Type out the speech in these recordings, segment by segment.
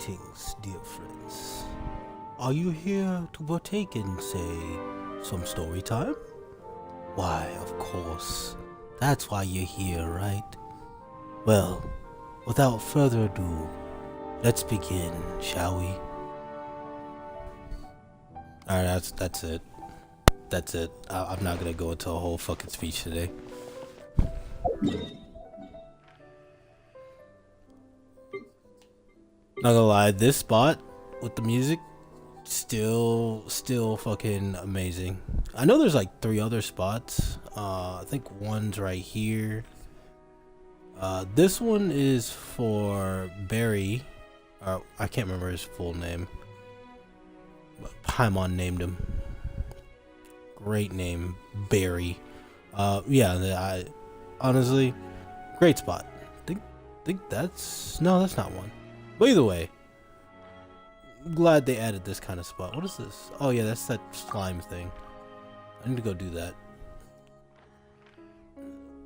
Greetings, dear friends. Are you here to partake in, say, some story time? Why, of course. That's why you're here, right? Well, without further ado, let's begin, shall we? Alright, that's it. That's it. I'm not gonna go into a whole fucking speech today. Not gonna lie, this spot with the music still fucking amazing. I know there's like 3 other spots. I think one's right here. This one is for Barry. I can't remember his full name, but Paimon named him. Great name, Barry. Yeah, honestly, great spot. Think that's that's not one. But either way, I'm glad they added this kind of spot. What is this? Oh yeah, that's that slime thing. I need to go do that.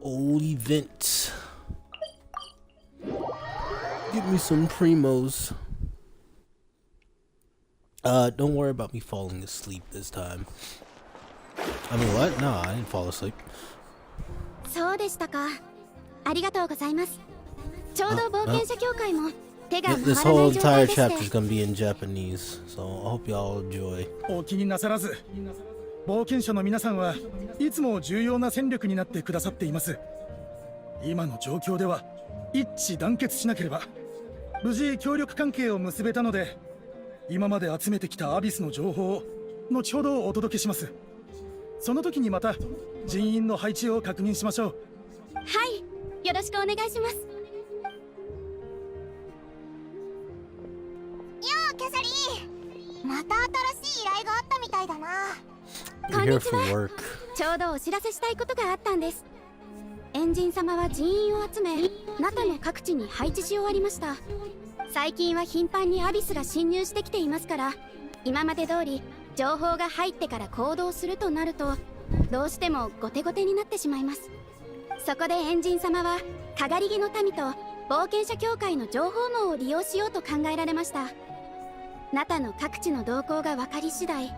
Old event. Give me some primos. Don't worry about me falling asleep this time. I mean, what? No, I didn't fall asleep. そうでしたか。ありがとうございます。ちょうど冒険者協会も手が回らない状態でして。 This whole entire chapter is gonna be in Japanese, so I hope y'all enjoy. お気になさらず、冒険者の皆さんはいつも重要な戦力になってくださっています。今の状況では一致団結しなければ。無事協力関係を結べたので、今まで集めてきたアビスの情報を後ほどお届けします。その時にまた人員の配置を確認しましょう。はい、よろしくお願いします。ようキャサリン、また新しい依頼があったみたいだな。こんにちは。ちょうどお知らせしたいことがあったんです。エンジン様は人員を集め、ナタの各地に配置し終わりました。最近は頻繁にアビスが侵入してきていますから、今まで通り情報が入ってから行動するとなると、どうしても後手後手になってしまいます。そこでエンジン様はかがり木の民と冒険者協会の情報網を利用しようと考えられました。ナタの各地の動向が分かり次第、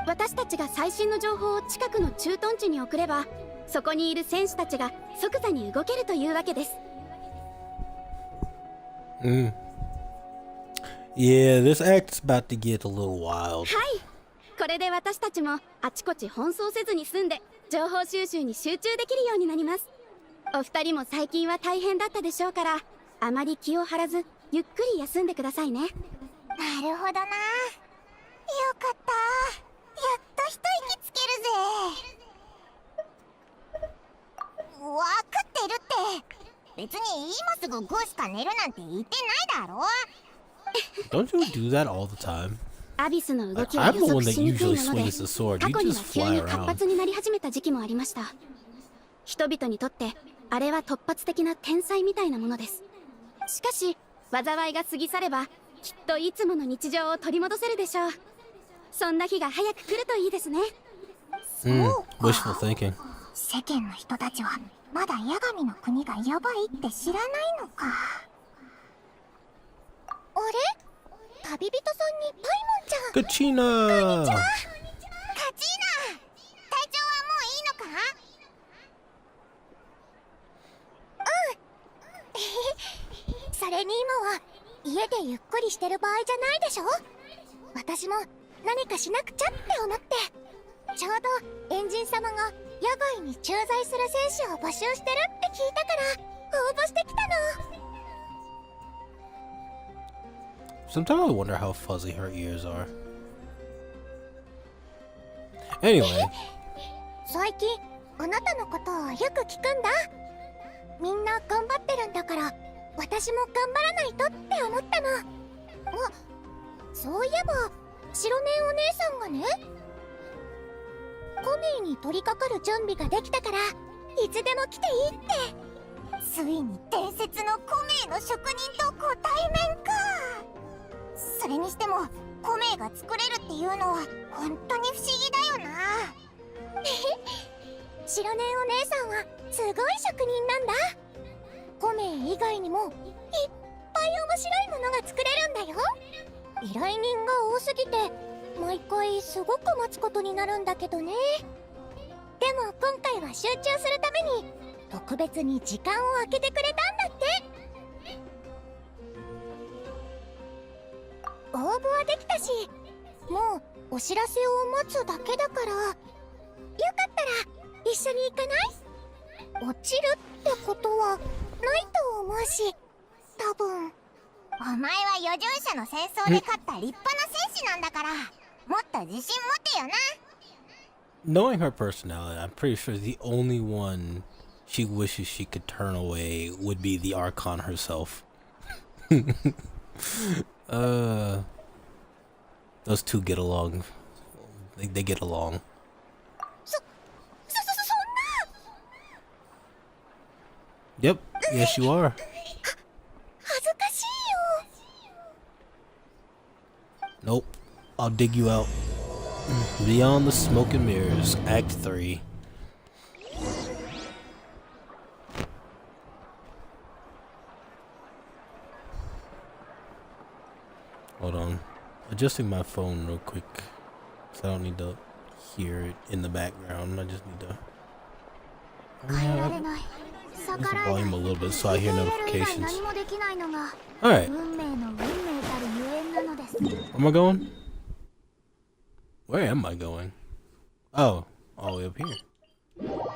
私たちが最新の情報を近くの駐屯地に送れば、そこにいる戦士たちが即座に動けるというわけです。Yeah, this act's about to get a little wild. はい。これで私たちもあちこち奔走せずに済んで、情報収集に集中できるようになります。お二人も最近は大変だったでしょうから、あまり気を張らずゆっくり休んでくださいね。なるほどな。よかった。やっと一息つけるぜ。わかってるって。別に今すぐ5しか寝るなんて言ってないだろ。Don't you do that all the time? アビスの動きは予測しにくいもので、過去には急に活発になり始めた時期もありました。人々にとってあれは突発的な天才みたいなものです。しかし災いが過ぎ去れば、きっといつもの日常を取り戻せるでしょう。そんな日が早く来るといいですね。Wishful thinking. 世間の人たちはまだ八神の国がヤバいって知らないのか。あれ、旅人さんにパイモンちゃん。カチーナー。こんにちは。カチーナ、体調はもういいのか。うんそれに今は家でゆっくりしてる場合じゃないでしょ。私も何かしなくちゃって思って、ちょうどエンジン様が野外に駐在する戦士を募集してるって聞いたから応募してきたの。Sometimes I wonder how fuzzy her ears are. Anyway. 最近あなたのことをよく聞くんだ。みんな頑張ってるんだから私も頑張らないとって思ったの。あ、そういえば白根お姉さんがね、コメイに取り掛かる準備ができたからいつでも来ていいって。ついに伝説のコメイの職人とご対面か。それにしてもコメイが作れるっていうのは本当に不思議だよな。白根お姉さんはすごい職人なんだ。コメイ以外にもいっぱい面白いものが作れるんだよ。依頼人が多すぎて毎回すごく待つことになるんだけどね。でも今回は集中するために特別に時間を空けてくれたんだって。応募はできたし、もうお知らせを待つだけだから、よかったら一緒に行かない？落ちるってことはないと思うし、多分。お前は余剰者の戦争で勝った立派な戦士なんだから、もっと自信持てよな。Knowing her personality, I'm pretty sure the only one she wishes she could turn away would be the Archon herself. Those two get along. They get along. そんな。 Yep, yes you are. 恥ずかしいよ。 Nope, I'll dig you out. Beyond the Smoke and Mirrors, Act 3. Hold on. Adjusting my phone real quick. So I don't need to hear it in the background. I just need to raise the volume a little bit so I hear notifications. Alright. Where am I going? Where am I going? Oh, all the way up here.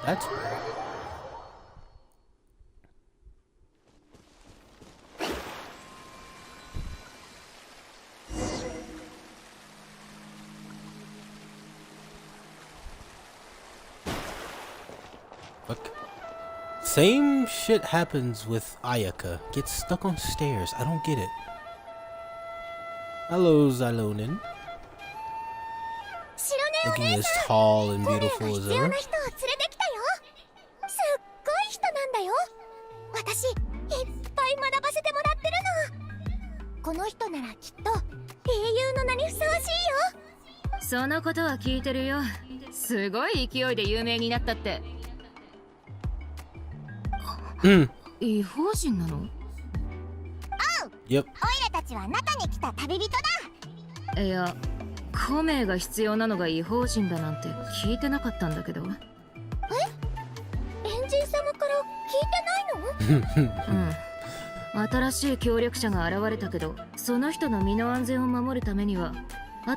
That's Fuck. Same shit happens with Ayaka. Gets stuck on stairs. I don't get it. Hello, Zylonin. Looking as tall and beautiful as ever. 私いっぱい学ばせてもらってるの。この人ならきっと英雄の名にふさわしいよ。そのことは聞いてるよ。すごい勢いで有名になったって。異邦人なの？おう。Yep. オイラたちは中に来た旅人だ。いや、孔明が必要なのが異邦人だなんて聞いてなかったんだけど。エンジン様から聞いてないの？新しい協力者が現れたけど、その人の身の安全を守るためには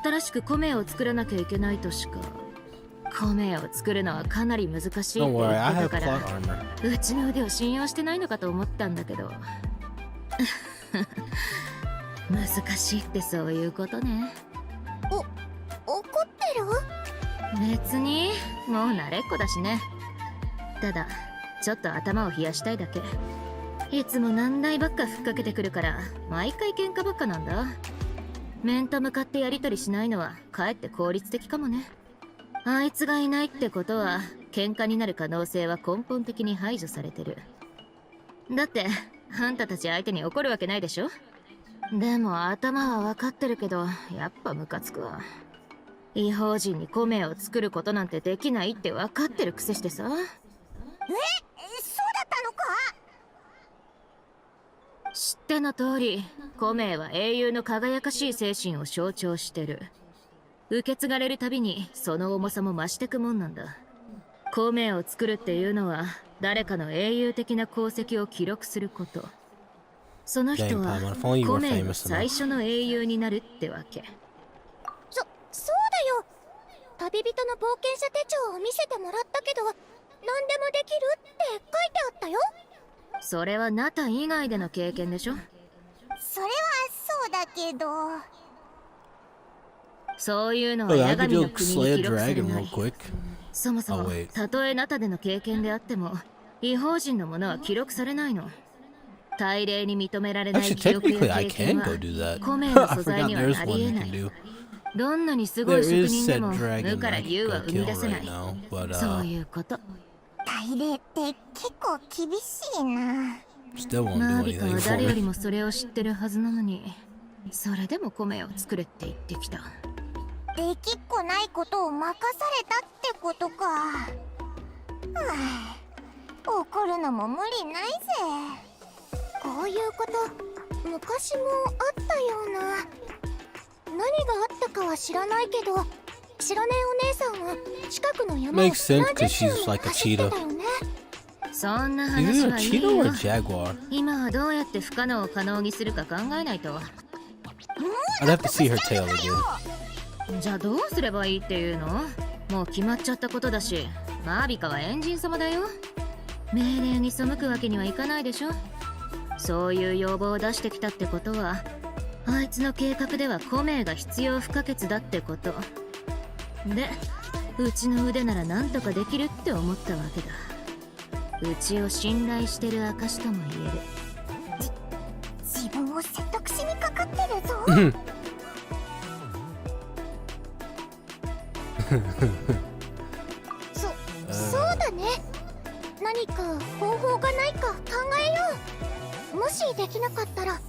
新しく孔明を作らなきゃいけないとしか。孔明を作るのはかなり難しいって言ってたから、うちの腕を信用してないのかと思ったんだけど。難しいってそういうことね。怒ってる？別にもう慣れっこだしね。ただちょっと頭を冷やしたいだけ。いつも難題ばっかふっかけてくるから毎回喧嘩ばっかなんだ。面と向かってやり取りしないのはかえって効率的かもね。あいつがいないってことは喧嘩になる可能性は根本的に排除されてる。だってあんたたち相手に怒るわけないでしょ。でも頭は分かってるけどやっぱムカつくわ。異邦人に孔明を作ることなんてできないって分かってるくせしてさ。そうだったのか？知っての通り、孔明は英雄の輝かしい精神を象徴してる。受け継がれるたびにその重さも増してくもんなんだ。孔明を作るっていうのは誰かの英雄的な功績を記録すること。その人は孔明の最初の英雄になるってわけ。そうだよ。旅人の冒険者手帳を見せてもらったけど、何でもできるって書いてあったよ。それはナタ以外での経験でしょ。それはそうだけど、そういうのは八神の国に記録されない。そもそもたとえナタでの経験であっても異邦人のものは記録されないの。大礼に認められない記憶や経験は孔明の素材にはなり得ない。どんなにすごい職人でも無から有は生み出せない。そういうこと。大礼って結構厳しいな。マビカは誰よりもそれを知ってるはずなのに、それでも米を作れって言ってきた。できっこないことを任されたってことか。怒るのも無理ないぜ。こういうこと昔もあったような。何があったかは知らないけど、白根お姉さんは近くの山を Makes sense 何 because 十 she's 周も like a 走ってた cheetah. よね。そんな Is 話 it は a いい cheetah よ or a jaguar? 今はどうやって不可能を可能にするか考えないと。 I'd have to see her tail again. じゃあどうすればいいっていうの？もう決まっちゃったことだし、マービカはエンジン様だよ。命令に背くわけにはいかないでしょ。そういう要望を出してきたってことは、あいつの計画ではコメが必要不可欠だってこと。で、うちの腕ならなんとかできるって思ったわけだ。うちを信頼してる証とも言える。自分を説得しにかかってるぞ。そうだね。何か方法がないか考えよう。もしできなかったら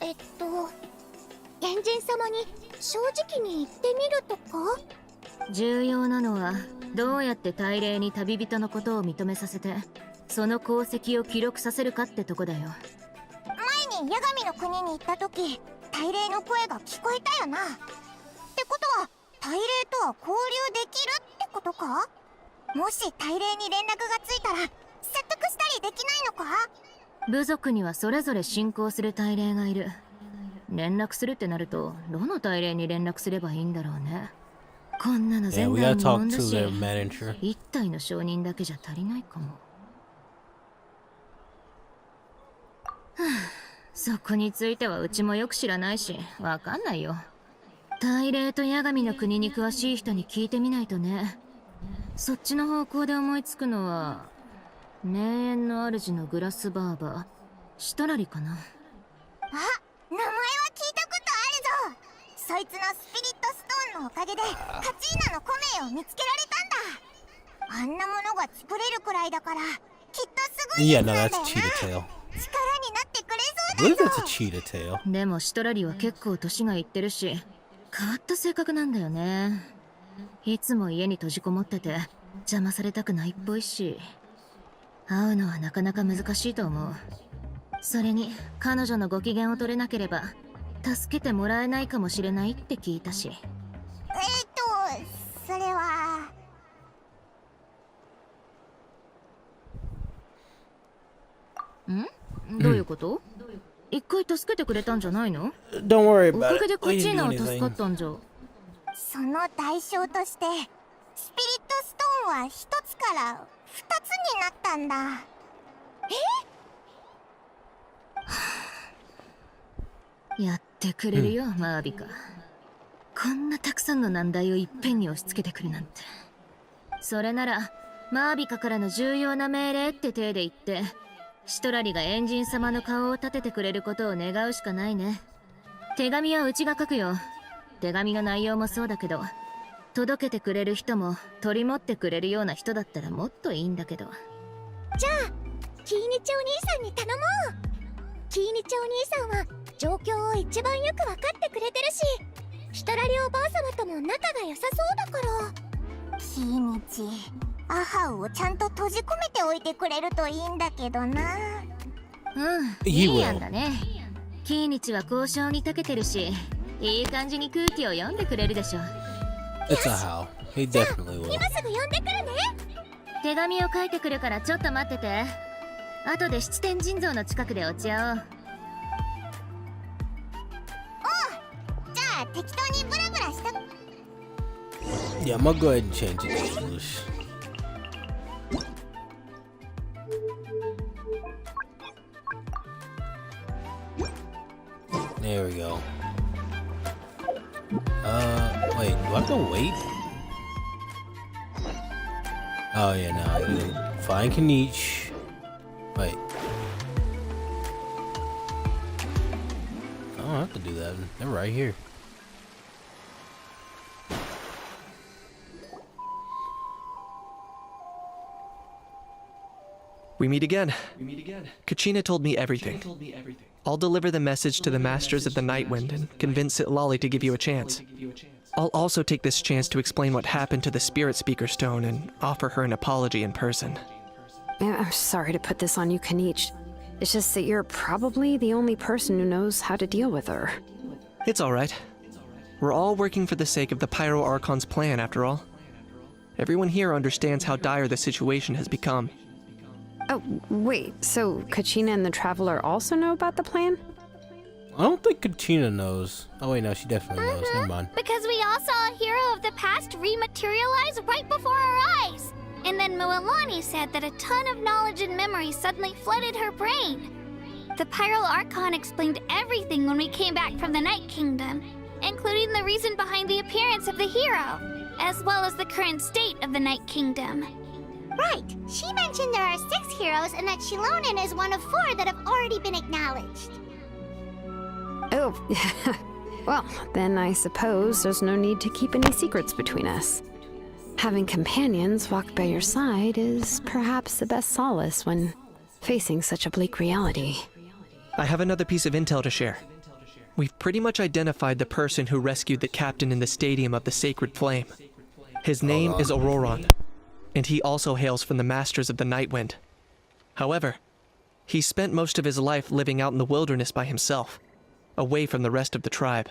エンジン様に正直に言ってみるとか。重要なのはどうやって大霊に旅人のことを認めさせてその功績を記録させるかってとこだよ。前に八神の国に行った時、大霊の声が聞こえたよな。ってことは大霊とは交流できるってことか。もし大霊に連絡がついたら説得したりできないのか。部族にはそれぞれ信仰する大霊がいる。連絡するってなるとどの大霊に連絡すればいいんだろうね。こんなの Yeah, 全 we 体 gotta に talk 問だ to し their manager. 一体の承認だけじゃ足りないかも。はあ、そこについてはうちもよく知らないしわかんないよ。大霊と八神の国に詳しい人に聞いてみないとね。そっちの方向で思いつくのは名園の主のグラスバーバーシトラリかな。あ、名前は聞いたことあるぞ。そいつのスピリットストーンのおかげでカチーナのコメを見つけられたんだ。あんなものが作れるくらいだからきっとすごい Yeah, やつ no, なん that's だよ cheetah な。 tail. 力になってくれ What そう if だ that's ぞ。 a cheetah tail? でもシトラリは結構年がいってるし変わった性格なんだよね。いつも家に閉じこもってて邪魔されたくないっぽいし、会うのはなかなか難しいと思う。それに彼女のご機嫌を取れなければ助けてもらえないかもしれないって聞いたし。それはどういうこと？一回助けてくれたんじゃないの？ Don't worry お about かげ it. でカ We チー didn't ナ do は助かっ anything. たんじゃ。その代償としてスピリットストーンは一つから二つになったんだ。やってくれるよ、マービカ。こんなたくさんの難題をいっぺんに押し付けてくるなんて。それならマービカからの重要な命令って体で言ってシトラリがエンジン様の顔を立ててくれることを願うしかないね。手紙はうちが書くよ。手紙の内容もそうだけど届けてくれる人も取り持ってくれるような人だったらもっといいんだけど。じゃあキーニチお兄さんに頼もう。キーニチお兄さんは状況を一番よく分かってくれてるし、シトラリおばあ様とも仲が良さそうだから。キーニチ、アハウをちゃんと閉じ込めておいてくれるといいんだけどな。いい案だね。キーニチは交渉に長けてるしいい感じに空気を読んでくれるでしょ。 It's a how. He definitely will. 今すぐ呼んでくるね。手紙を書いてくるからちょっと待ってて。後で七天神像の近くで落ち合おう。じゃあ適当にブラブラした。 Yeah, I'm gonna go ahead and change it to English. There we go. Wait, do I have to wait? Oh yeah, no. Find Kanich. Wait. I don't have to do that. They're right here. We meet again. Kachina told me everything. I'll deliver the message to the Masters of the Nightwind and convince Itlali to give you a chance. I'll also take this chance to explain what happened to the Spirit Speaker Stone and offer her an apology in person. I'm sorry to put this on you, Kanich. It's just that you're probably the only person who knows how to deal with her. It's alright. We're all working for the sake of the Pyro Archon's plan, after all. Everyone here understands how dire the situation has become. Oh, wait, so Kachina and the Traveler also know about the plan? I don't think Katina knows. Oh wait, no, she definitely knows. Never mind. Because we all saw a hero of the past rematerialize right before our eyes. And then Mualani said that a ton of knowledge and memory suddenly flooded her brain. The Pyro Archon explained everything when we came back from the Night Kingdom, including the reason behind the appearance of the hero, as well as the current state of the Night Kingdom. Right. She mentioned there are 6 heroes and that Shilonen is one of 4 that have already been acknowledged. Oh, well, then I suppose there's no need to keep any secrets between us. Having companions walk by your side is perhaps the best solace when facing such a bleak reality. I have another piece of intel to share. We've pretty much identified the person who rescued the captain in the Stadium of the Sacred Flame. His name is Auroron, and he also hails from the Masters of the Nightwind. However, he spent most of his life living out in the wilderness by himself, away from the rest of the tribe.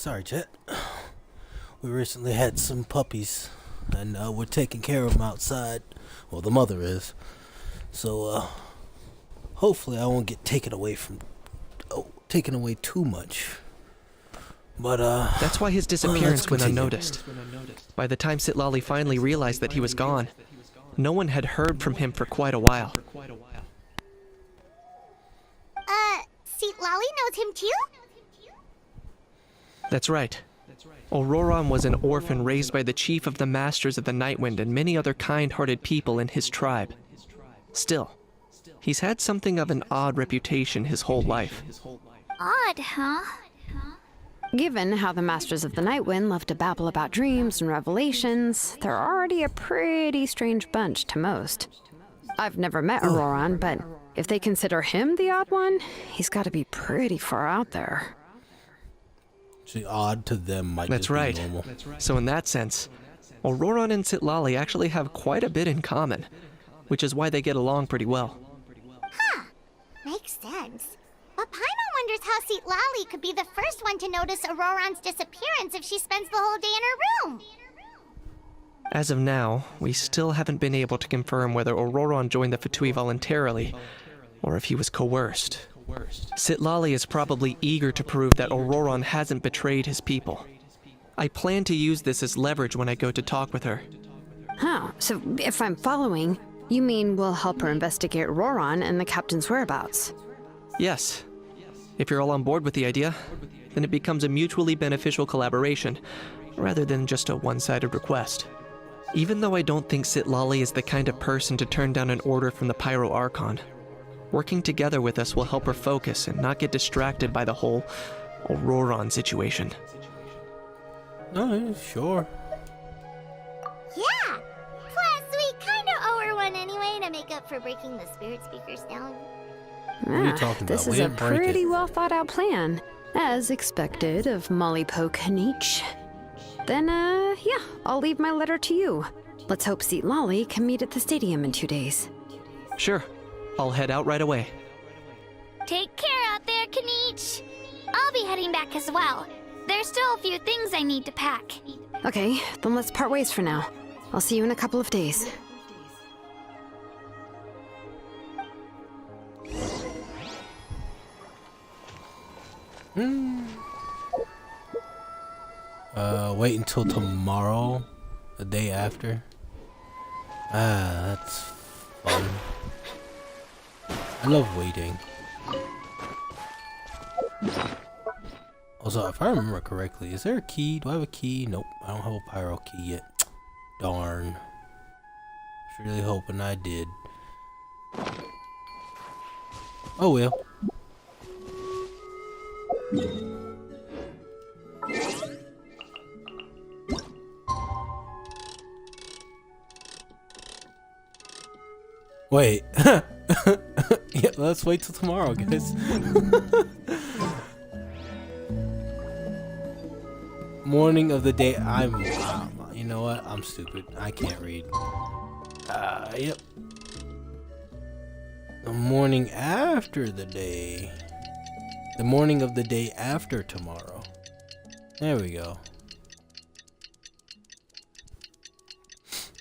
Sorry, Chet. We recently had some puppies, and we're taking care of them outside. Well, the mother is. So, hopefully I won't get taken away too much. But, That's why his disappearance went unnoticed. By the time Sitlali finally realized that he was gone, no one had heard from him for quite a while. Seat Lolly knows him too? That's right. Auroron was an orphan raised by the chief of the Masters of the Nightwind and many other kind-hearted people in his tribe. Still, he's had something of an odd reputation his whole life. Odd, huh? Given how the Masters of the Nightwind love to babble about dreams and revelations, they're already a pretty strange bunch to most. I've never met Auroron, but if they consider him the odd one, he's got to be pretty far out there. See, odd to them might That's just be right. normal. So in that sense, Auroron and Sitlali actually have quite a bit in common, which is why they get along pretty well. Huh. Makes sense. But Paimon wonders how Seat Lolly could be the first one to notice Auroron's disappearance if she spends the whole day in her room. As of now, we still haven't been able to confirm whether Auroron joined the Fatui voluntarily, or if he was coerced. Sitlali is probably eager to prove that Auroron hasn't betrayed his people. I plan to use this as leverage when I go to talk with her. Huh, so if I'm following, you mean we'll help her investigate Auroron and the captain's whereabouts? Yes. If you're all on board with the idea, then it becomes a mutually beneficial collaboration, rather than just a one-sided request. Even though I don't think Sitlali is the kind of person to turn down an order from the Pyro Archon, working together with us will help her focus and not get distracted by the whole Auroron situation. Oh, sure. Yeah! Plus, we kinda owe her one anyway to make up for breaking the spirit speakers down. What are you talking This about? is We a didn't break pretty it. well thought out plan, as expected of Molly Poke Niche. Then, yeah, I'll leave my letter to you. Let's hope Seat Lolly can meet at the stadium in 2 days. Sure. I'll head out right away. Take care out there, Kaniche. I'll be heading back as well. There's still a few things I need to pack. Okay, then let's part ways for now. I'll see you in a couple of days. Wait until tomorrow, the day after. Ah, that's fun. I love waiting. Also, if I remember correctly, is there a key? Do I have a key? Nope, I don't have a pyro key yet. Darn. Was really hoping I did. Oh well. Wait. Yeah, let's wait till tomorrow, guys. Morning of the day. You know what? I'm stupid. I can't read. Yep. The morning after the day. The morning of the day after tomorrow. There we go.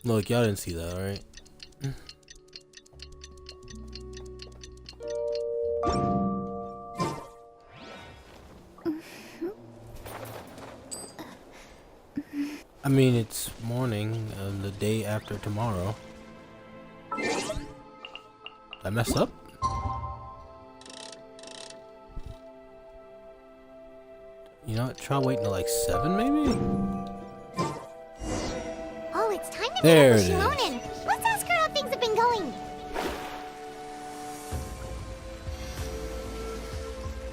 Look, y'all didn't see that, right? I mean, it's morning of the day after tomorrow. Did I mess up? You know what? Try waiting till like 7 maybe? Oh, it's time to There meet it up with is. Shilonen. Let's ask her how things have been going.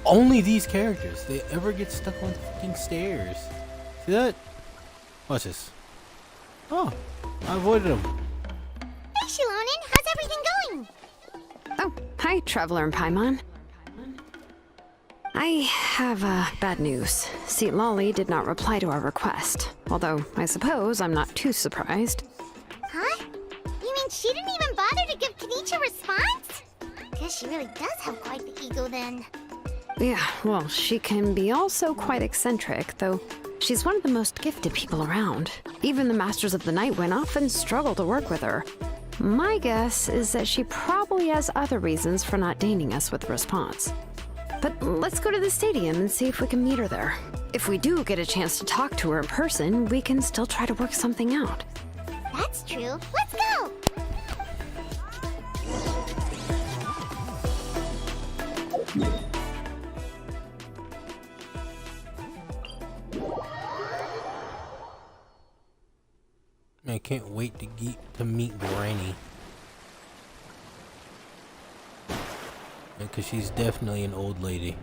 Only these characters. They ever get stuck on fucking stairs. See that? Watch this. Oh, I avoided him. Hey, Shilonen, how's everything going? Oh, hi, Traveler and Paimon. I have, bad news. Seat Lolly did not reply to our request. Although, I suppose I'm not too surprised. Huh? You mean she didn't even bother to give Kaniche a response? Guess she really does have quite the ego then. Yeah, well, she can be also quite eccentric, though she's one of the most gifted people around. Even the Masters of the Night Wind often struggle to work with her. My guess is that she probably has other reasons for not deigning us with a response. But let's go to the stadium and see if we can meet her there. If we do get a chance to talk to her in person, we can still try to work something out. That's true. Let's go! I can't wait to meet Granny. Because she's definitely an old lady.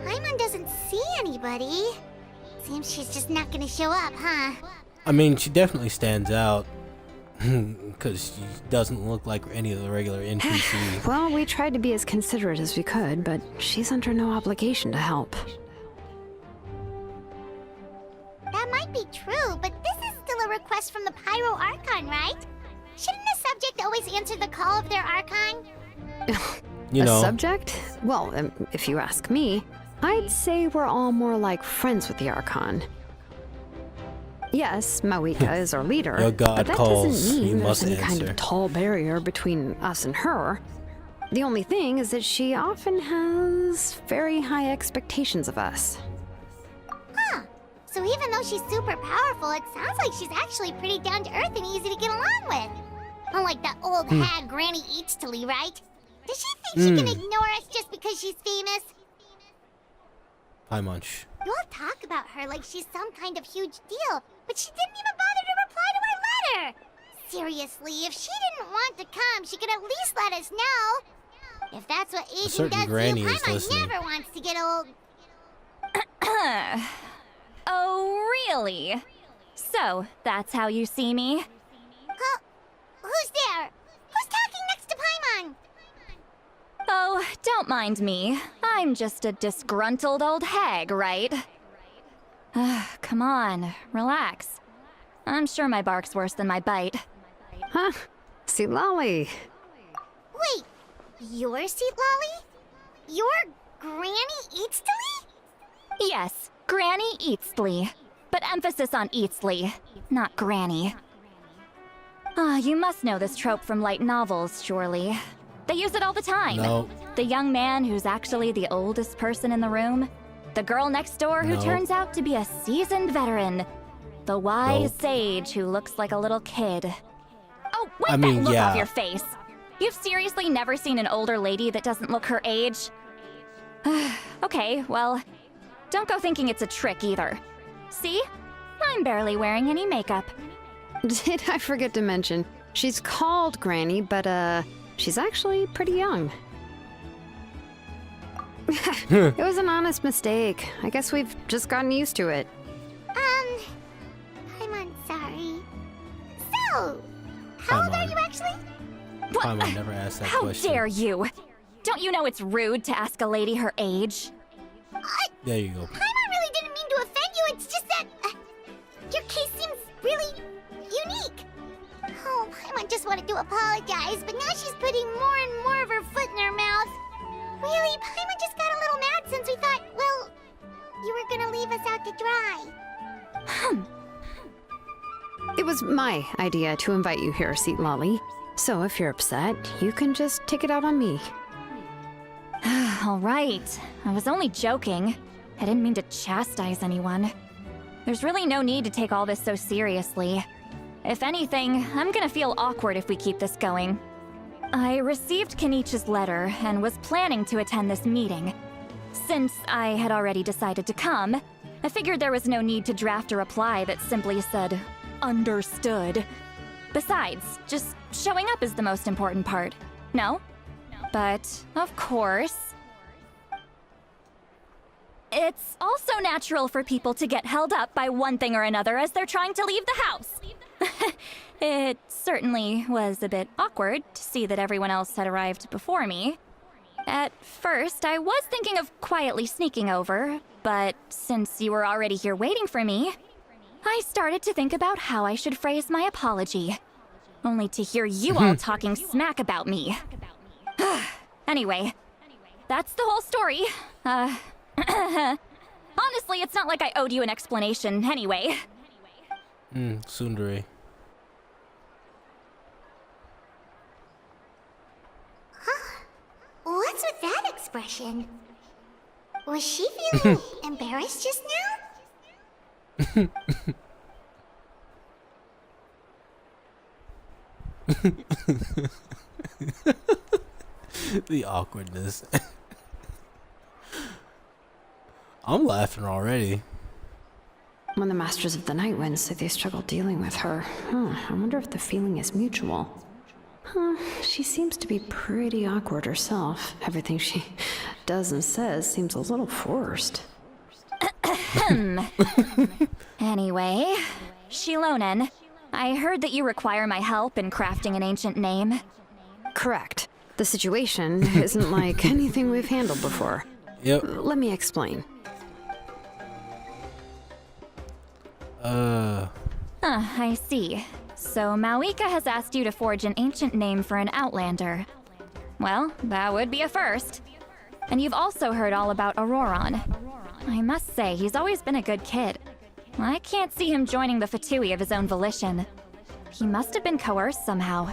Paimon doesn't see anybody. Seems she's just not gonna show up, huh? I mean, she definitely stands out. Because she doesn't look like any of the regular NPCs. Well, we tried to be as considerate as we could, but she's under no obligation to help. That might be true, but this is still a request from the Pyro Archon, right? Shouldn't a subject always answer the call of their Archon? You know. A subject? Well, if you ask me, I'd say we're all more like friends with the Archon. Yes, Mawika is our leader, Your god but that calls, doesn't you mean there's must any kind answer. of tall barrier between us and her. The only thing is that she often has very high expectations of us. Huh. So even though she's super powerful, it sounds like she's actually pretty down to earth and easy to get along with. Unlike that old hag Granny Eatstily, right? Does she think she can ignore us just because she's famous? Hi, Munch. You all talk about her like she's some kind of huge deal, but she didn't even bother to reply to our letter! Seriously, if she didn't want to come, she could at least let us know. If that's what aging certain does granny to you, is Paimon listening. never wants to get old. Oh, really? So, that's how you see me? Huh? Who's there? Who's talking next to Paimon? Oh, don't mind me. I'm just a disgruntled old hag, right? Come on, relax. I'm sure my bark's worse than my bite. Huh? See, Lolly. Wait, you're Seat Lolly? You're Granny Eatstily? Yes, Granny Eatsley. But emphasis on Eatsley, not Granny. You must know this trope from light novels, surely. They use it all the time. No. The young man who's actually the oldest person in the room. The girl next door who No. turns out to be a seasoned veteran. The wise Nope. sage who looks like a little kid. Oh, wipe I mean, that look yeah. off your face. You've seriously never seen an older lady that doesn't look her age? Okay, well, don't go thinking it's a trick either. See? I'm barely wearing any makeup. Did I forget to mention, she's called Granny, but she's actually pretty young. It was an honest mistake. I guess we've just gotten used to it. I'm sorry. So, how old are Paimon. you actually? Paimon never asked that How question. dare you? Don't you know it's rude to ask a lady her age? There you go. Paimon really didn't mean to offend you, it's just that your case seems really unique. Oh, Paimon just wanted to apologize, but now she's putting more and more of her foot in her mouth. Really, Paimon just got a little mad since we thought, well, you were gonna leave us out to dry. It was my idea to invite you here, Seat Lolly. So if you're upset, you can just take it out on me. All right. I was only joking. I didn't mean to chastise anyone. There's really no need to take all this so seriously. If anything, I'm gonna feel awkward if we keep this going. I received Kenichi's letter and was planning to attend this meeting. Since I had already decided to come, I figured there was no need to draft a reply that simply said, "Understood." Besides, just showing up is the most important part. No? But, of course, it's also natural for people to get held up by one thing or another as they're trying to leave the house. It certainly was a bit awkward to see that everyone else had arrived before me. At first, I was thinking of quietly sneaking over, but since you were already here waiting for me, I started to think about how I should phrase my apology. only to hear you all talking smack about me. Anyway, that's the whole story. Honestly, it's not like I owed you an explanation anyway. Tsundere. What's with that expression? Was she feeling embarrassed just now? The awkwardness. I'm laughing already. When the Masters of the Night Wind say they struggle dealing with her, I wonder if the feeling is mutual. She seems to be pretty awkward herself. Everything she does and says seems a little forced. Anyway, Shilonen, I heard that you require my help in crafting an ancient name. Correct. The situation isn't like anything we've handled before. Yep. Let me explain. I see. So Mawika has asked you to forge an ancient name for an Outlander. Well, that would be a first. And you've also heard all about Auroron. I must say, he's always been a good kid. I can't see him joining the Fatui of his own volition. He must have been coerced somehow.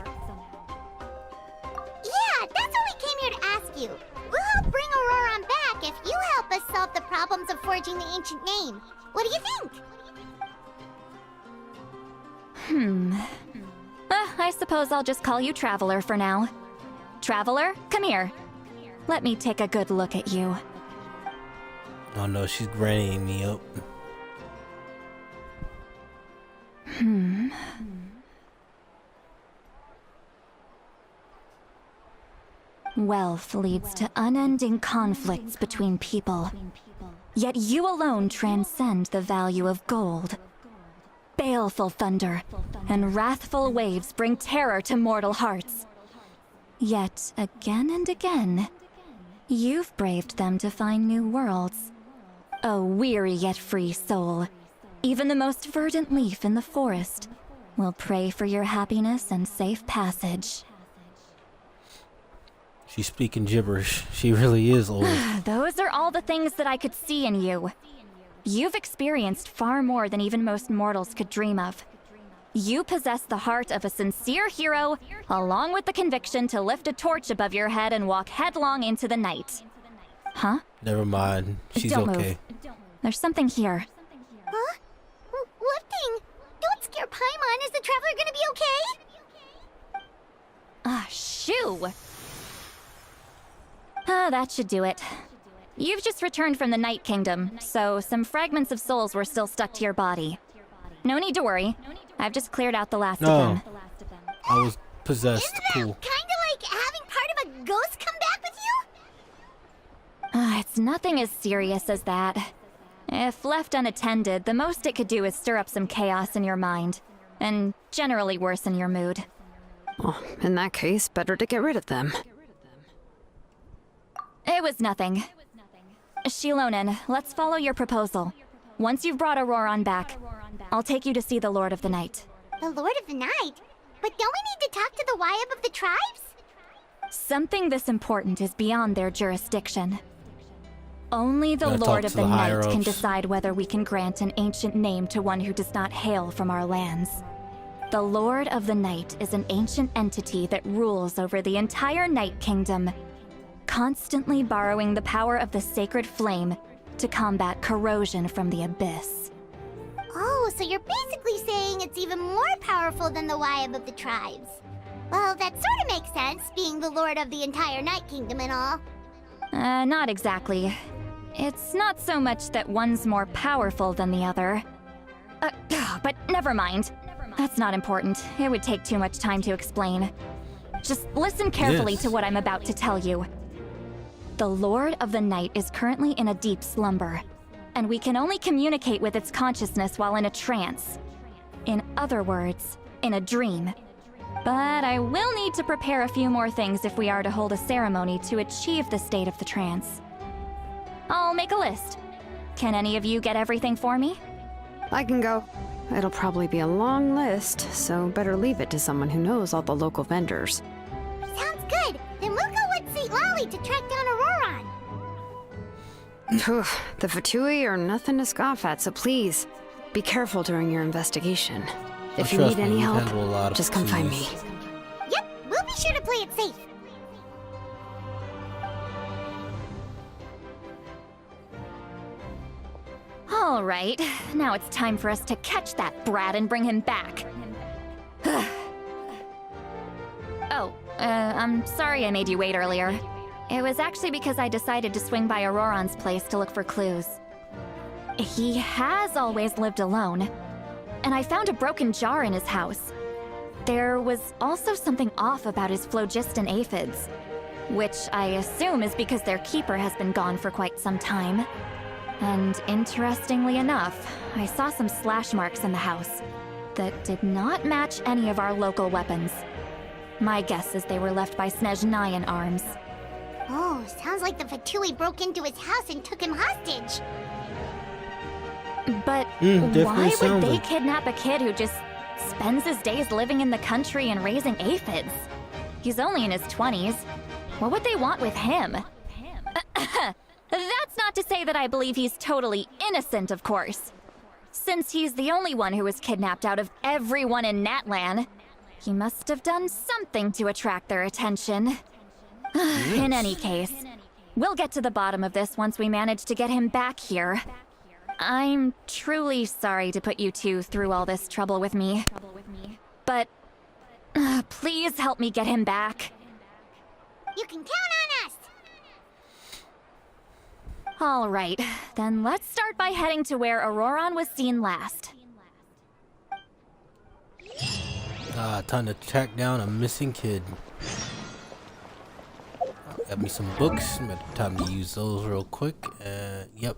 Yeah, that's what we came here to ask you. We'll help bring Auroron back if you help us solve the problems of forging the ancient name. What do you think? I suppose I'll just call you Traveler for now. Traveler, come here. Let me take a good look at you. Oh no, she's grannying me up. Wealth leads to unending conflicts between people. Yet you alone transcend the value of gold. Baleful thunder and wrathful waves bring terror to mortal hearts. Yet, again and again, you've braved them to find new worlds. A weary yet free soul, even the most verdant leaf in the forest, will pray for your happiness and safe passage. She's speaking gibberish. She really is old. Those are all the things that I could see in you. You've experienced far more than even most mortals could dream of. You possess the heart of a sincere hero, along with the conviction to lift a torch above your head and walk headlong into the night. Huh? Never mind. She's Don't okay. move. There's something here. Huh? What thing? Don't scare Paimon. Is the Traveler gonna be okay? Shoo! That should do it. You've just returned from the Night Kingdom, so some fragments of souls were still stuck to your body. No need to worry. I've just cleared out the last of them. I was possessed. Cool. Kinda like having part of a ghost come back with you? It's nothing as serious as that. If left unattended, the most it could do is stir up some chaos in your mind, and generally worsen your mood. Well, in that case, better to get rid of them. It was nothing. Shilonen, let's follow your proposal. Once you've brought Auroron back, I'll take you to see the Lord of the Night. The Lord of the Night? But don't we need to talk to the Wyab of the tribes? Something this important is beyond their jurisdiction. Only the Gotta Lord talk of to the the Night higher-ups. can decide whether we can grant an ancient name to one who does not hail from our lands. The Lord of the Night is an ancient entity that rules over the entire Night Kingdom, constantly borrowing the power of the sacred flame to combat corrosion from the abyss. Oh, so you're basically saying it's even more powerful than the Wyab of the tribes. Well, that sort of makes sense, being the Lord of the entire Night Kingdom and all. Not exactly. It's not so much that one's more powerful than the other. But never mind. That's not important. It would take too much time to explain. Just listen carefully Yes. to what I'm about to tell you. The Lord of the Night is currently in a deep slumber, and we can only communicate with its consciousness while in a trance. In other words, in a dream. But I will need to prepare a few more things if we are to hold a ceremony to achieve the state of the trance. I'll make a list. Can any of you get everything for me? I can go. It'll probably be a long list, so better leave it to someone who knows all the local vendors. Sounds good. Then we'll go with St. Lolly to track down Auroron. Phew, the Fatui are nothing to scoff at, so please, be careful during your investigation. If you need any help, just come find me. Yep, we'll be sure to play it safe. All right, now it's time for us to catch that brat and bring him back. Oh, I'm sorry I made you wait earlier. It was actually because I decided to swing by Auroron's place to look for clues. He has always lived alone, and I found a broken jar in his house. There was also something off about his phlogiston aphids, which I assume is because their keeper has been gone for quite some time. And interestingly enough, I saw some slash marks in the house that did not match any of our local weapons. My guess is they were left by Snezhnayan arms. Oh, sounds like the Fatui broke into his house and took him hostage. But why would they kidnap a kid who just spends his days living in the country and raising aphids? He's only in his 20s. What would they want with him? That's not to say that I believe he's totally innocent, of course. Since he's the only one who was kidnapped out of everyone in Natlan, he must have done something to attract their attention. In any case, we'll get to the bottom of this once we manage to get him back here. I'm truly sorry to put you two through all this trouble with me. But please help me get him back. You can count on us! All right, then let's start by heading to where Auroron was seen last. Time to track down a missing kid. Got me some books. Time to use those real quick. Yep,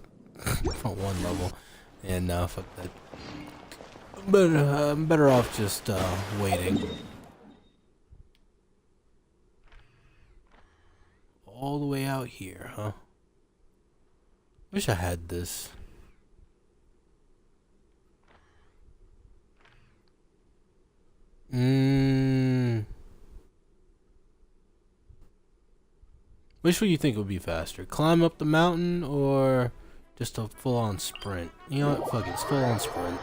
from one level. And fuck that. But I'm better off just waiting. All the way out here, huh? Wish I had this. Which one you think would be faster? Climb up the mountain or just a full-on sprint? You know what? Fuck it. It's full-on sprint.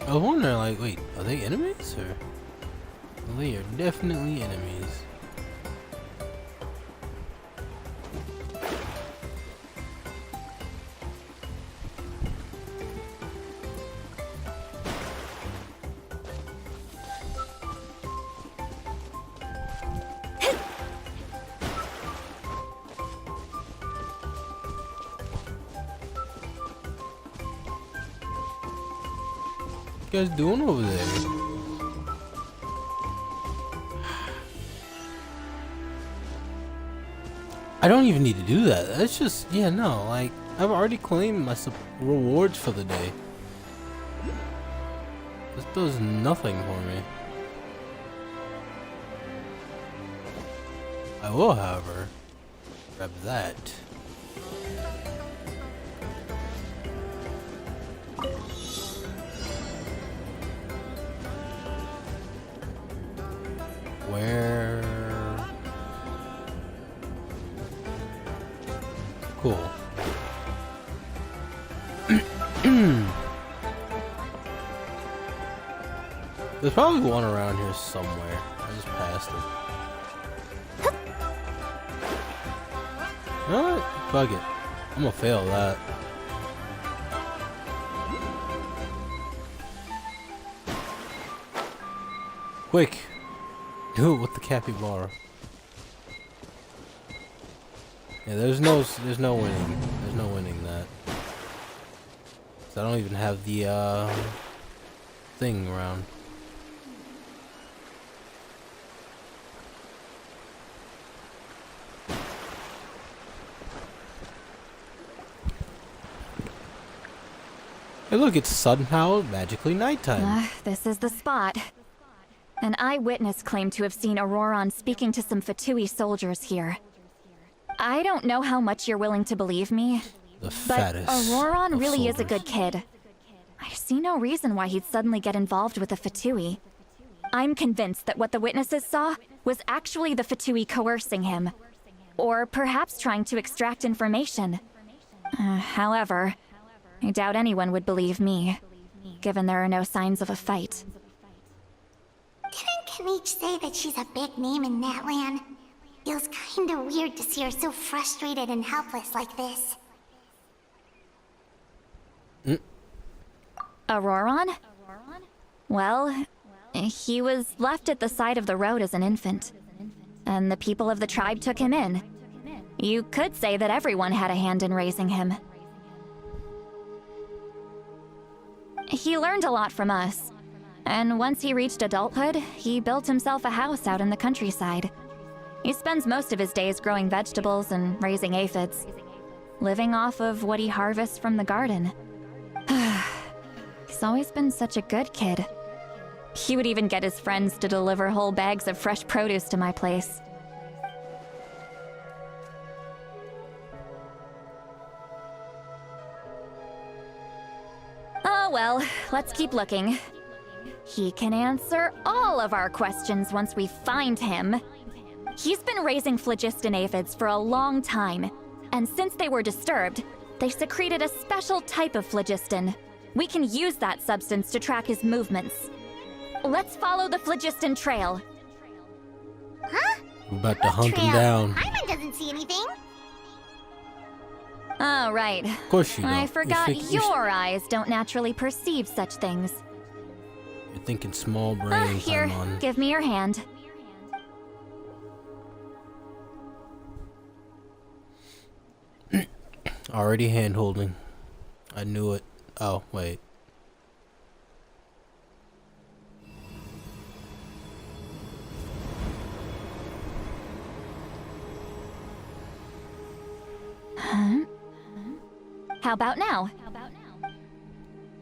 I was wondering, like, wait, are they enemies or? Well, they are definitely enemies. What you guys doing over there? I don't even need to do that. That's just, yeah, no, like, I've already claimed my rewards for the day. This does nothing for me. I will, however, grab that. Where? Cool. There's probably one around here somewhere. I just passed it. You know what? Fuck it. I'm gonna fail that. Quick! Do it with the capybara. Yeah, there's no winning. There's no winning that. 'Cause I don't even have the thing around. Hey look, it's somehow magically nighttime. This is the spot. An eyewitness claimed to have seen Auroron speaking to some Fatui soldiers here. I don't know how much you're willing to believe me, but Auroron really is a good kid. I see no reason why he'd suddenly get involved with the Fatui. I'm convinced that what the witnesses saw was actually the Fatui coercing him, or perhaps trying to extract information. However, I doubt anyone would believe me, given there are no signs of a fight. Didn't Kanich say that she's a big name in that land? Feels kinda weird to see her so frustrated and helpless like this. Auroron? Well, he was left at the side of the road as an infant, and the people of the tribe took him in. You could say that everyone had a hand in raising him. He learned a lot from us, and once he reached adulthood, he built himself a house out in the countryside. He spends most of his days growing vegetables and raising aphids, living off of what he harvests from the garden. He's always been such a good kid. He would even get his friends to deliver whole bags of fresh produce to my place. Oh well, let's keep looking. He can answer all of our questions once we find him. He's been raising phlogiston aphids for a long time, and since they were disturbed, they secreted a special type of phlogiston. We can use that substance to track his movements. Let's follow the phlogiston trail. Huh? We're about to hunt him down. Paimon doesn't see anything. Oh, right. Of course you don't. I forgot your eyes don't naturally perceive such things. You're thinking small brain. Here, give me your hand. Already hand holding. I knew it. Oh, wait. Huh? How about now?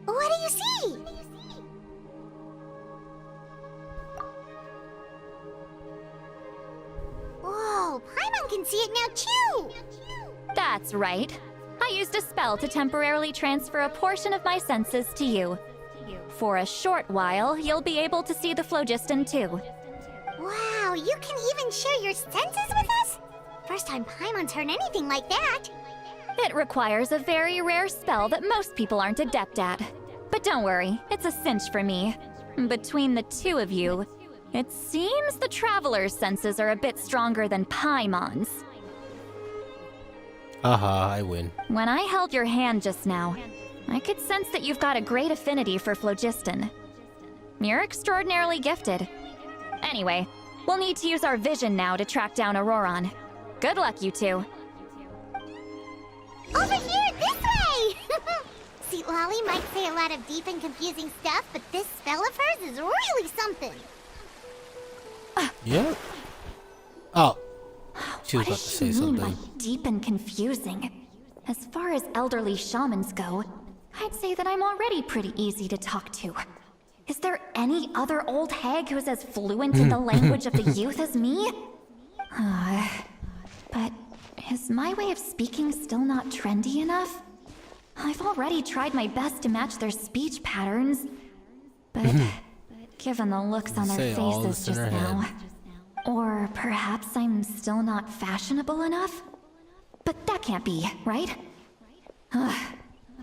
What do you see? Whoa, Paimon can see it now too! That's right. I used a spell to temporarily transfer a portion of my senses to you. For a short while, you'll be able to see the phlogiston too. Wow, you can even share your senses with us? First time Paimon's heard anything like that. It requires a very rare spell that most people aren't adept at. But don't worry, it's a cinch for me. Between the two of you, it seems the Traveler's senses are a bit stronger than Paimon's. Aha, I win. When I held your hand just now, I could sense that you've got a great affinity for phlogiston. You're extraordinarily gifted. Anyway, we'll need to use our vision now to track down Auroron. Good luck, you two. Over here, this way! See, Lolly might say a lot of deep and confusing stuff, but this spell of hers is really something. Yeah. Oh. She was What about to does say she mean something. by deep and confusing? As far as elderly shamans go, I'd say that I'm already pretty easy to talk to. Is there any other old hag who's as fluent in the language of the youth as me? But is my way of speaking still not trendy enough? I've already tried my best to match their speech patterns, but given the looks on their faces just now, or perhaps I'm still not fashionable enough? But that can't be, right?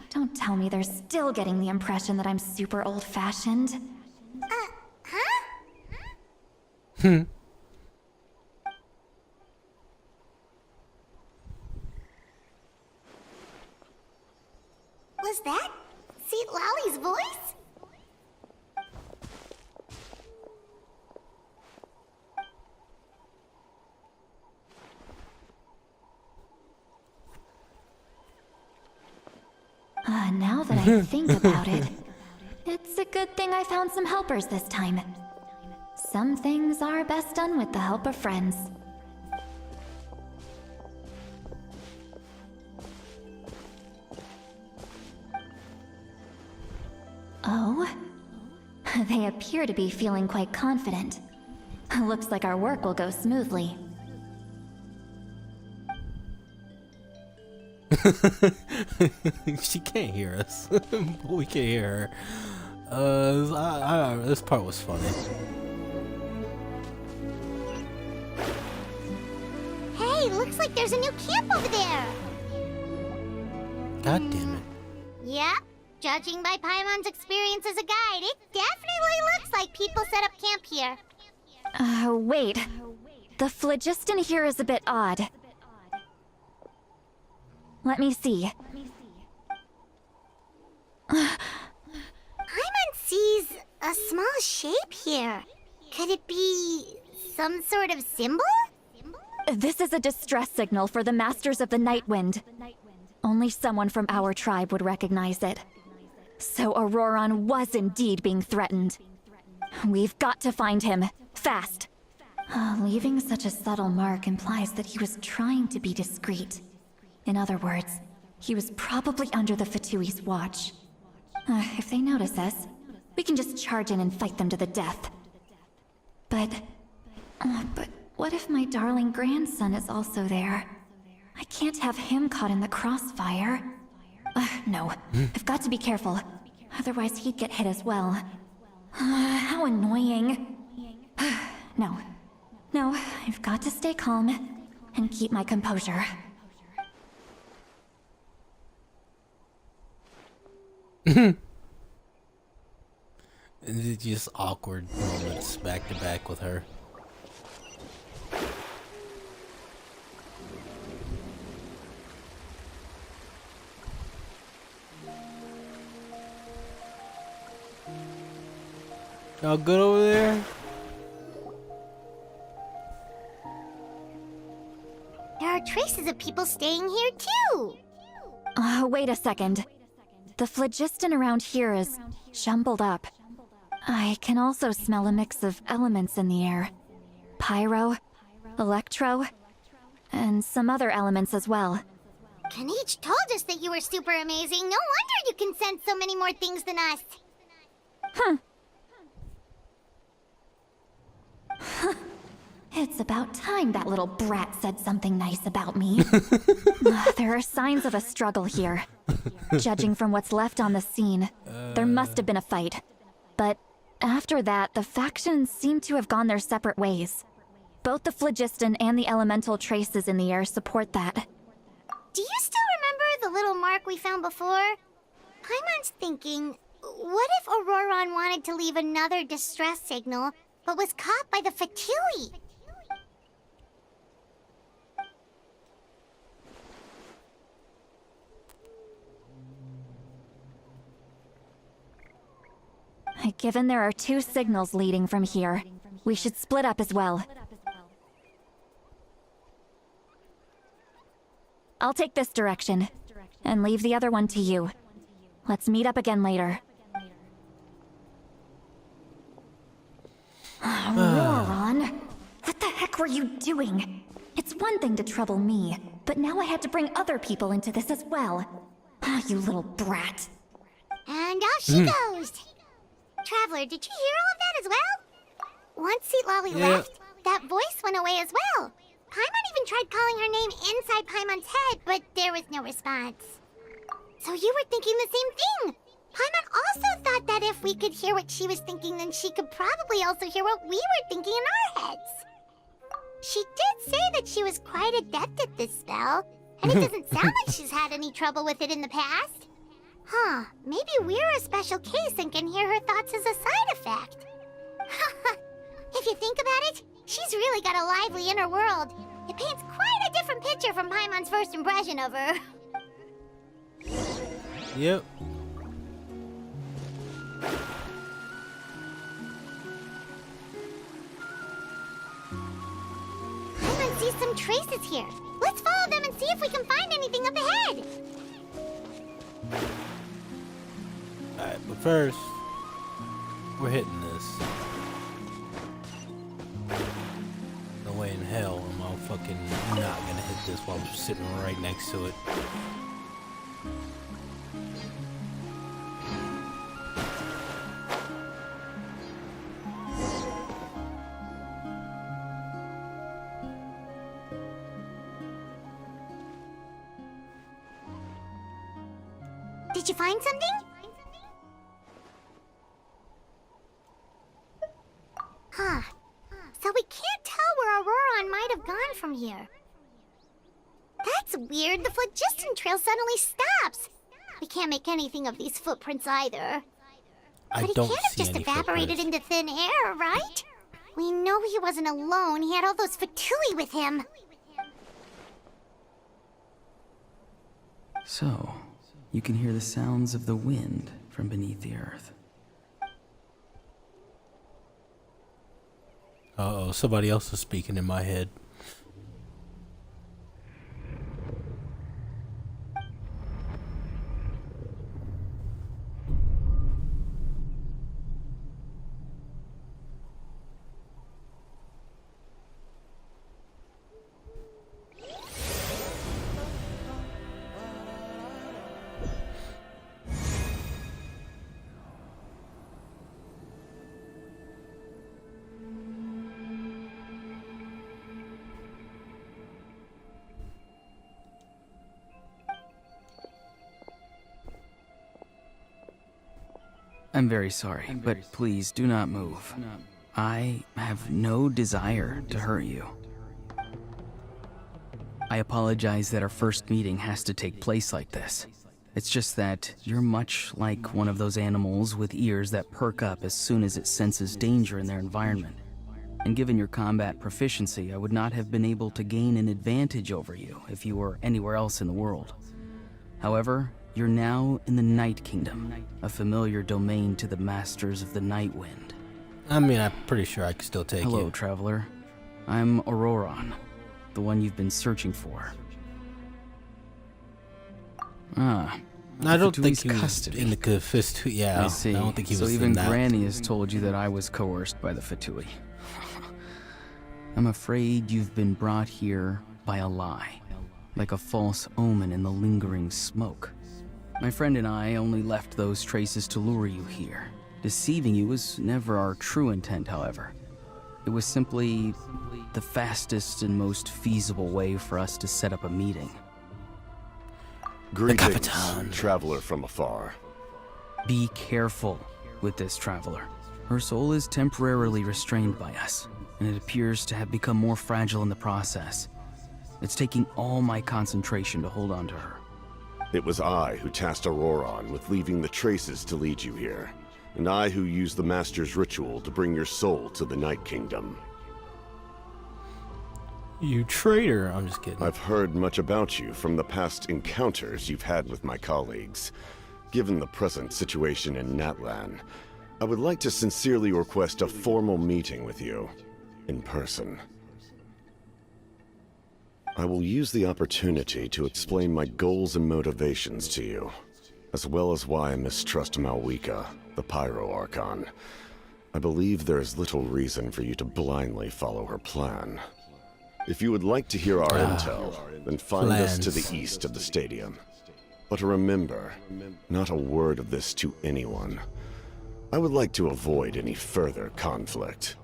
Don't tell me they're still getting the impression that I'm super old-fashioned. Was that Seat Lolly's voice? Now that I think about it, it's a good thing I found some helpers this time. Some things are best done with the help of friends. Oh? They appear to be feeling quite confident. Looks like our work will go smoothly. She can't hear us. We can hear her. This part was funny. Hey, looks like there's a new camp over there. God damn it. Yep. Judging by Paimon's experience as a guide, it definitely looks like people set up camp here. Wait. The phlogiston here is a bit odd. Let me see. Paimon sees a small shape here. Could it be some sort of symbol? This is a distress signal for the Masters of the Night Wind. Only someone from our tribe would recognize it. So Auroron was indeed being threatened. We've got to find him. Fast. Leaving such a subtle mark implies that he was trying to be discreet. In other words, he was probably under the Fatui's watch. If they notice us, we can just charge in and fight them to the death. But what if my darling grandson is also there? I can't have him caught in the crossfire. No, I've got to be careful. Otherwise he'd get hit as well. How annoying. No, I've got to stay calm and keep my composure. And it's just awkward moments back to back with her. Y'all good over there? There are traces of people staying here too. Wait a second. The phlogiston around here is jumbled up. I can also smell a mix of elements in the air. Pyro, electro, and some other elements as well. Kanich told us that you were super amazing. No wonder you can sense so many more things than us. It's about time that little brat said something nice about me. There are signs of a struggle here. Judging from what's left on the scene, there must have been a fight. But after that, the factions seem to have gone their separate ways. Both the phlogiston and the elemental traces in the air support that. Do you still remember the little mark we found before? Paimon's thinking, what if Auroron wanted to leave another distress signal, but was caught by the Fatui? Given there are two signals leading from here, we should split up as well. I'll take this direction, and leave the other one to you. Let's meet up again later. Auroron! What the heck were you doing? It's one thing to trouble me, but now I had to bring other people into this as well. You little brat. And off she goes! Traveler, did you hear all of that as well? Once Seat Lolly left, that voice went away as well. Paimon even tried calling her name inside Paimon's head, but there was no response. So you were thinking the same thing! Paimon also thought that if we could hear what she was thinking, then she could probably also hear what we were thinking in our heads. She did say that she was quite adept at this spell, and it doesn't sound like she's had any trouble with it in the past. Huh, maybe we're a special case and can hear her thoughts as a side effect. If you think about it, she's really got a lively inner world. It paints quite a different picture from Paimon's first impression of her. Yep. Paimon sees some traces here. Let's follow them and see if we can find anything up ahead. Alright, but first, we're hitting this. No way in hell am I fucking not gonna hit this while I'm sitting right next to it. Did you find something? Huh. So we can't tell where Auroron might have gone from here. That's weird. The phlogiston trail suddenly stops. We can't make anything of these footprints either. I But he don't can't have see just any evaporated footprints. into thin air, right? We know he wasn't alone. He had all those Fatui with him. So, you can hear the sounds of the wind from beneath the earth. Uh-oh, somebody else is speaking in my head. I'm very sorry, but please do not move. I have no desire to hurt you. I apologize that our first meeting has to take place like this. It's just that you're much like one of those animals with ears that perk up as soon as it senses danger in their environment. And given your combat proficiency, I would not have been able to gain an advantage over you if you were anywhere else in the world. However, you're now in the Night Kingdom, a familiar domain to the Masters of the Night Wind. I mean, I'm pretty sure I can still take Hello, you. traveler. I'm Auroron, the one you've been searching for. Ah, I don't think Fatui's he was custody. in the Cufist. Yeah, I see. I don't think he so was even in that. Granny has told you that I was coerced by the Fatui. I'm afraid you've been brought here by a lie, like a false omen in the lingering smoke. My friend and I only left those traces to lure you here. Deceiving you was never our true intent, however. It was simply the fastest and most feasible way for us to set up a meeting. Greetings, Capitan. traveler from afar. Be careful with this traveler. Her soul is temporarily restrained by us, and it appears to have become more fragile in the process. It's taking all my concentration to hold on to her. It was I who tasked Auroron with leaving the traces to lead you here, and I who used the Master's ritual to bring your soul to the Night Kingdom. You traitor. I'm just kidding. I've heard much about you from the past encounters you've had with my colleagues. Given the present situation in Natlan, I would like to sincerely request a formal meeting with you, in person. I will use the opportunity to explain my goals and motivations to you, as well as why I mistrust Malwika, the Pyro Archon. I believe there is little reason for you to blindly follow her plan. If you would like to hear our intel, then find us to the east of the stadium. But remember, not a word of this to anyone. I would like to avoid any further conflict.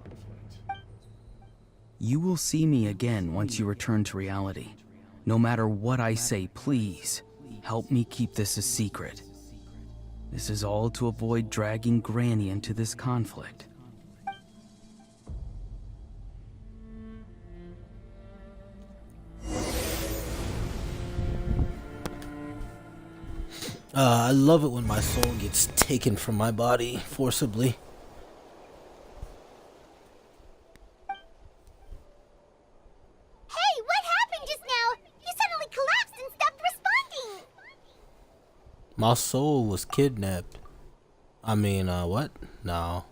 You will see me again once you return to reality. No matter what I say, please, help me keep this a secret. This is all to avoid dragging Granny into this conflict. I love it when my soul gets taken from my body forcibly. Hey, what happened just now? You suddenly collapsed and stopped responding. My soul was kidnapped. I mean, what? No.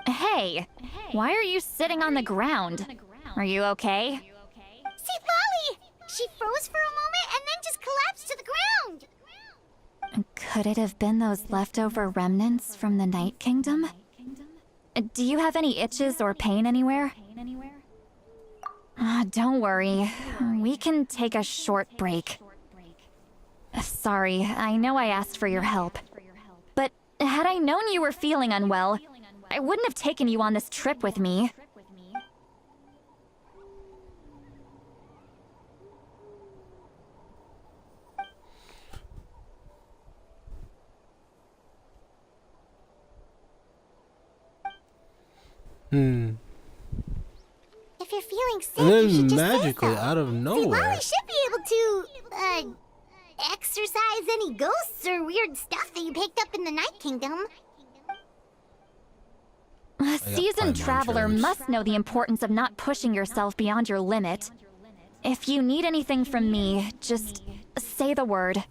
Hey, why are you sitting on the ground? Are you okay? See, Lolly! She froze for a moment and then just collapsed to the ground. Could it have been those leftover remnants from the Night Kingdom? Do you have any itches or pain anywhere? Don't worry. We can take a short break. Sorry, I know I asked for your help. But had I known you were feeling unwell, I wouldn't have taken you on this trip with me. Hmm. If you're feeling sick, And you then should just magically, say so. out of See, nowhere. Lolly should be able to, exorcise any ghosts or weird stuff that you picked up in the Night Kingdom. A seasoned traveler must know the importance of not pushing yourself beyond your limit. If you need anything from me, just say the word.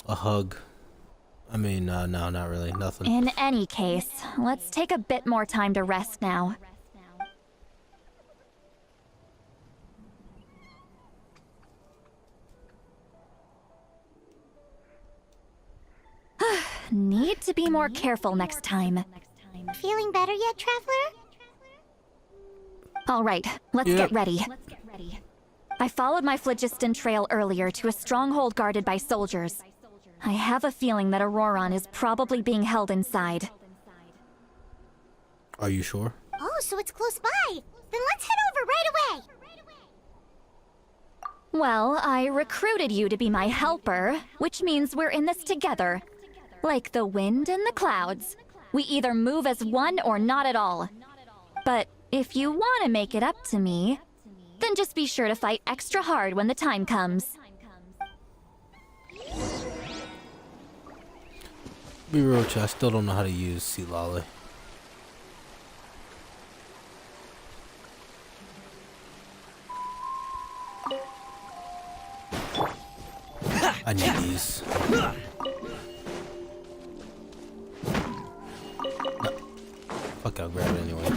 A hug. I mean, no, not really. Nothing. In any case, let's take a bit more time to rest now. Need to be more careful next time. Feeling better yet, Traveler? All right, let's get ready. I followed my phlogiston trail earlier to a stronghold guarded by soldiers. I have a feeling that Auroron is probably being held inside. Are you sure? Oh, so it's close by. Then let's head over right away. Well, I recruited you to be my helper, which means we're in this together. Like the wind and the clouds. We either move as one or not at all. But if you want to make it up to me, then just be sure to fight extra hard when the time comes. Be real with you, I still don't know how to use Sea Lolly. I need these. No. Fuck, I'll grab it anyway.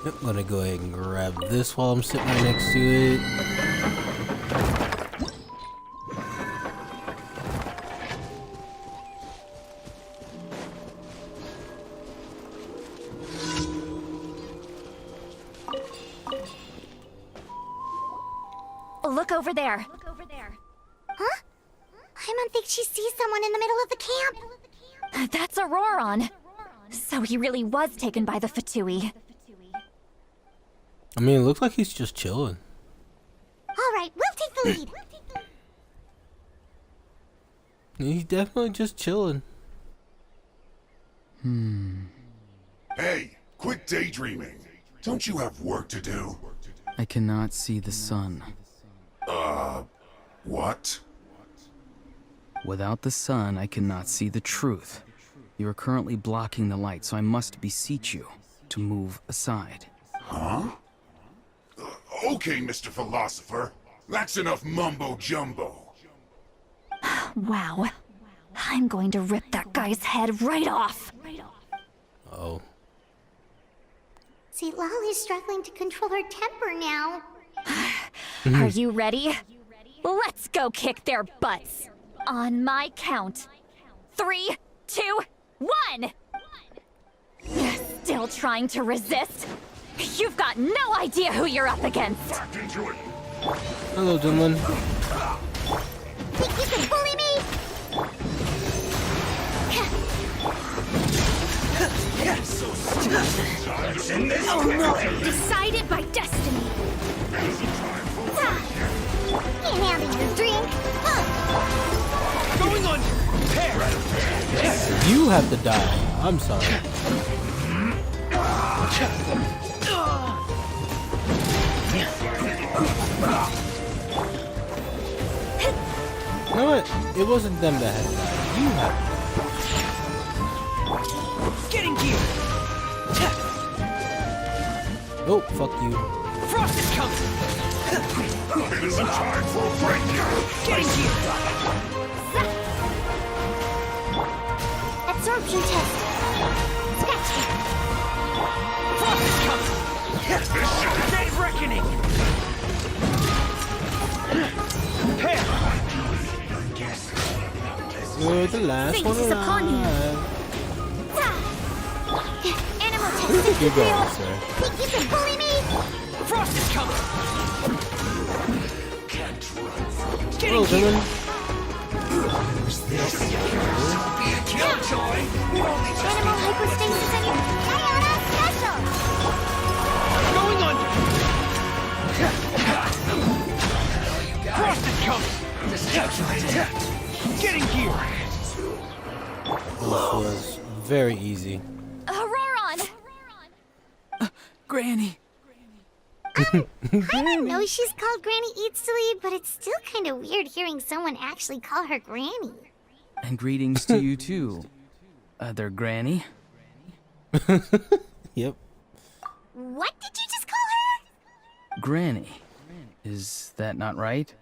Yep, I'm gonna go ahead and grab this while I'm sitting right next to it. Look over there. Huh? I don't think she sees someone in the middle of the camp. That's Auroron. So he really was taken by the Fatui. I mean, it looks like he's just chilling. All right, we'll take the lead. He's definitely just chilling. Hey, quit daydreaming. Don't you have work to do? I cannot see the sun. What? Without the sun, I cannot see the truth. You are currently blocking the light, so I must beseech you to move aside. Huh? Okay, Mr. Philosopher. That's enough mumbo-jumbo. Wow. I'm going to rip that guy's head right off. Oh. See, Lolly's struggling to control her temper now. Are you ready? Let's go kick their butts. On my count. 3, 2, 1! Still trying to resist? You've got no idea who you're up against. Hello, gentlemen. Think you can bully me? Oh no! Decided by destiny! Can't handle your drink. Going on! You have to die. I'm sorry. You know what? It wasn't them that had to die. You have to. Getting gear! Oh, fuck you. Frost is coming! It isn't time for a break. Getting gear! Absorption test. Scratch. Frost is coming! Dead reckoning! You're the last Think one this is upon you. alive. Animal test. Where did you go, sir? Think you can bully me? Frost is coming! Hello, gentlemen. Killjoy! Animal hypostasis and your Diana special. Going under! Frost is coming! Getting here! This was very easy. Auroron! Granny! I don't know she's called Granny Eats to Lead, but it's still kind of weird hearing someone actually call her Granny. And greetings to you too, other Granny. Yep. What did you just call her? Granny. Is that not right?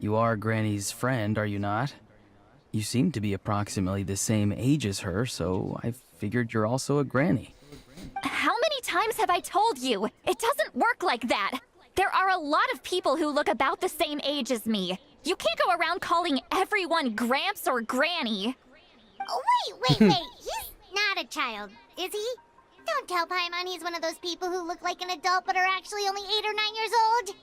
You are Granny's friend, are you not? You seem to be approximately the same age as her, so I figured you're also a Granny. How many times have I told you? It doesn't work like that. There are a lot of people who look about the same age as me. You can't go around calling everyone Gramps or Granny. Oh, wait. He's not a child, is he? Don't tell Paimon he's one of those people who look like an adult but are actually only 8 or 9 years old.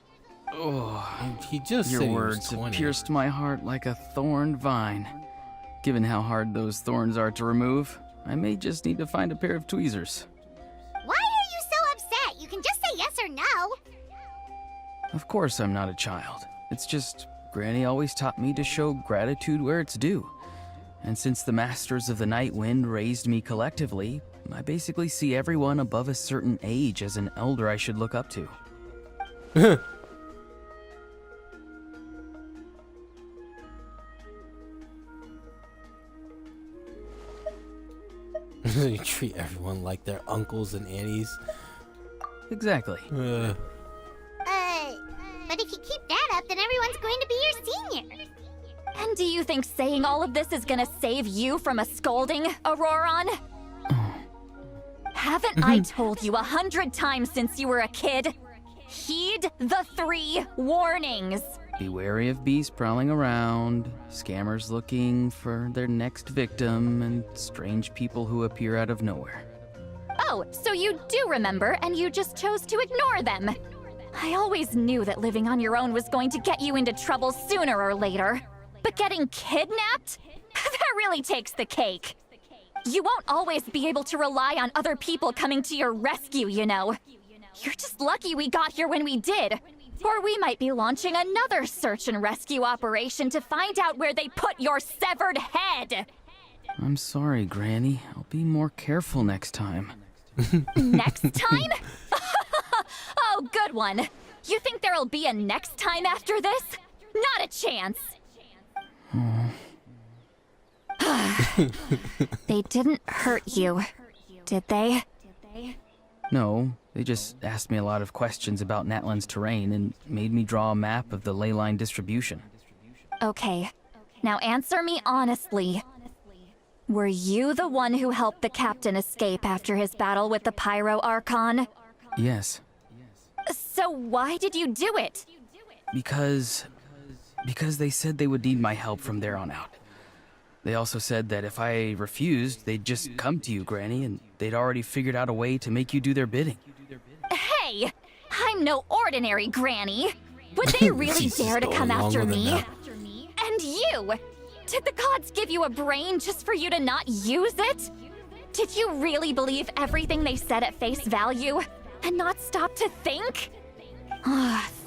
Oh, He just your said he was words have 20. pierced my heart like a thorned vine. Given how hard those thorns are to remove, I may just need to find a pair of tweezers. Why are you so upset? You can just say yes or no. Of course I'm not a child. It's just Granny always taught me to show gratitude where it's due. And since the Masters of the Night Wind raised me collectively, I basically see everyone above a certain age as an elder I should look up to. You treat everyone like they're uncles and aunties. Exactly. But if you keep that up, then everyone's going to be your senior. And do you think saying all of this is gonna save you from a scolding, Auroron? Haven't I told you 100 times since you were a kid? Heed the 3 warnings. Be wary of beasts prowling around, scammers looking for their next victim, and strange people who appear out of nowhere. Oh, so you do remember, and you just chose to ignore them. I always knew that living on your own was going to get you into trouble sooner or later. But getting kidnapped? That really takes the cake. You won't always be able to rely on other people coming to your rescue, you know. You're just lucky we got here when we did. Or we might be launching another search and rescue operation to find out where they put your severed head. I'm sorry, Granny. I'll be more careful next time. Next time? Oh, good one. You think there'll be a next time after this? Not a chance. They didn't hurt you, did they? No, they just asked me a lot of questions about Natlan's terrain and made me draw a map of the ley line distribution. Okay, now answer me honestly. Were you the one who helped the captain escape after his battle with the Pyro Archon? Yes. So why did you do it? Because they said they would need my help from there on out. They also said that if I refused, they'd just come to you, Granny, and they'd already figured out a way to make you do their bidding. Hey! I'm no ordinary Granny! Would they really dare to come after me? And you! Did the gods give you a brain just for you to not use it? Did you really believe everything they said at face value? And not stop to think?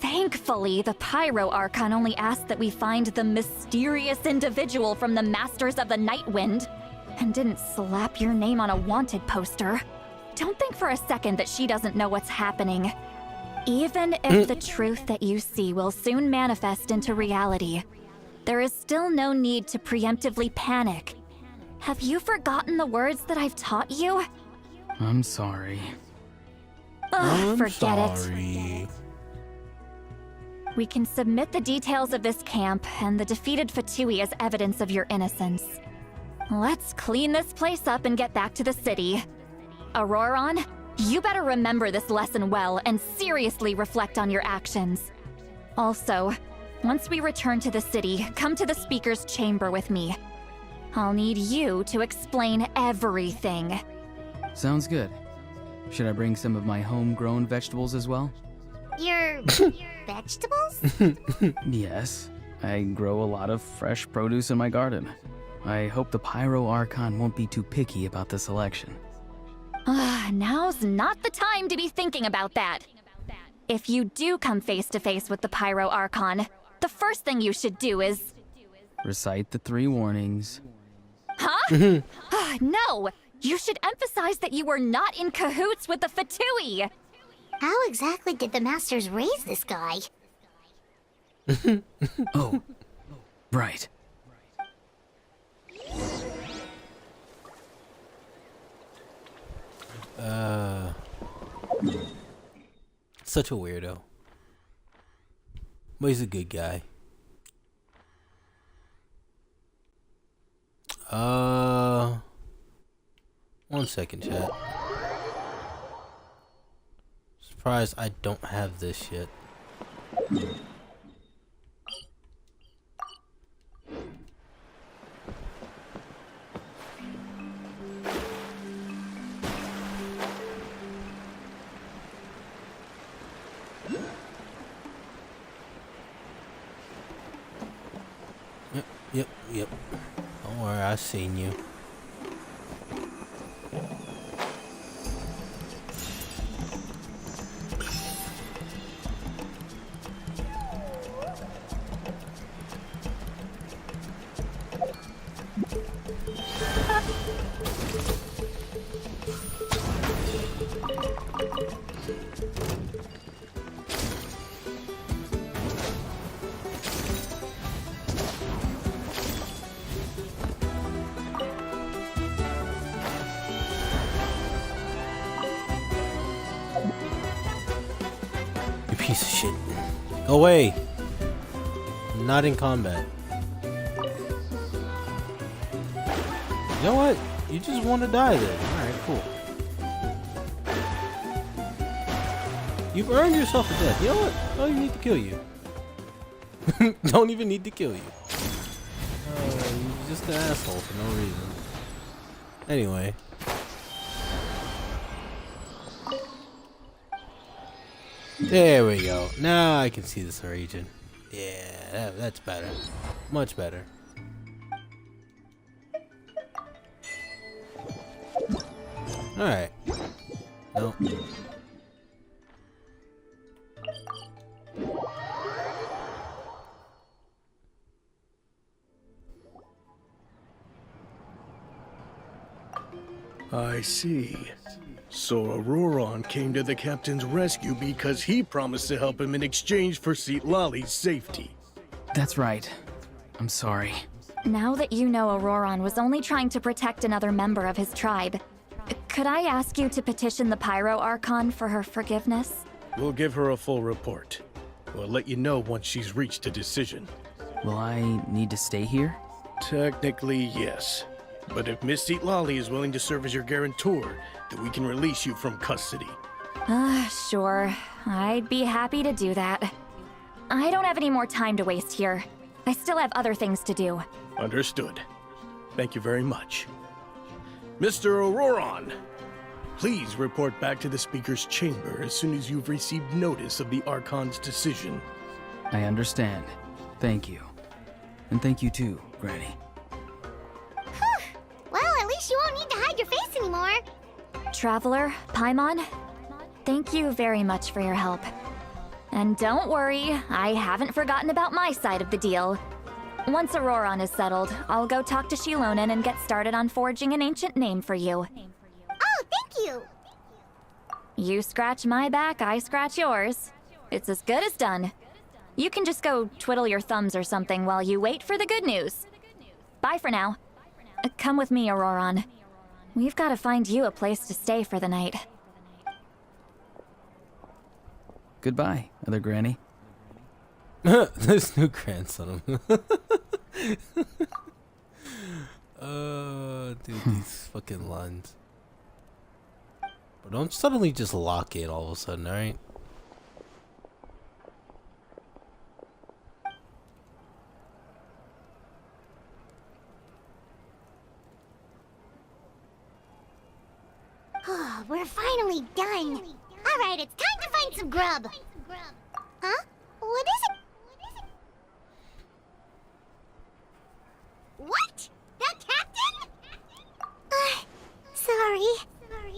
Thankfully, the Pyro Archon only asked that we find the mysterious individual from the Masters of the Night Wind, and didn't slap your name on a wanted poster. Don't think for a second that she doesn't know what's happening. Even if the truth that you see will soon manifest into reality, there is still no need to preemptively panic. Have you forgotten the words that I've taught you? I'm sorry. Forget it. We can submit the details of this camp and the defeated Fatui as evidence of your innocence. Let's clean this place up and get back to the city. Auroron, you better remember this lesson well and seriously reflect on your actions. Also, once we return to the city, come to the speaker's chamber with me. I'll need you to explain everything. Sounds good. Should I bring some of my homegrown vegetables as well? Your vegetables? Yes. I grow a lot of fresh produce in my garden. I hope the Pyro Archon won't be too picky about the selection. Now's not the time to be thinking about that. If you do come face to face with the Pyro Archon, The first thing you should do is... Recite the 3 warnings. Huh? No! You should emphasize that you were not in cahoots with the Fatui! How exactly did the Masters raise this guy? Oh, right. Such a weirdo. But he's a good guy. One second, chat. Surprised I don't have this yet. Yep. Don't worry, I seen you. Piece of shit. Go away. I'm not in combat. You know what? You just want to die then. Alright, cool. You've earned yourself a death. You know what? I don't even need to kill you. Don't even need to kill you. You're just an asshole for no reason. Anyway. There we go. Now I can see this region. Yeah, that's better. Much better. Alright. No. I see. So Auroron came to the captain's rescue because he promised to help him in exchange for Lali's safety. That's right. I'm sorry. Now that you know Auroron was only trying to protect another member of his tribe, could I ask you to petition the Pyro Archon for her forgiveness? We'll give her a full report. We'll let you know once she's reached a decision. Will I need to stay here? Technically, yes. But if Miss Lali is willing to serve as your guarantor, then we can release you from custody. Sure. I'd be happy to do that. I don't have any more time to waste here. I still have other things to do. Understood. Thank you very much. Mr. Auroron, please report back to the Speaker's chamber as soon as you've received notice of the Archon's decision. I understand. Thank you. And thank you too, Granny. Well, at least you won't need to hide your face anymore. Traveler, Paimon, thank you very much for your help. And don't worry, I haven't forgotten about my side of the deal. Once Auroron is settled, I'll go talk to Shilonen and get started on forging an ancient name for you. Oh, thank you! You scratch my back, I scratch yours. It's as good as done. You can just go twiddle your thumbs or something while you wait for the good news. Bye for now. Come with me, Auroron. We've got to find you a place to stay for the night. Goodbye, other Granny. This new grandson. Dude, these fucking lines. But don't suddenly just lock in all of a sudden, alright? Oh, we're finally done. Alright, it's time to find some grub. Huh? What is it? What? That captain? Sorry.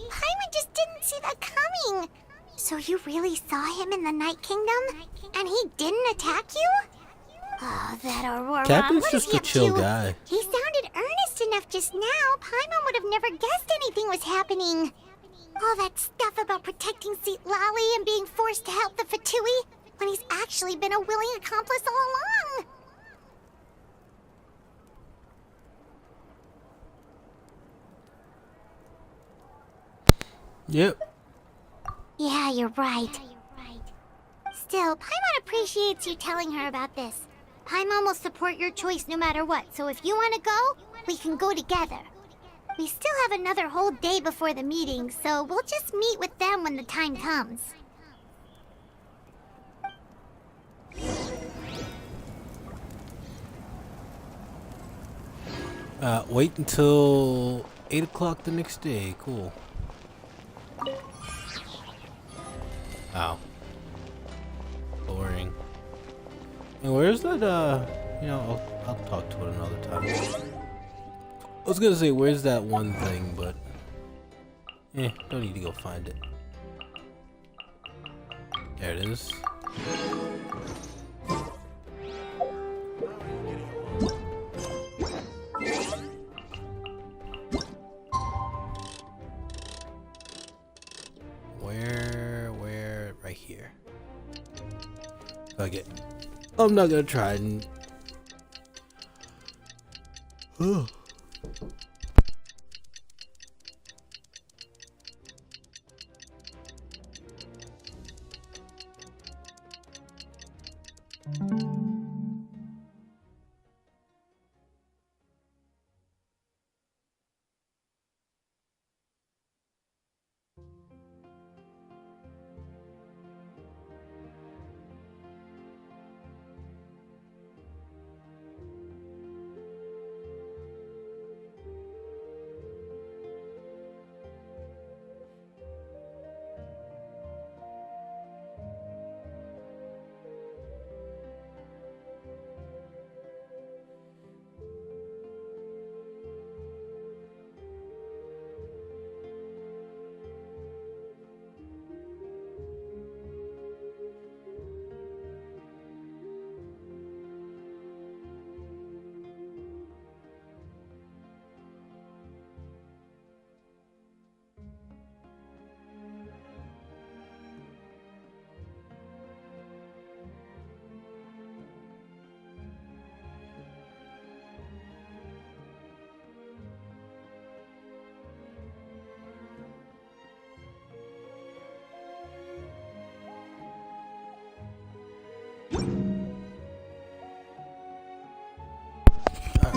Paimon just didn't see that coming. So you really saw him in the Night Kingdom? And he didn't attack you? Oh, that Aurora. Captain's What just is he a up chill to? guy. He sounded earnest enough just now. Paimon would have never guessed anything was happening. All that stuff about protecting Seat Lolly and being forced to help the Fatui, when he's actually been a willing accomplice all along. Yep. Yeah, you're right. Still, Paimon appreciates you telling her about this. Paimon will support your choice no matter what, so if you want to go, we can go together. We still have another whole day before the meeting, so we'll just meet with them when the time comes. Wait until 8 o'clock the next day. Cool. Ow. Boring. And where's that, you know, I'll talk to it another time. I was gonna say, where's that one thing, but... don't need to go find it. There it is. Where? Right here. Okay. I'm not gonna try and...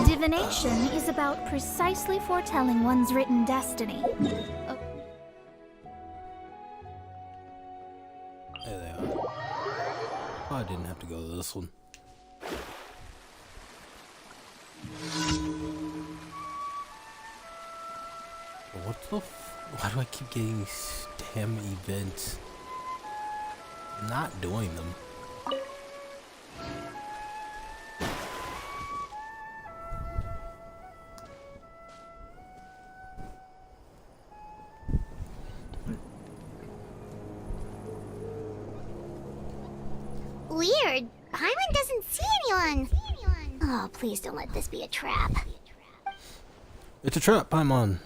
Divination is about precisely foretelling one's written destiny. There they are. Oh, I didn't have to go to this one. What the why do I keep getting these damn events? I'm not doing them. Weird. Paimon doesn't see anyone. Oh, please don't let this be a trap. It's a trap, Paimon.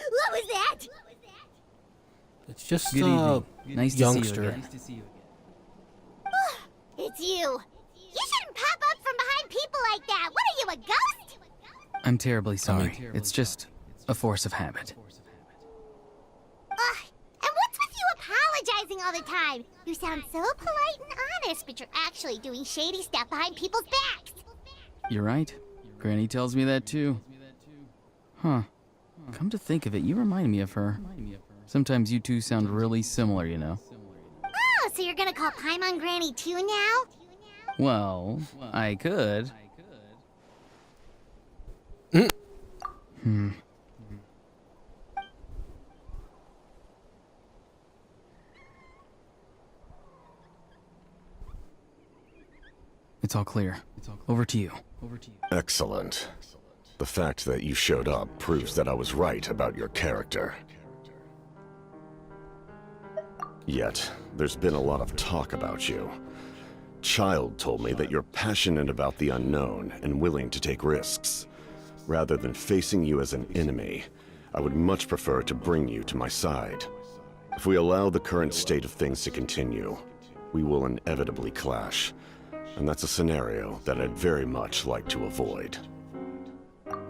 What was that? It's just Good evening. Nice youngster. to see you again. It's you. You shouldn't pop up from behind people like that. What are you, a ghost? I'm terribly sorry. It's just a force of habit. Ugh. And what's with you apologizing all the time? You sound so polite and honest, but you're actually doing shady stuff behind people's backs. You're right. Granny tells me that too. Huh. Come to think of it, you remind me of her. Sometimes you two sound really similar, you know. Oh, so you're gonna call Paimon Granny too now? Well, I could. It's all clear. Over to you. Excellent. The fact that you showed up proves that I was right about your character. Yet, there's been a lot of talk about you. Child told me that you're passionate about the unknown and willing to take risks. Rather than facing you as an enemy, I would much prefer to bring you to my side. If we allow the current state of things to continue, we will inevitably clash. And that's a scenario that I'd very much like to avoid.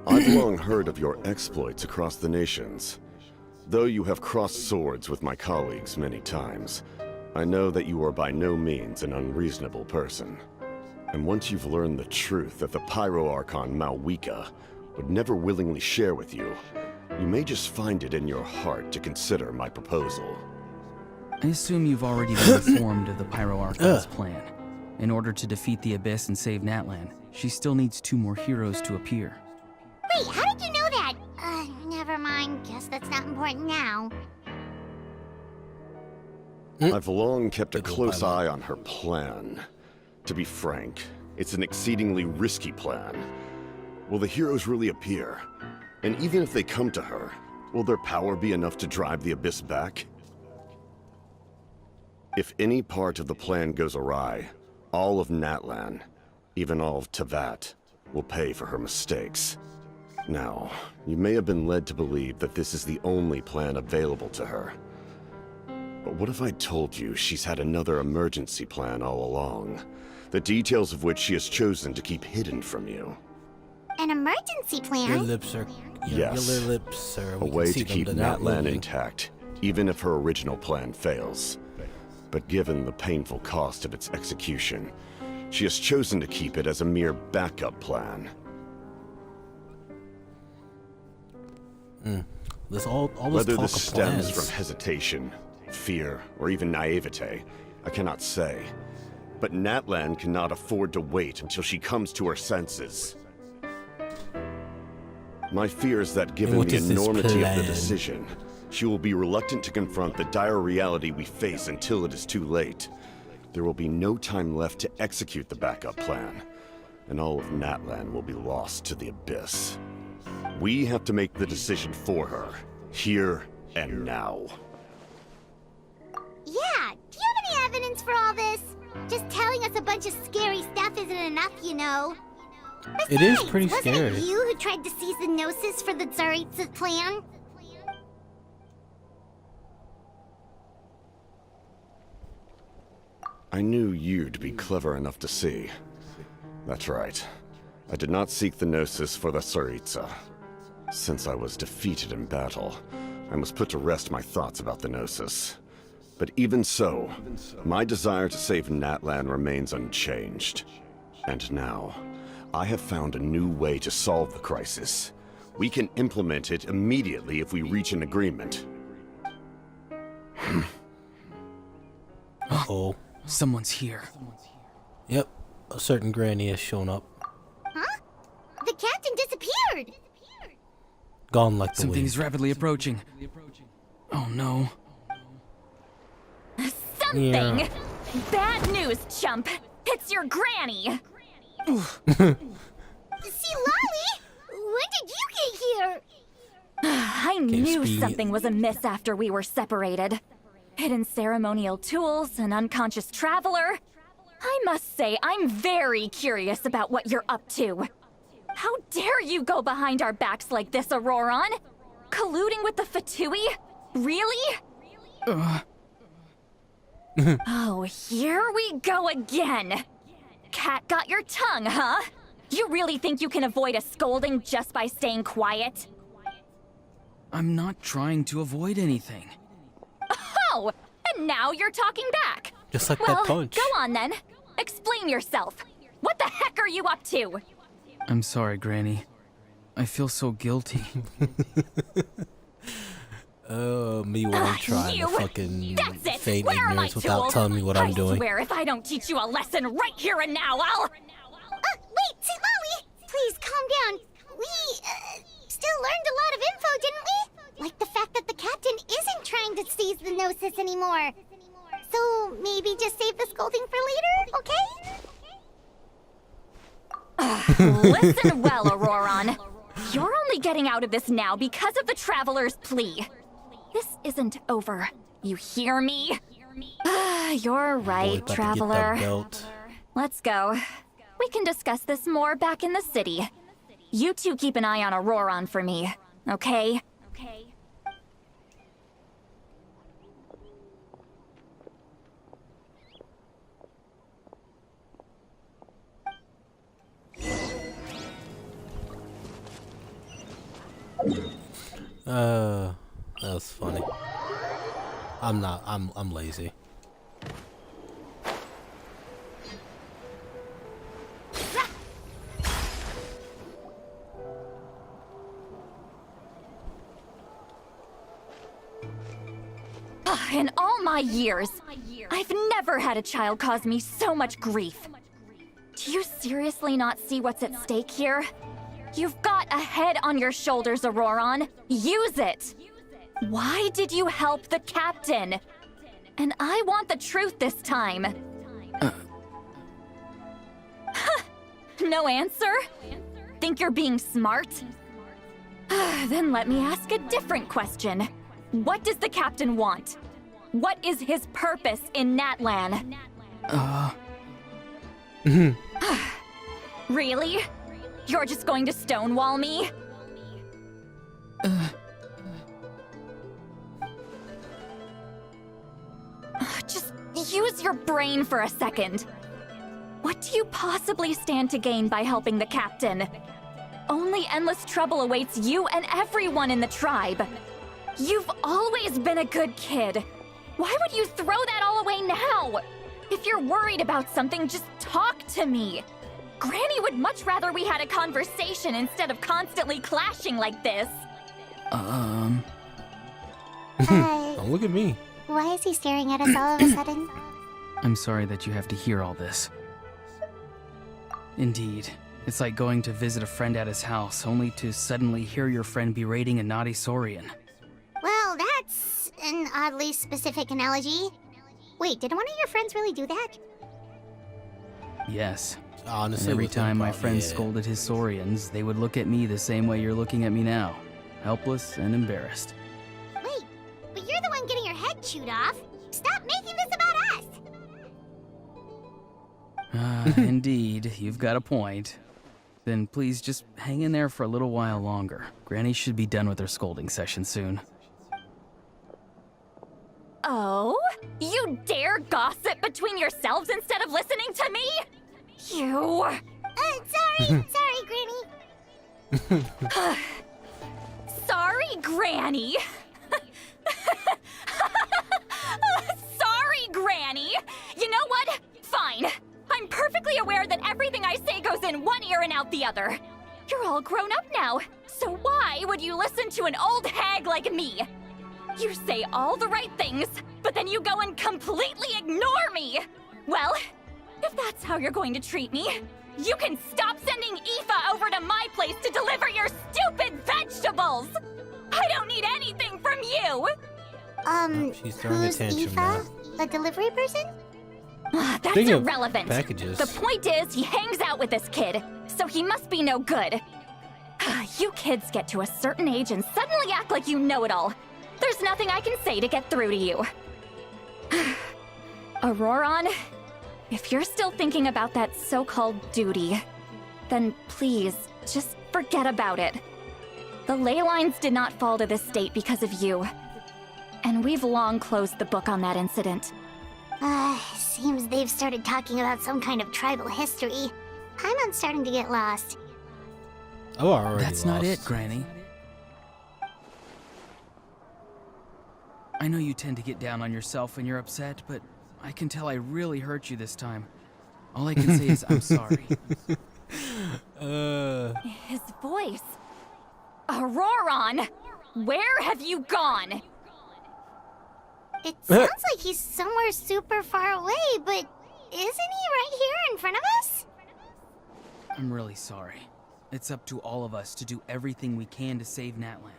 I've long heard of your exploits across the nations. Though you have crossed swords with my colleagues many times, I know that you are by no means an unreasonable person. And once you've learned the truth that the Pyro Archon Malwika would never willingly share with you, you may just find it in your heart to consider my proposal. I assume you've already been informed of the Pyro Archon's plan. In order to defeat the Abyss and save Natlan, she still needs 2 more heroes to appear. Wait, how did you know that? Never mind. Guess that's not important now. I've long kept a close eye on her plan. To be frank, it's an exceedingly risky plan. Will the heroes really appear? And even if they come to her, will their power be enough to drive the Abyss back? If any part of the plan goes awry, all of Natlan, even all of Tevat, will pay for her mistakes. Now, you may have been led to believe that this is the only plan available to her. But what if I told you she's had another emergency plan all along, the details of which she has chosen to keep hidden from you? An emergency plan? Your lips are... Yes, your lips are... a way to keep Natlan intact, even if her original plan fails. But given the painful cost of its execution, she has chosen to keep it as a mere backup plan. This all this Whether talk this of stems plans. from hesitation, fear, or even naivete, I cannot say. But Natlan cannot afford to wait until she comes to her senses. My fear is that given the enormity of the decision, she will be reluctant to confront the dire reality we face until it is too late. There will be no time left to execute the backup plan, and all of Natlan will be lost to the Abyss. We have to make the decision for her, here and now. Yeah, do you have any evidence for all this? Just telling us a bunch of scary stuff isn't enough, you know. Besides, It is pretty wasn't scary. it you who tried to seize the Gnosis for the Tsaritsa plan? I knew you'd be clever enough to see. That's right. I did not seek the Gnosis for the Tsaritsa. Since I was defeated in battle, I must put to rest my thoughts about the Gnosis. But even so, my desire to save Natlan remains unchanged. And now, I have found a new way to solve the crisis. We can implement it immediately if we reach an agreement. Uh-oh. Someone's here. Yep, a certain granny has shown up. Huh? The captain disappeared! Gone like the wind. Something's rapidly approaching. Oh no. Something! Yeah. Bad news, chump! It's your granny! See, Lolly! When did you get here? I knew speed. something was amiss after we were separated. Hidden ceremonial tools, an unconscious traveler. I must say, I'm very curious about what you're up to. How dare you go behind our backs like this, Auroron? Colluding with the Fatui? Really? Oh, here we go again. Cat got your tongue, huh? You really think you can avoid a scolding just by staying quiet? I'm not trying to avoid anything. Oh, and now you're talking back. Just like Well, that punch. go on then. Explain yourself. What the heck are you up to? I'm sorry, Granny. I feel so guilty. Me when I'm trying You! to fucking That's it! feign Where are my ignorance without tools? telling me what I'm I doing. swear if I don't teach you a lesson right here and now, I'll... Wait, see, Lolly! Please, calm down. We, still learned a lot of info, didn't we? Like the fact that the captain isn't trying to seize the Gnosis anymore. So, maybe just save the scolding for later, okay? Listen well, Auroron. You're only getting out of this now because of the Traveler's plea. This isn't over. You hear me? You're Boy, right, about to get traveler. that belt. Let's go. We can discuss this more back in the city. You two keep an eye on Auroron for me, okay? That was funny. I'm lazy. In all my years, I've never had a child cause me so much grief. Do you seriously not see what's at stake here? You've got a head on your shoulders, Auroron. Use it! Why did you help the captain? And I want the truth this time. No answer? Think you're being smart? Then let me ask a different question. What does the captain want? What is his purpose in Natlan? Really? You're just going to stonewall me? Just use your brain for a second. What do you possibly stand to gain by helping the captain? Only endless trouble awaits you and everyone in the tribe. You've always been a good kid. Why would you throw that all away now? If you're worried about something, just talk to me. Granny would much rather we had a conversation instead of constantly clashing like this. Don't look at me. Why is he staring at us all of a sudden? I'm sorry that you have to hear all this. Indeed. It's like going to visit a friend at his house, only to suddenly hear your friend berating a naughty Saurian. Well, that's an oddly specific analogy. Wait, did one of your friends really do that? Yes. Honestly, Every with time my improv, friends yeah. scolded his Saurians, they would look at me the same way you're looking at me now. Helpless and embarrassed. Wait, but you're the one getting your head chewed off. Stop making this about us! Indeed, you've got a point. Then please just hang in there for a little while longer. Granny should be done with her scolding session soon. Oh? You dare gossip between yourselves instead of listening to me? You... Sorry, Granny. Sorry, Granny. Sorry, Granny. You know what? Fine. I'm perfectly aware that everything I say goes in one ear and out the other. You're all grown up now, so why would you listen to an old hag like me? You say all the right things, but then you go and completely ignore me. Well, if that's how you're going to treat me, you can stop sending Aoife over to my place to deliver your stupid vegetables! I don't need anything from you! She's throwing a Who's tantrum Aoife? now. A delivery person? That's Speaking of irrelevant. packages. The point is, he hangs out with this kid, so he must be no good. You kids get to a certain age and suddenly act like you know it all. There's nothing I can say to get through to you. Auroron, if you're still thinking about that so-called duty, then please, just forget about it. The ley lines did not fall to this state because of you. And we've long closed the book on that incident. Seems they've started talking about some kind of tribal history. I'm starting to get lost. Oh, I already That's not lost. it, Granny. I know you tend to get down on yourself when you're upset, but I can tell I really hurt you this time. All I can say is I'm sorry. His voice. Auroron! Where have you gone? It sounds like he's somewhere super far away, but isn't he right here in front of us? I'm really sorry. It's up to all of us to do everything we can to save Natlan.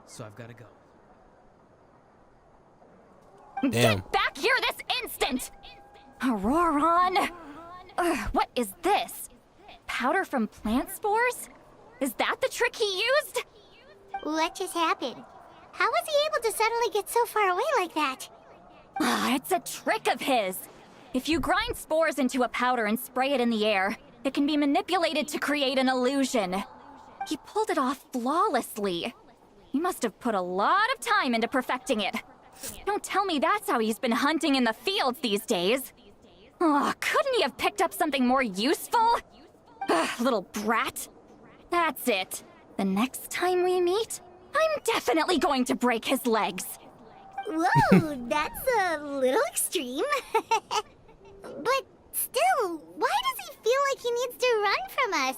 So I've got to go. Damn. Get back here this instant! Auroron! What is this? Powder from plant spores? Is that the trick he used? What just happened? How was he able to suddenly get so far away like that? Ah, it's a trick of his. If you grind spores into a powder and spray it in the air, it can be manipulated to create an illusion. He pulled it off flawlessly. He must have put a lot of time into perfecting it. Don't tell me that's how he's been hunting in the fields these days. Oh, couldn't he have picked up something more useful? Ugh, little brat. That's it. The next time we meet, I'm definitely going to break his legs. Whoa, that's a little extreme. But still, why does he feel like he needs to run from us?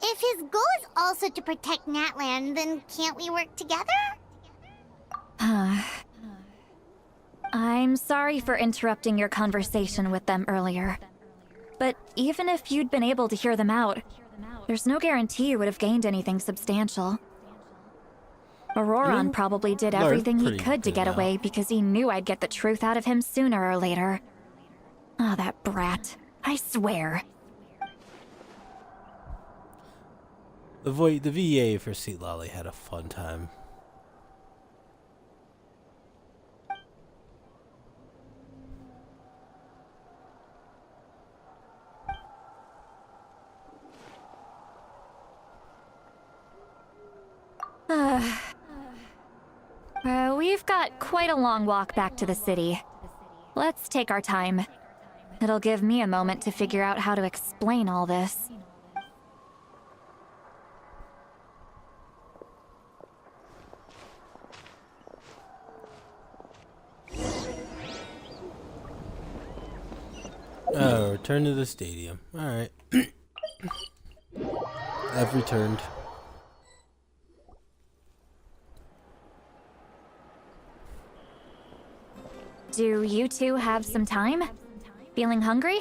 If his goal is also to protect Natland, then can't we work together? I'm sorry for interrupting your conversation with them earlier. But even if you'd been able to hear them out, there's no guarantee you would have gained anything substantial. Auroron probably did everything he could to get away because he knew I'd get the truth out of him sooner or later. Oh, that brat. I swear. The VA for Seat Lolly had a fun time. We've got quite a long walk back to the city. Let's take our time. It'll give me a moment to figure out how to explain all this. Oh, return to the stadium. Alright. I've returned. Do you two have some time? Feeling hungry?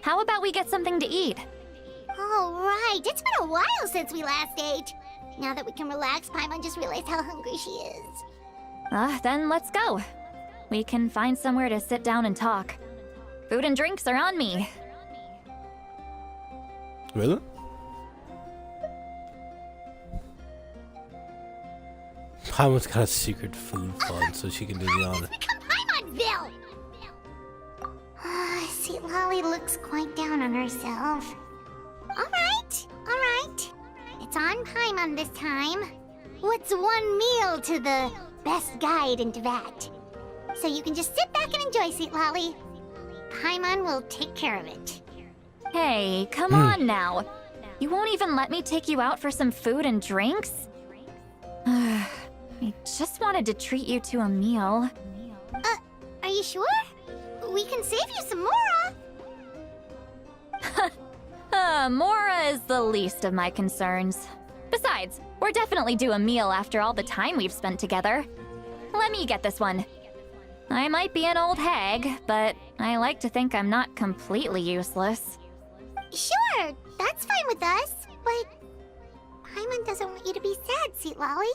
How about we get something to eat? Oh, right. It's been a while since we last ate. Now that we can relax, Paimon just realized how hungry she is. Then let's go. We can find somewhere to sit down and talk. Food and drinks are on me. Really? Paimon's got a secret food fund so she can do the honor. Become Paimonville! See, Lolly looks quite down on herself. Alright. It's on Paimon this time. What's one meal to the best guide into that? So you can just sit back and enjoy, Sweet Lolly. Paimon will take care of it. Hey, come on now. You won't even let me take you out for some food and drinks? I just wanted to treat you to a meal. Are you sure? We can save you some Mora. Mora is the least of my concerns. Besides, we're definitely due a meal after all the time we've spent together. Let me get this one. I might be an old hag, but I like to think I'm not completely useless. Sure, that's fine with us, but Paimon doesn't want you to be sad, Sweet Lolly.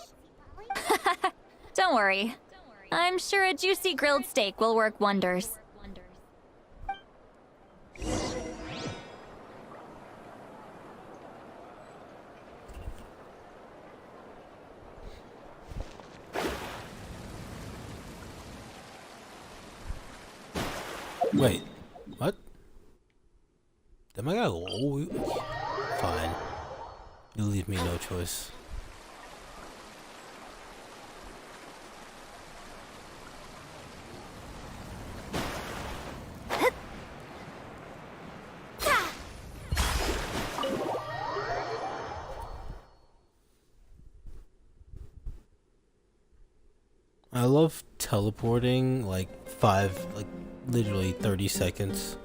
Don't worry. I'm sure a juicy grilled steak will work wonders. Wait, what? Am I gotta go? Fine. You leave me no choice. I love teleporting like literally 30 seconds.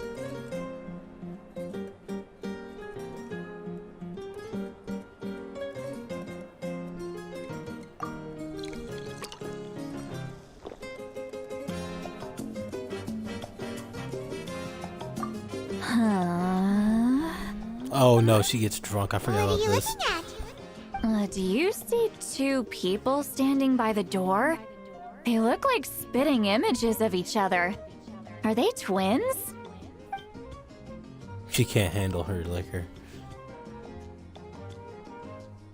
Oh no, she gets drunk. I forgot about this. Do you see two people standing by the door? They look like spitting images of each other. Are they twins? She can't handle her liquor.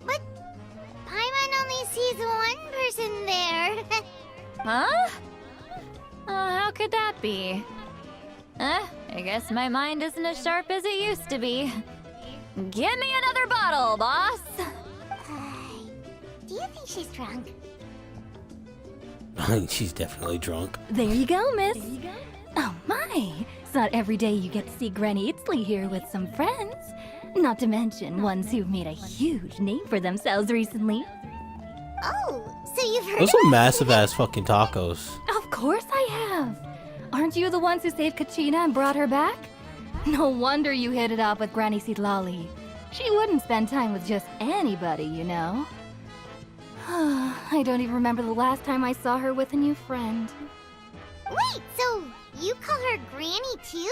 But Paimon only sees one person there. Huh? How How could that be? I guess my mind isn't as sharp as it used to be. Give me another bottle, boss! Do you think she's drunk? She's definitely drunk. There you go, miss. Oh my! It's not every day you get to see Granny Itzley here with some friends. Not to mention ones who've made a huge name for themselves recently. Oh, so you've heard Those of are us? massive ass fucking tacos. Of course I have! Aren't you the ones who saved Kachina and brought her back? No wonder you hit it off with Granny Sitlali. She wouldn't spend time with just anybody, you know. I don't even remember the last time I saw her with a new friend. Wait, so you call her Granny too?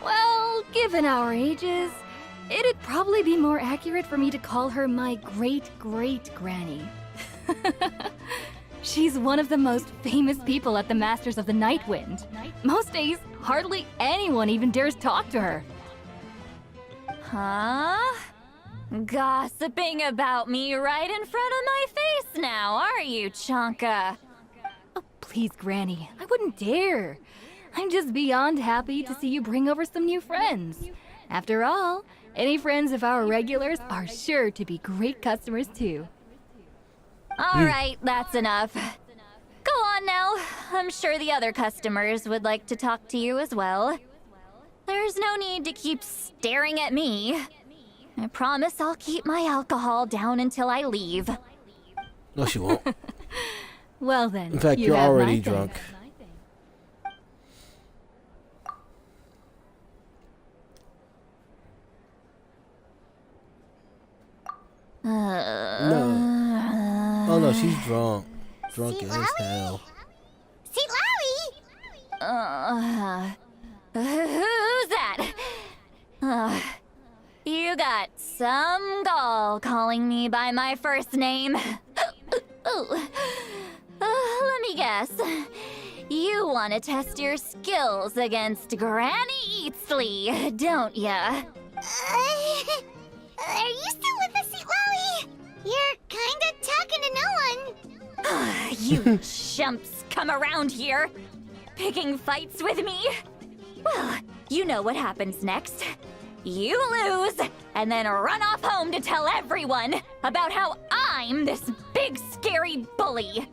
Well, given our ages, it'd probably be more accurate for me to call her my great-great-granny. She's one of the most famous people at the Masters of the Nightwind. Most days, hardly anyone even dares talk to her. Huh? Gossiping about me right in front of my face now, are you, Chonka? Oh, please, Granny, I wouldn't dare. I'm just beyond happy to see you bring over some new friends. After all, any friends of our regulars are sure to be great customers too. Alright, that's enough. Go on now. I'm sure the other customers would like to talk to you as well. There's no need to keep staring at me. I promise I'll keep my alcohol down until I leave. No, she won't. Well then, in fact, you're already drunk. No. Oh no, she's drunk. Drunk as hell. Sitlali! Who's that? You got some gall calling me by my first name. Let me guess. You want to test your skills against Granny Eatsley, don't ya? Are you still with us, Sitlali? You're kinda talking to no one. You chumps come around here, picking fights with me? Well, you know what happens next. You lose, and then run off home to tell everyone about how I'm this big scary bully.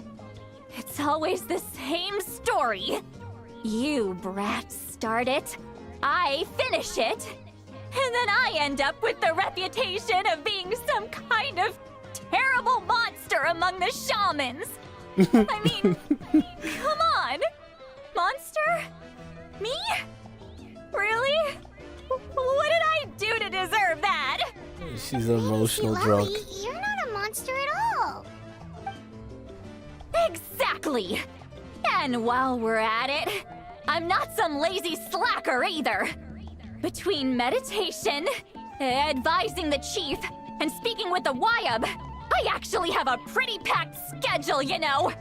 It's always the same story. You brats start it, I finish it, and then I end up with the reputation of being some kind of terrible monster among the shamans. I mean, come on. Monster? Me? Really? What did I do to deserve that? She's an emotional Sitlali, drunk. you're not a monster at all. Exactly. And while we're at it, I'm not some lazy slacker either. Between meditation, advising the chief, and speaking with the Wyab, I actually have a pretty packed schedule, you know.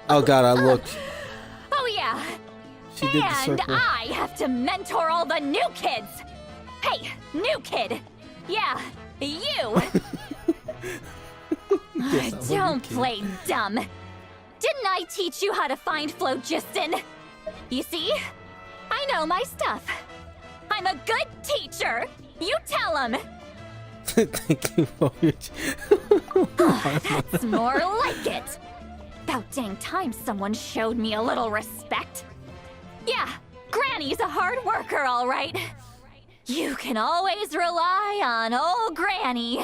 Oh god, I looked. Oh yeah. She did the And circle. I have to mentor all the new kids. Hey, new kid. Yeah, you. Don't play dumb. Didn't I teach you how to find phlogiston? You see? I know my stuff. I'm a good teacher. You tell him. Thank you for your... That's more like it. About dang time someone showed me a little respect. Yeah, Granny's a hard worker, all right. You can always rely on old Granny.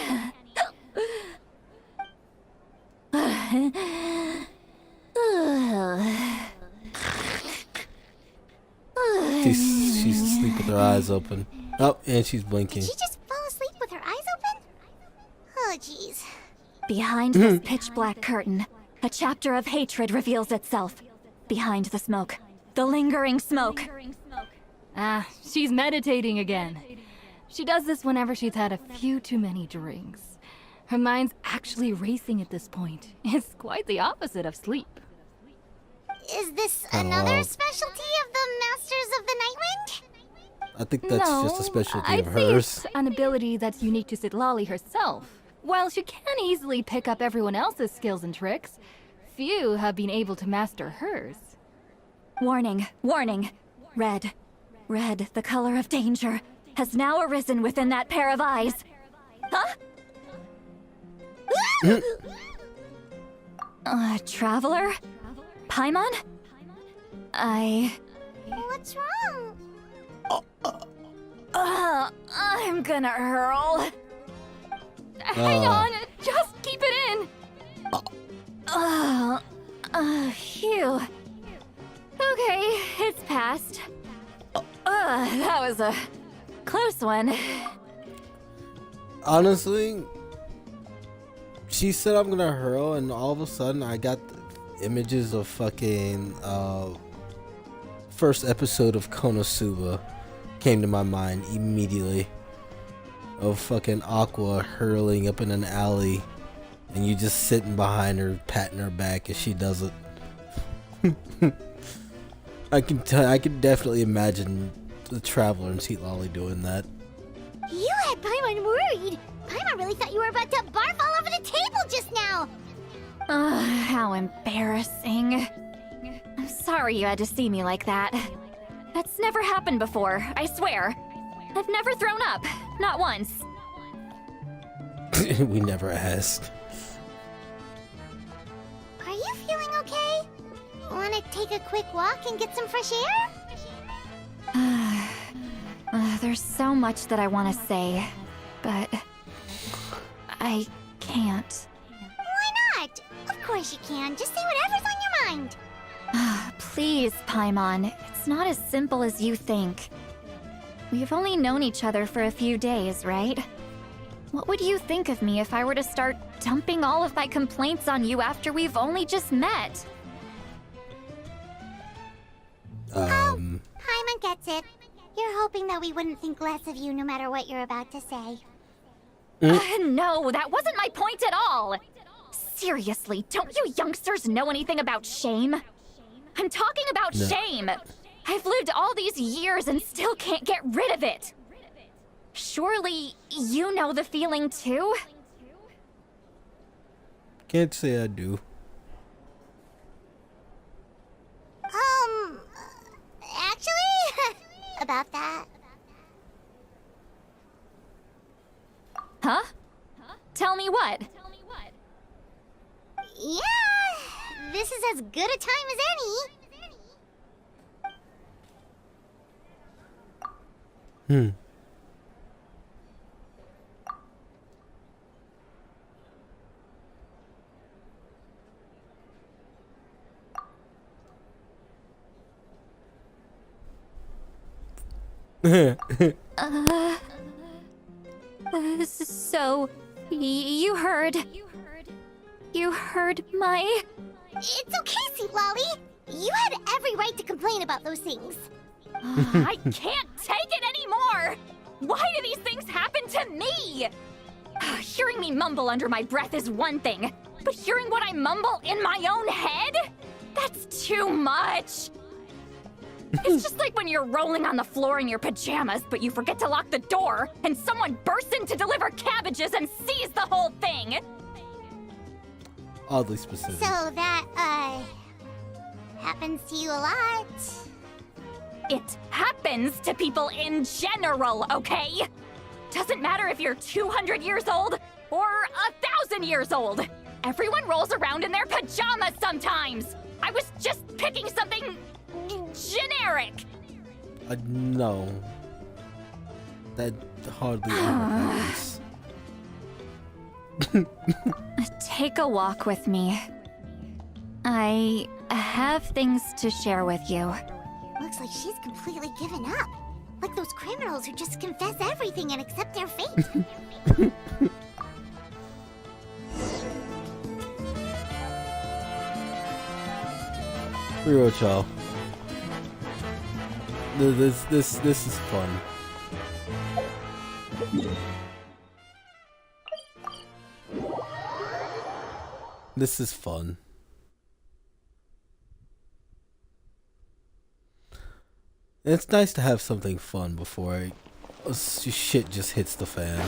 She's asleep with her eyes open. Oh, and she's blinking. Did she just fall asleep with her eyes open? Oh, jeez. Behind this pitch black curtain, a chapter of hatred reveals itself. Behind the smoke, the lingering smoke. Ah, she's meditating again. She does this whenever she's had a few too many drinks. Her mind's actually racing at this point. It's quite the opposite of sleep. Is this another specialty of the Masters of the Nightwind? I think that's no, just a specialty I'd of say hers. it's an ability that's unique to Sitlali herself. While she can easily pick up everyone else's skills and tricks, few have been able to master hers. Warning, warning. Red, the color of danger, has now arisen within that pair of eyes. Huh? Traveler? Paimon? What's wrong? I'm gonna hurl. Hang on, just keep it in. Phew. Okay, it's passed. That was a close one. Honestly, she said I'm gonna hurl, and all of a sudden I got images of fucking first episode of Konosuba came to my mind immediately. Of fucking Aqua hurling up in an alley, and you just sitting behind her, patting her back as she does it. I can definitely imagine the Traveler and Sweet Lolly doing that. You had Paimon worried. Paimon really thought you were about to barf all over the table just now. How embarrassing. I'm sorry you had to see me like that. That's never happened before, I swear. I've never thrown up, not once. We never asked. Are you feeling okay? Want to take a quick walk and get some fresh air? There's so much that I want to say, but I can't. Why not? Of course you can. Just say whatever's on your mind. Please, Paimon. It's not as simple as you think. We've only known each other for a few days, right? What would you think of me if I were to start dumping all of my complaints on you after we've only just met? Paimon gets it. You're hoping that we wouldn't think less of you no matter what you're about to say. No, that wasn't my point at all! Seriously, don't you youngsters know anything about shame? I'm talking about shame! I've lived all these years and still can't get rid of it! Surely, you know the feeling too? Can't say I do. Actually, about that. Huh? Tell me what? Yeah, this is as good a time as any. So, you heard my... It's okay, Sweet Lolly. You had every right to complain about those things. I can't take it anymore! Why do these things happen to me? Hearing me mumble under my breath is one thing, but hearing what I mumble in my own head? That's too much! It's just like when you're rolling on the floor in your pajamas, but you forget to lock the door, and someone bursts in to deliver cabbages and sees the whole thing! Oddly specific. So that, happens to you a lot. It happens to people in general, okay? Doesn't matter if you're 200 years old or 1,000 years old. Everyone rolls around in their pajamas sometimes. I was just picking something generic. No. That hardly ever happens. Take a walk with me. I have things to share with you. Looks like she's completely given up. Like those criminals who just confess everything and accept their fate. Real y'all. This is fun. This is fun. It's nice to have something fun before shit just hits the fan.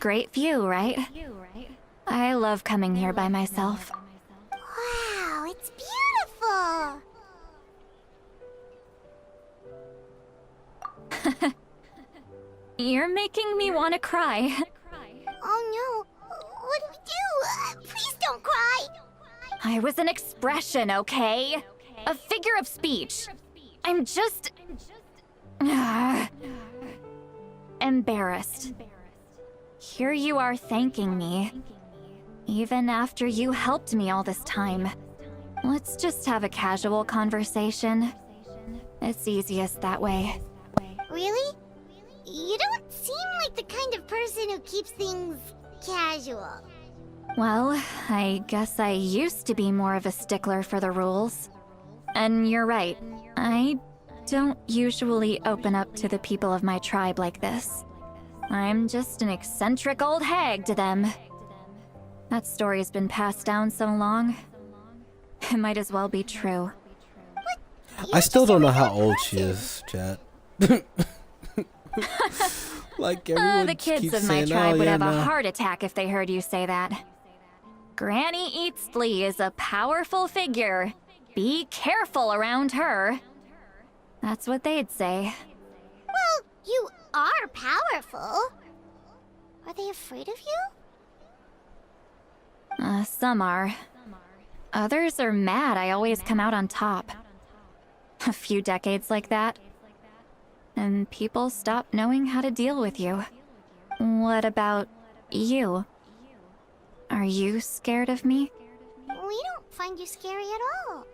great view, right? I love coming here by myself. Wow, it's beautiful! You're making me want to cry. Oh no, what do we do? Please don't cry! I was an expression, okay? A figure of speech. I'm just... embarrassed. Here you are thanking me. Even after you helped me all this time. Let's just have a casual conversation. It's easiest that way. Really? You don't seem like the kind of person who keeps things casual. Well, I guess I used to be more of a stickler for the rules. And you're right, I don't usually open up to the people of my tribe like this. I'm just an eccentric old hag to them. That story's been passed down so long, it might as well be true. I still don't know how old she is, chat. Like everyone The kids keeps of my saying, tribe oh, would yeah, have no. a heart attack if they heard you say that. Granny Eatsley is a powerful figure. Be careful around her. That's what they'd say. Well, you are powerful. Are they afraid of you? Some are. Others are mad I always come out on top. A few decades like that, and people stop knowing how to deal with you. What about you? Are you scared of me? We don't find you scary at all.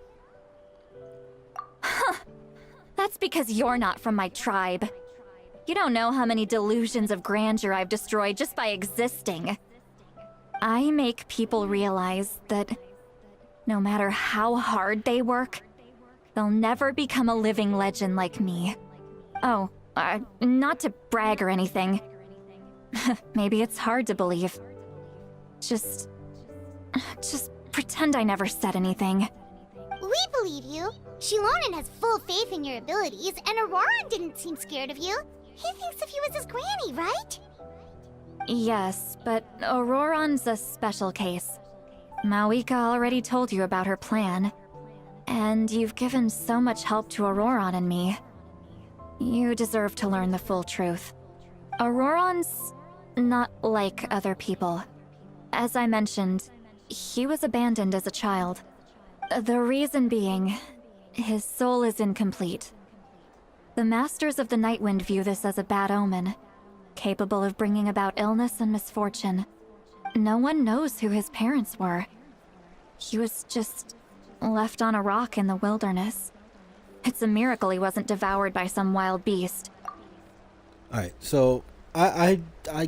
That's because you're not from my tribe. You don't know how many delusions of grandeur I've destroyed just by existing. I make people realize that no matter how hard they work, they'll never become a living legend like me. Oh, not to brag or anything. Maybe it's hard to believe. Just pretend I never said anything. We believe you. Shilonen has full faith in your abilities, and Auroran didn't seem scared of you. He thinks of you as his granny, right? Yes, but Auroran's a special case. Mawika already told you about her plan. And you've given so much help to Auroran and me. You deserve to learn the full truth. Auroran's not like other people. As I mentioned, he was abandoned as a child. The reason being, his soul is incomplete. The Masters of the Nightwind view this as a bad omen, capable of bringing about illness and misfortune. No one knows who his parents were. He was just left on a rock in the wilderness. It's a miracle he wasn't devoured by some wild beast. Alright, so I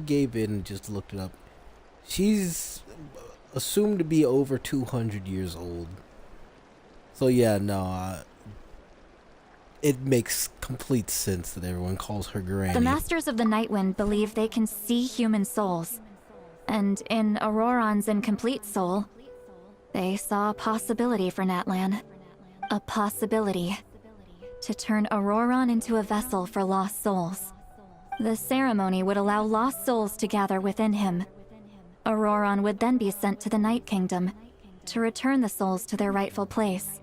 gave in and just looked it up. She's assumed to be over 200 years old. So yeah, no, it makes complete sense that everyone calls her Granny. The Masters of the Nightwind believe they can see human souls. And in Auroran's incomplete soul, they saw a possibility for Natlan. A possibility to turn Auroran into a vessel for lost souls. The ceremony would allow lost souls to gather within him. Auroran would then be sent to the Night Kingdom to return the souls to their rightful place,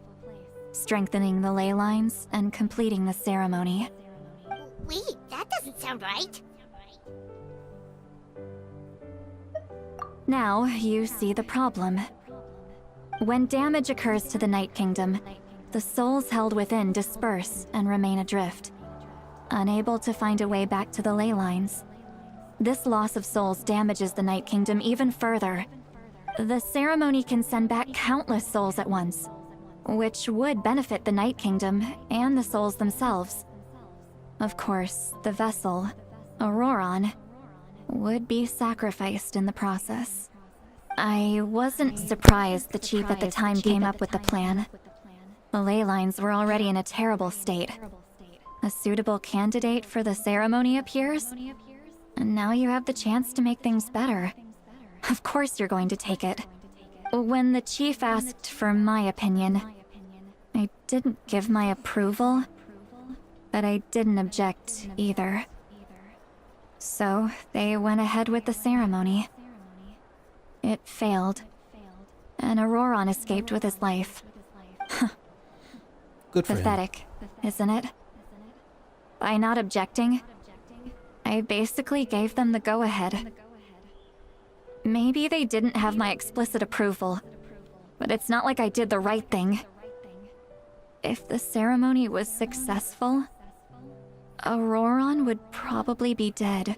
strengthening the ley lines and completing the ceremony. Wait, that doesn't sound right. Now you see the problem. When damage occurs to the Night Kingdom, the souls held within disperse and remain adrift, unable to find a way back to the ley lines. This loss of souls damages the Night Kingdom even further. The ceremony can send back countless souls at once, which would benefit the Night Kingdom and the souls themselves. Of course, the vessel, Auroran, would be sacrificed in the process. I wasn't surprised the chief at the time came up with the plan. The ley lines were already in a terrible state. A suitable candidate for the ceremony appears, and now you have the chance to make things better. Of course you're going to take it. When the chief asked for my opinion, I didn't give my approval, but I didn't object either. So they went ahead with the ceremony. It failed, and Auroron escaped with his life. Good for him. Pathetic, isn't it? By not objecting, I basically gave them the go-ahead. Maybe they didn't have my explicit approval, but it's not like I did the right thing. If the ceremony was successful, Auroron would probably be dead.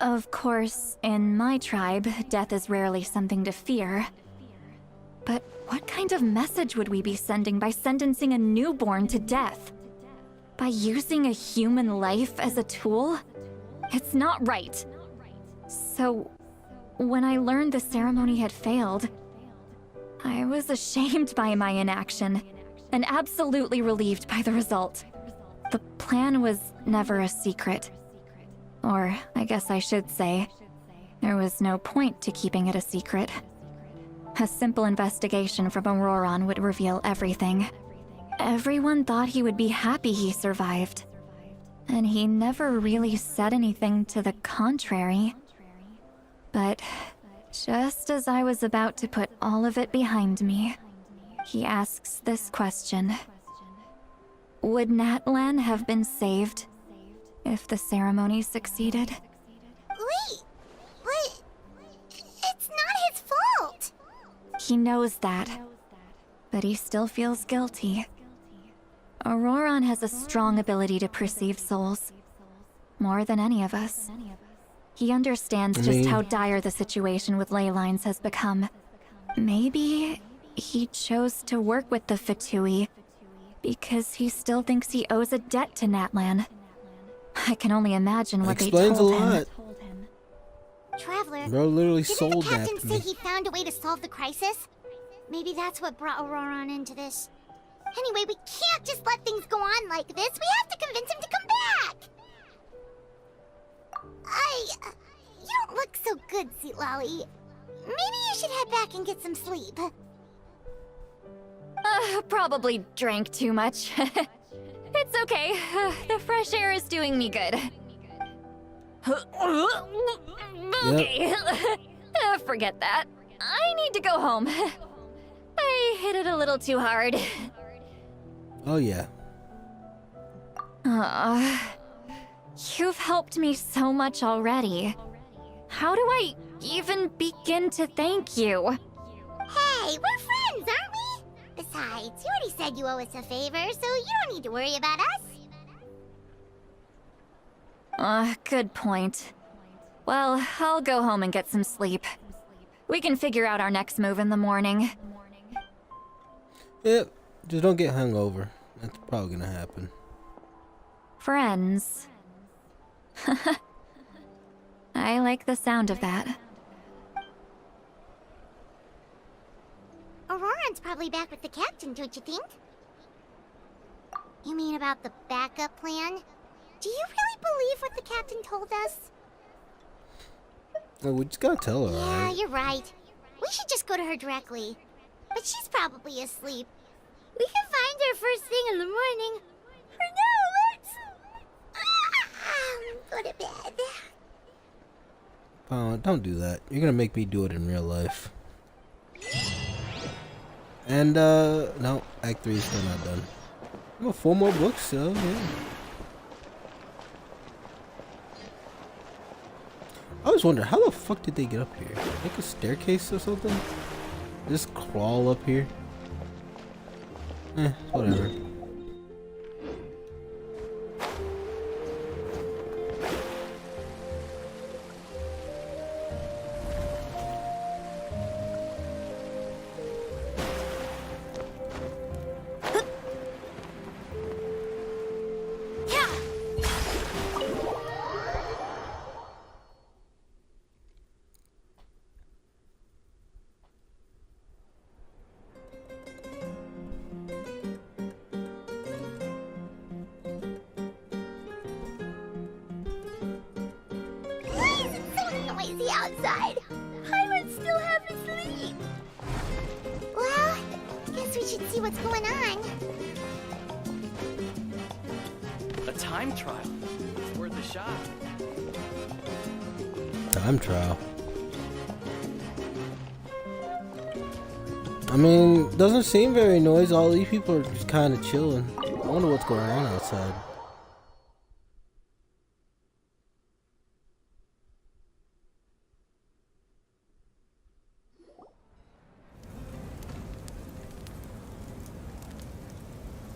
Of course, in my tribe, death is rarely something to fear. But what kind of message would we be sending by sentencing a newborn to death? By using a human life as a tool? It's not right. So, when I learned the ceremony had failed, I was ashamed by my inaction, and absolutely relieved by the result. The plan was never a secret. Or, I guess I should say, there was no point to keeping it a secret. A simple investigation from Auroron would reveal everything. Everyone thought he would be happy he survived. And he never really said anything to the contrary. But just as I was about to put all of it behind me, he asks this question. Would Natlan have been saved if the ceremony succeeded? Wait, but it's not his fault. He knows that, but he still feels guilty. Auroron has a strong ability to perceive souls, more than any of us. He understands just how dire the situation with ley lines has become. Maybe he chose to work with the Fatui because he still thinks he owes a debt to Natlan. I can only imagine what they told him. Explains a lot. Traveler, Bro literally didn't sold the that captain to say me. he found a way to solve the crisis? Maybe that's what brought Auroron into this. Anyway, we can't just let things go on like this. We have to convince him to come back. You don't look so good, Sweet Lolly. Maybe you should head back and get some sleep. Probably drank too much. It's okay. The fresh air is doing me good. Okay. Forget that. I need to go home. I hit it a little too hard. Oh yeah. You've helped me so much already. How do I even begin to thank you? Hey, we're friends, aren't we? Besides, you already said you owe us a favor, so you don't need to worry about us. Good point. Well, I'll go home and get some sleep. We can figure out our next move in the morning. Yep. Just don't get hungover. That's probably gonna happen. Friends. I like the sound of that. Auroron's probably back with the captain, don't you think? You mean about the backup plan? Do you really believe what the captain told us? Well, we just gotta tell her, Yeah, right? you're right. We should just go to her directly. But she's probably asleep. We can find her first thing in the morning. For now, let's... go to bed. Oh, don't do that. You're gonna make me do it in real life. And, no, Act 3 is still not done. I got 4 more books, so, yeah. I always wonder, how the fuck did they get up here? Like a staircase or something? Just crawl up here? Whatever. Noisy outside. Hyman's still half asleep. Well, guess we should see what's going on. A time trial. It's worth a shot. Time trial. I mean, doesn't seem very noisy. All these people are just kind of chilling. I wonder what's going on outside.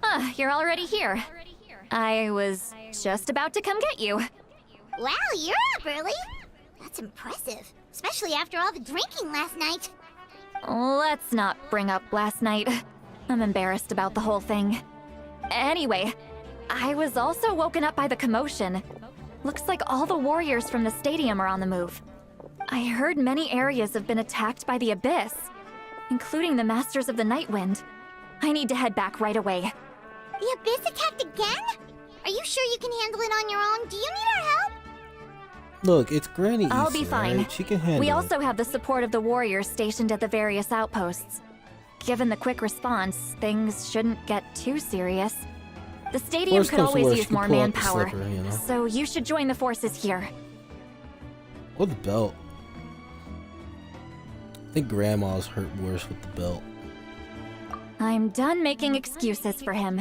Ah, you're already here. I was just about to come get you. Wow, you're up early. That's impressive, especially after all the drinking last night. Let's not bring up last night. I'm embarrassed about the whole thing. Anyway, I was also woken up by the commotion. Looks like all the warriors from the stadium are on the move. I heard many areas have been attacked by the Abyss, including the Masters of the Nightwind. I need to head back right away. The Abyss attacked again? Are you sure you can handle it on your own? Do you need our help? Look, it's Granny Issa, I'll be fine. right? She can handle We it. also have the support of the warriors stationed at the various outposts. Given the quick response, things shouldn't get too serious. The stadium Worst could comes to always worst, use you more can pull out the manpower, slipper, you know? so you should join the forces here. Or the belt. I think Grandma's hurt worse with the belt. I'm done making excuses for him.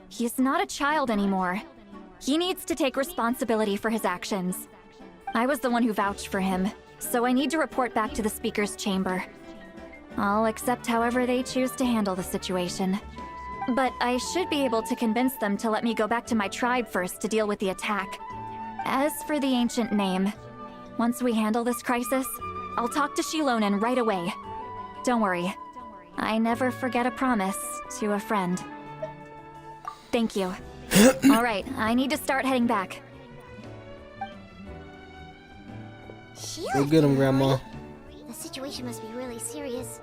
He's not a child anymore. He needs to take responsibility for his actions. I was the one who vouched for him, so I need to report back to the Speaker's chamber. I'll accept however they choose to handle the situation. But I should be able to convince them to let me go back to my tribe first to deal with the attack. As for the ancient name, once we handle this crisis, I'll talk to Shilonen right away. Don't worry. I never forget a promise to a friend. Thank you. Alright, I need to start heading back. Go get him, Grandma. The situation must be really serious.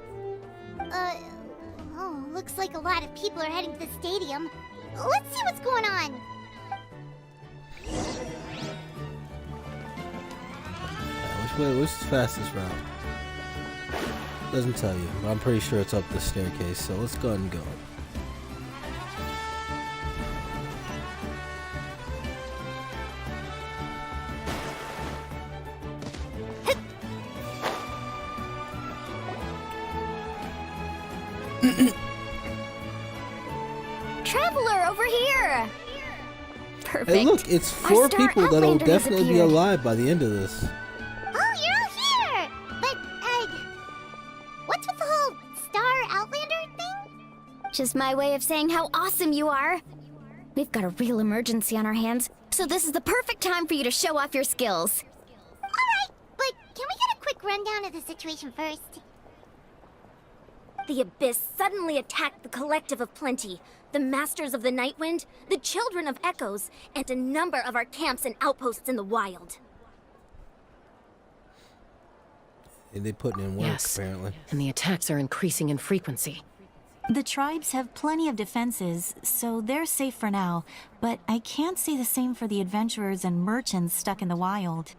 Oh, looks like a lot of people are heading to the stadium. Let's see what's going on. What's the fastest route? Doesn't tell you, but I'm pretty sure it's up the staircase, so let's go ahead and go. Traveler, over here! Perfect. Hey, look, it's 4 people that'll definitely be alive by the end of this. Oh, you're all here! But, what's with the whole Star Outlander thing? Just my way of saying how awesome you are. We've got a real emergency on our hands, so this is the perfect time for you to show off your skills. Alright, but can we get a quick rundown of the situation first? The Abyss suddenly attacked the Collective of Plenty, the Masters of the Nightwind, the Children of Echoes, and a number of our camps and outposts in the wild. And they putting in work, Yes, apparently. and the attacks are increasing in frequency. The tribes have plenty of defenses, so they're safe for now, but I can't say the same for the adventurers and merchants stuck in the wild.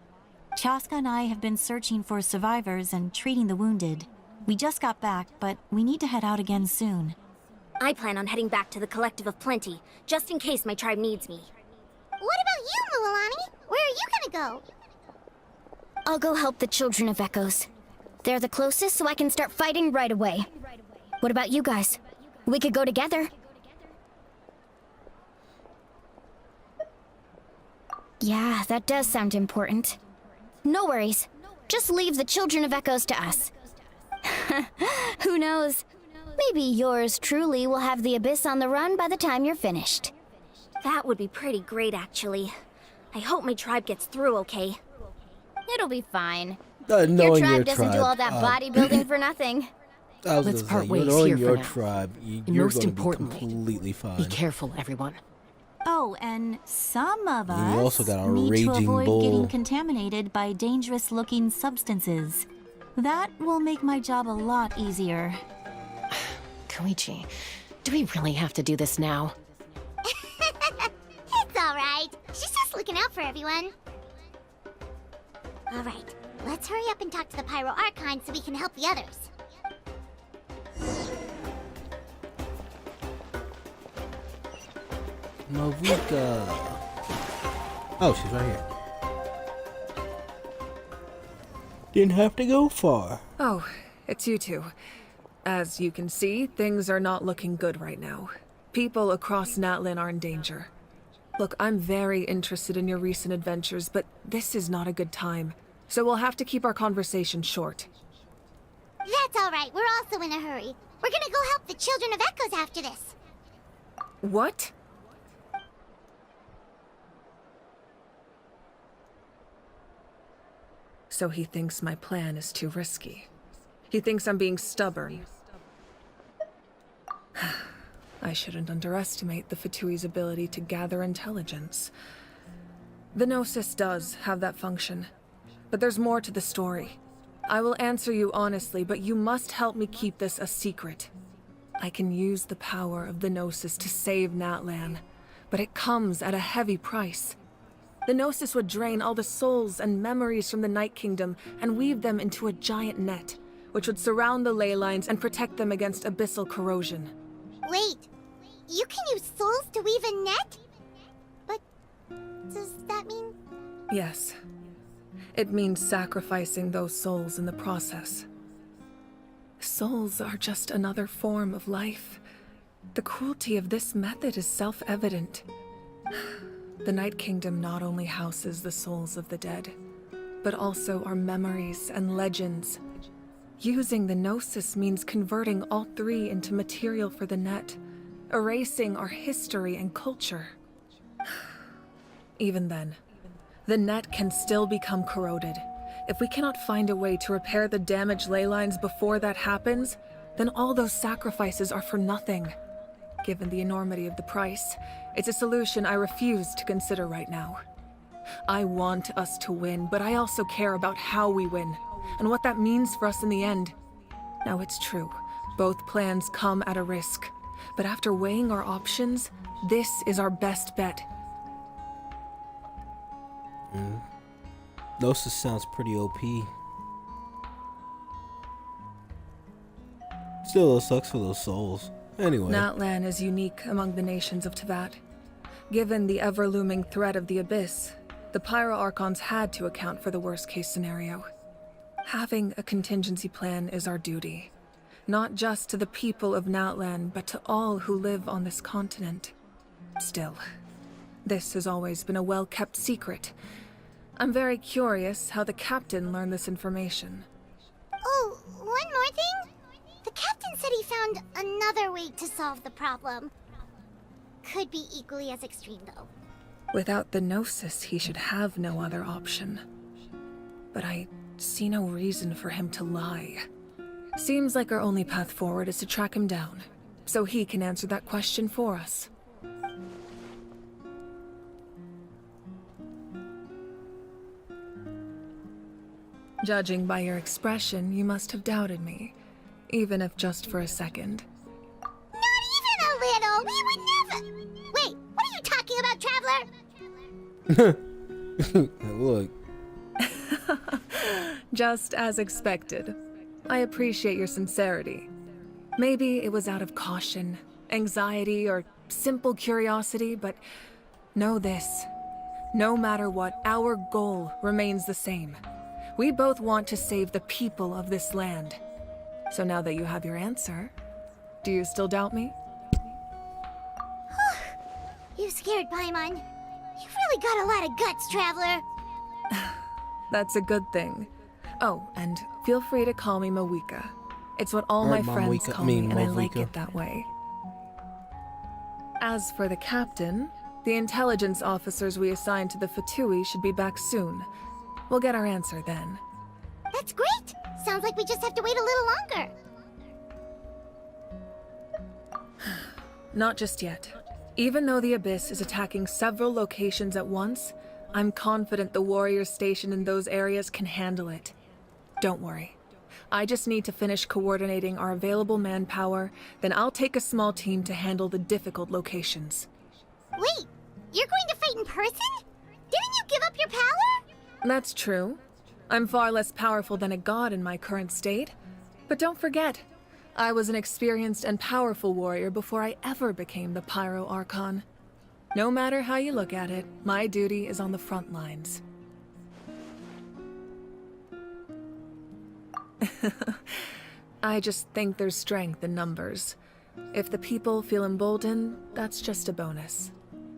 Chaska and I have been searching for survivors and treating the wounded. We just got back, but we need to head out again soon. I plan on heading back to the Collective of Plenty, just in case my tribe needs me. What about you, Mualani? Where are you gonna go? I'll go help the Children of Echoes. They're the closest, so I can start fighting right away. What about you guys? We could go together. Yeah, that does sound important. No worries. Just leave the Children of Echoes to us. Who knows? Maybe yours truly will have the Abyss on the run by the time you're finished. That would be pretty great, actually. I hope my tribe gets through okay. It'll be fine. Knowing Your tribe doesn't do all that bodybuilding for nothing. Let's part ways here your for now. tribe, And you're most going to be importantly, completely fine. be careful, everyone. Oh, and some of You us also got a need to raging avoid bull. getting contaminated by dangerous-looking substances. That will make my job a lot easier. Koichi, do we really have to do this now? It's alright. She's just looking out for everyone. Alright, let's hurry up and talk to the Pyro Archon so we can help the others. Mavuka. Oh, she's right here. Didn't have to go far. Oh, it's you two. As you can see, things are not looking good right now. People across Natlin are in danger. Look, I'm very interested in your recent adventures, but this is not a good time. So we'll have to keep our conversation short. That's alright, we're also in a hurry. We're gonna go help the Children of Echoes after this. What? So he thinks my plan is too risky. He thinks I'm being stubborn. I shouldn't underestimate the Fatui's ability to gather intelligence. The Gnosis does have that function, but there's more to the story. I will answer you honestly, but you must help me keep this a secret. I can use the power of the Gnosis to save Natlan, but it comes at a heavy price. The Gnosis would drain all the souls and memories from the Night Kingdom and weave them into a giant net, which would surround the ley lines and protect them against abyssal corrosion. Wait, you can use souls to weave a net? But does that mean... Yes. It means sacrificing those souls in the process. Souls are just another form of life. The cruelty of this method is self-evident. The Night Kingdom not only houses the souls of the dead, but also our memories and legends. Using the Gnosis means converting all three into material for the net, erasing our history and culture. Even then, the net can still become corroded. If we cannot find a way to repair the damaged ley lines before that happens, then all those sacrifices are for nothing. Given the enormity of the price, it's a solution I refuse to consider right now. I want us to win, but I also care about how we win, and what that means for us in the end. Now it's true, both plans come at a risk, but after weighing our options, this is our best bet. Gnosis sounds pretty OP. Still, it sucks for those souls. Anyway. Natlan is unique among the nations of Teyvat. Given the ever-looming threat of the Abyss, the Pyro Archons had to account for the worst-case scenario. Having a contingency plan is our duty. Not just to the people of Natlan, but to all who live on this continent. Still, this has always been a well-kept secret. I'm very curious how the captain learned this information. Oh, one more thing? The captain said he found another way to solve the problem. Could be equally as extreme, though. Without the Gnosis, he should have no other option. But I see no reason for him to lie. Seems like our only path forward is to track him down, so he can answer that question for us. Judging by your expression, you must have doubted me, even if just for a second. Not even a little! We would never... Wait, what are you talking about, Traveler? Look. Just as expected. I appreciate your sincerity. Maybe it was out of caution, anxiety, or simple curiosity, but know this. No matter what, our goal remains the same. We both want to save the people of this land. So now that you have your answer, do you still doubt me? You scared Paimon. You've really got a lot of guts, Traveler. That's a good thing. Oh, and feel free to call me Mawika. It's what all my friends call me, and I like it that way. As for the captain, the intelligence officers we assigned to the Fatui should be back soon. We'll get our answer then. That's great! Sounds like we just have to wait a little longer. Not just yet. Even though the Abyss is attacking several locations at once, I'm confident the warriors stationed in those areas can handle it. Don't worry. I just need to finish coordinating our available manpower, then I'll take a small team to handle the difficult locations. Wait, you're going to fight in person? Didn't you give up your power? That's true. I'm far less powerful than a god in my current state. But don't forget, I was an experienced and powerful warrior before I ever became the Pyro Archon. No matter how you look at it, my duty is on the front lines. I just think there's strength in numbers. If the people feel emboldened, that's just a bonus.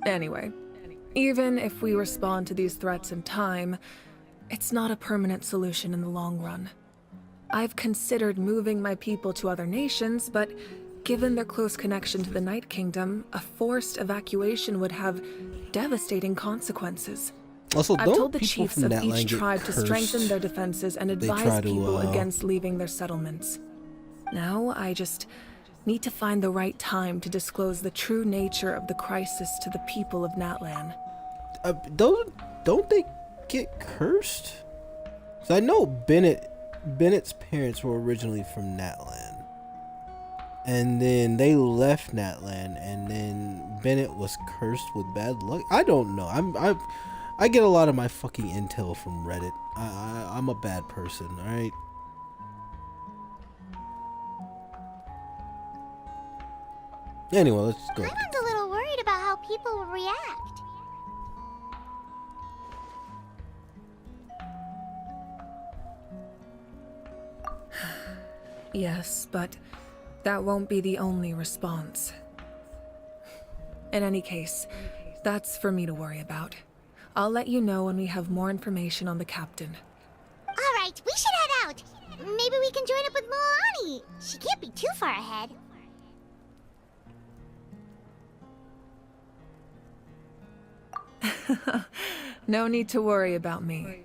Anyway, even if we respond to these threats in time, it's not a permanent solution in the long run. I've considered moving my people to other nations, but given their close connection to the Night Kingdom, a forced evacuation would have devastating consequences. Also, I've told the chiefs of each tribe to strengthen their defenses and advise people against leaving their settlements. Now, I just need to find the right time to disclose the true nature of the crisis to the people of Natlan. Don't they get cursed? 'Cause I know Bennett's parents were originally from Natlan, and then they left Natlan, and then Bennett was cursed with bad luck. I don't know. I get a lot of my fucking intel from Reddit. I'm a bad person, all right? Anyway, let's go. I'm a little worried about how people will react. Yes, but that won't be the only response. In any case, that's for me to worry about. I'll let you know when we have more information on the captain. Alright, we should head out. Maybe we can join up with Moani. She can't be too far ahead. No need to worry about me.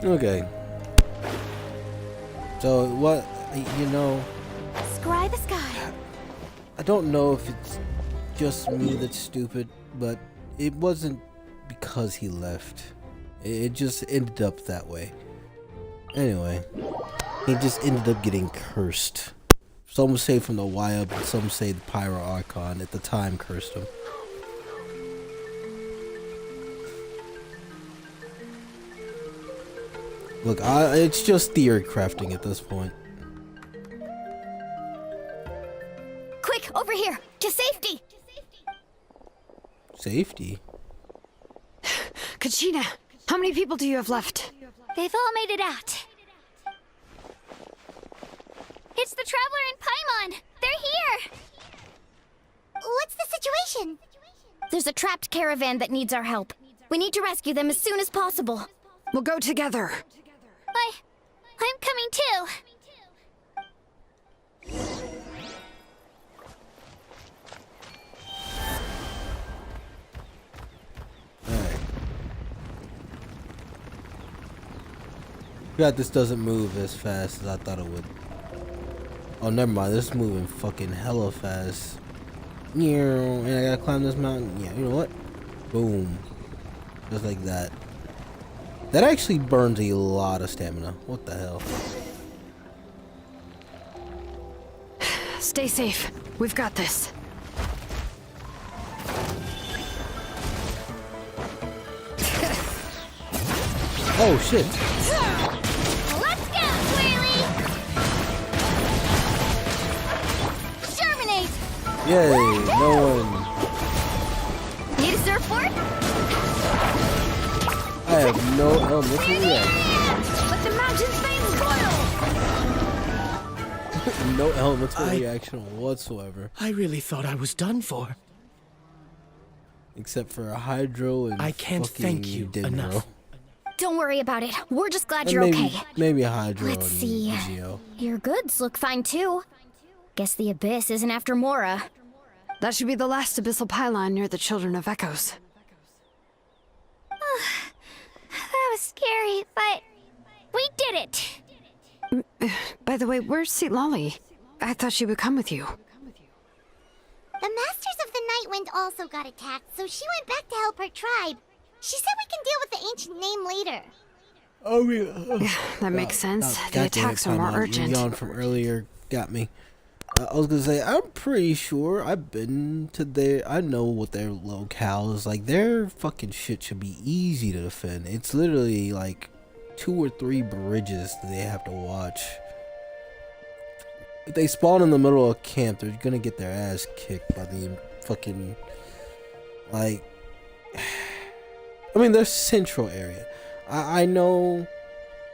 Okay. So what, you know, Scry the sky. I don't know if it's just me that's stupid, but it wasn't because he left. It just ended up that way. Anyway, he just ended up getting cursed. Some say from the wild, but some say the Pyro Archon at the time cursed him. Look, it's just theory crafting at this point. Quick, over here! To safety! Safety? Kachina, how many people do you have left? They've all made it out. It's the Traveler and Paimon! They're here! What's the situation? There's a trapped caravan that needs our help. We need to rescue them as soon as possible. We'll go together. I'm coming too. Forgot this doesn't move as fast as I thought it would. Oh, never mind. This is moving fucking hella fast. And I gotta climb this mountain. Yeah, you know what? Boom. Just like that. That actually burns a lot of stamina. What the hell? Stay safe. We've got this. Oh shit. Let's go, Twirly! Germinate! Yay, no one. Need a surfboard? I have no elemental reaction. Let the mountain flames boil! No elemental reaction whatsoever. I really thought I was done for. Except for a hydro and I can't thank you Dendro. enough. Don't worry about it. We're just glad And you're maybe, okay. Maybe a hydro Let's and see. Geo. Your goods look fine too. Guess the Abyss isn't after Mora. That should be the last abyssal pylon near the Children of Echoes. That was scary, but we did it! By the way, where's Seat Lolly? I thought she would come with you. The Masters of the Nightwind also got attacked, so she went back to help her tribe. She said we can deal with the ancient name later. Oh yeah. That makes sense. The attacks are more urgent. Yawn from earlier got me. I was gonna say, I'm pretty sure I've been to I know what their locale is like. Their fucking shit should be easy to defend. It's literally like 2 or 3 bridges that they have to watch. if they spawn in the middle of camp, they're gonna get their ass kicked by the fucking, like, I mean, there's central area. I know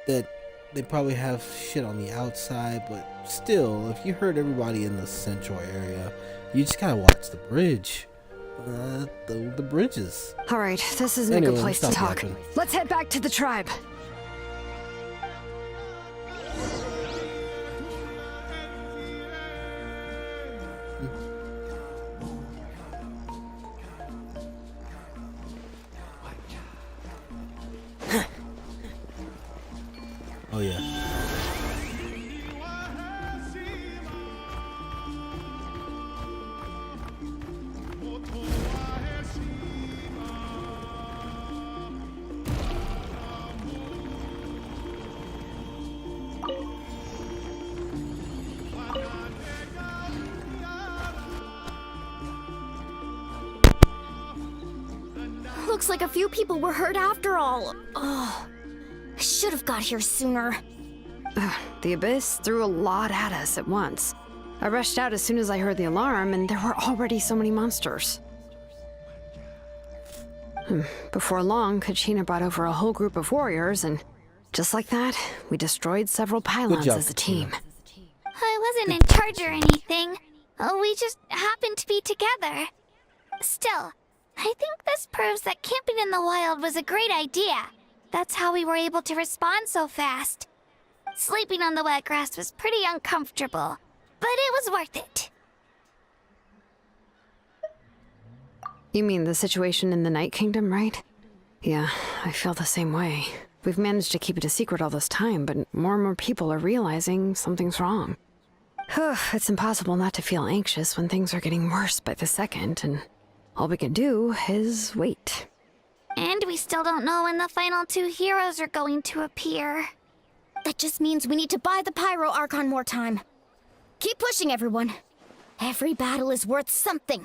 that they probably have shit on the outside, but still, if you hurt everybody in the central area, you just gotta watch the bridge. The bridges. Alright, this isn't a good place to talk. Yapping. Let's head back to the tribe. Oh yeah. Looks like a few people were hurt after all. Oh, I should have got here sooner. The Abyss threw a lot at us at once. I rushed out as soon as I heard the alarm, and there were already so many monsters. Before long, Kachina brought over a whole group of warriors, and just like that, we destroyed several pylons as a team. I wasn't in charge or anything. We just happened to be together. Still, I think this proves that camping in the wild was a great idea. That's how we were able to respond so fast. Sleeping on the wet grass was pretty uncomfortable, but it was worth it. You mean the situation in the Night Kingdom, right? Yeah, I feel the same way. We've managed to keep it a secret all this time, but more and more people are realizing something's wrong. It's impossible not to feel anxious when things are getting worse by the second, and all we can do is wait. And we still don't know when the final two heroes are going to appear. That just means we need to buy the Pyro Archon more time. Keep pushing, everyone. Every battle is worth something.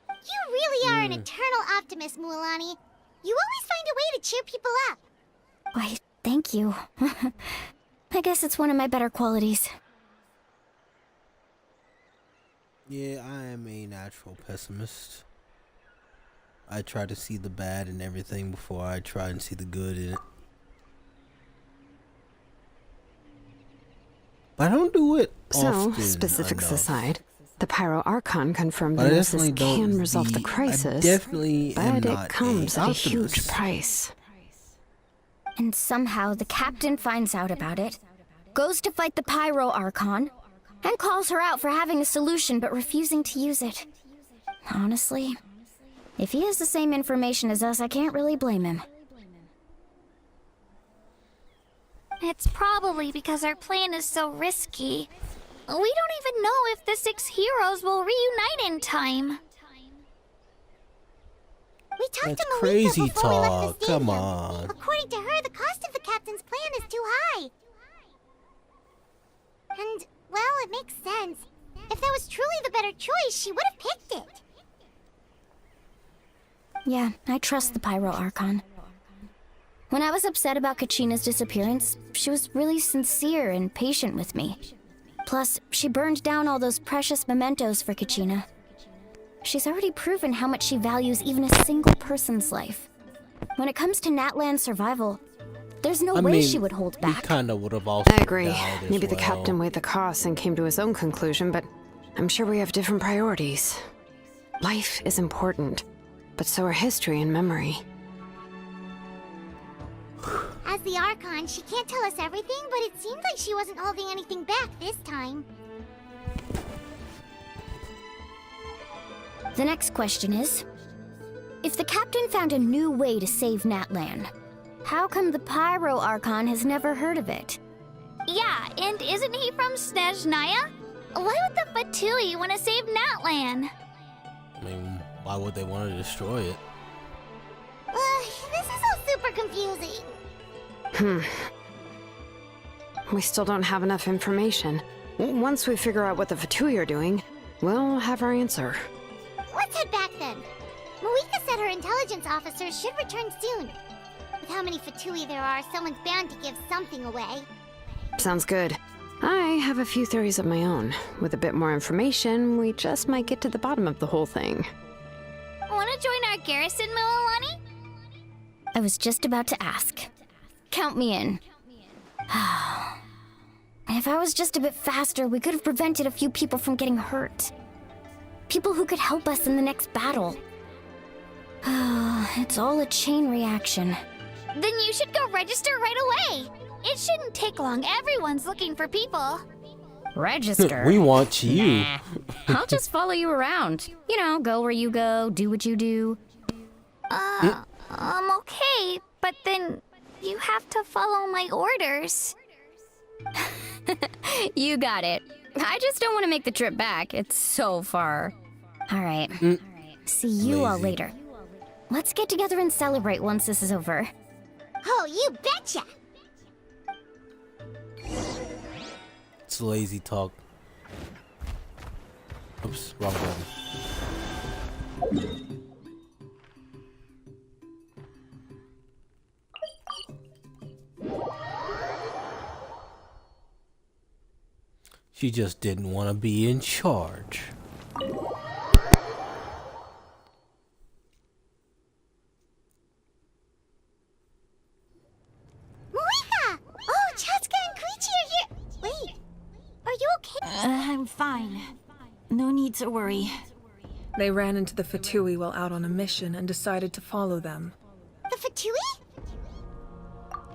You really are an eternal optimist, Mualani. You always find a way to cheer people up. Why, thank you. I guess it's one of my better qualities. Yeah, I am a natural pessimist. I try to see the bad in everything before I try and see the good in it. But I don't do it often. So, specifics enough. aside, the Pyro Archon confirmed But I the Gnosis definitely can don't resolve the be- I crisis, definitely am but it not comes a at a huge optimist. price. And somehow the captain finds out about it, goes to fight the Pyro Archon, and calls her out for having a solution but refusing to use it. Honestly, if he has the same information as us, I can't really blame him. It's probably because our plan is so risky. We don't even know if the 6 heroes will reunite in time. We talked That's to Malika crazy before we left talk. the stadium. Come on. According to her, the cost of the captain's plan is too high. And, well, it makes sense. If that was truly the better choice, she would have picked it. Yeah, I trust the Pyro Archon. When I was upset about Kachina's disappearance, she was really sincere and patient with me. Plus, she burned down all those precious mementos for Kachina. She's already proven how much she values even a single person's life. When it comes to Natlan's survival, there's no way she would hold back. He kind of would have also I agree. died as Maybe the well. captain weighed the costs and came to his own conclusion, but I'm sure we have different priorities. Life is important, but so are history and memory. As the Archon, she can't tell us everything, but it seemed like she wasn't holding anything back this time. The next question is, if the captain found a new way to save Natlan, how come the Pyro Archon has never heard of it? Yeah, and isn't he from Snezhnaya? Why would the Fatui want to save Natlan? I mean, why would they want to destroy it? This is all super confusing. We still don't have enough information. Once we figure out what the Fatui are doing, we'll have our answer. Let's head back then. Malika said her intelligence officers should return soon. With how many Fatui there are, someone's bound to give something away. Sounds good. I have a few theories of my own. With a bit more information, we just might get to the bottom of the whole thing. Wanna join our garrison, Mililani? I was just about to ask. Count me in. If I was just a bit faster, we could have prevented a few people from getting hurt. People who could help us in the next battle. It's all a chain reaction. Then you should go register right away. It shouldn't take long. Everyone's looking for people. Register? We want you. Nah. I'll just follow you around. You know, go where you go, do what you do. Okay, but then you have to follow my orders. You got it. I just don't want to make the trip back. It's so far. All right. See you all later. Let's get together and celebrate once this is over. Oh, you betcha! It's lazy talk. Oops, wrong button. She just didn't want to be in charge. Moika! Oh, Chaska and Koichi are here! Wait, are you okay? I'm fine. No need to worry. They ran into the Fatui while out on a mission and decided to follow them. The Fatui?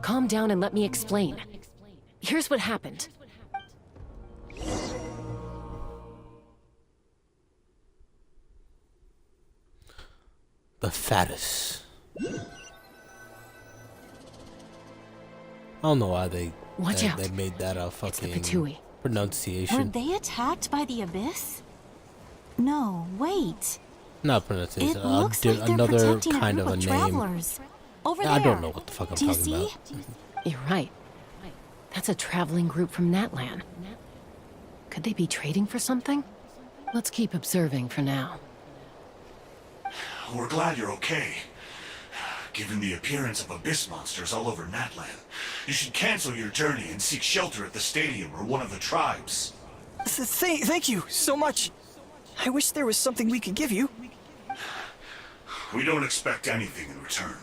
Calm down and let me explain. Here's what happened. The fattest. I don't know why they made that a fucking pronunciation. Were they attacked by the Abyss? No, wait. Not pronunciation. It looks like they're another protecting kind a of group a of name. travelers. Over I there. don't know what the fuck I'm Do you talking see? about. You're right. That's a traveling group from Natlan. Could they be trading for something? Let's keep observing for now. We're glad you're okay. Given the appearance of abyss monsters all over Natlan, you should cancel your journey and seek shelter at the stadium or one of the tribes. Thank you so much. I wish there was something we could give you. We don't expect anything in return.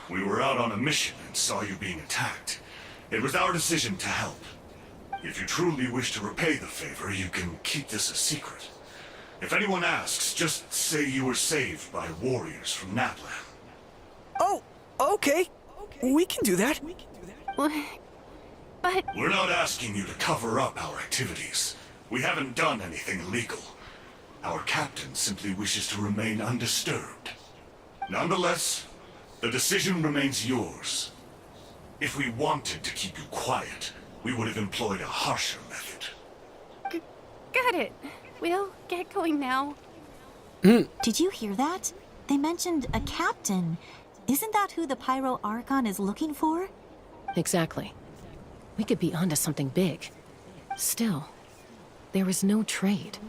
We were out on a mission and saw you being attacked. It was our decision to help. If you truly wish to repay the favor, you can keep this a secret. If anyone asks, just say you were saved by warriors from Natlan. Oh, okay. We can do that. But... We're not asking you to cover up our activities. We haven't done anything illegal. Our captain simply wishes to remain undisturbed. Nonetheless, the decision remains yours. If we wanted to keep you quiet, we would have employed a harsher method. Got it. We'll get going now. Did you hear that? They mentioned a captain. Isn't that who the Pyro Archon is looking for? Exactly. We could be onto something big. Still, there was no trade.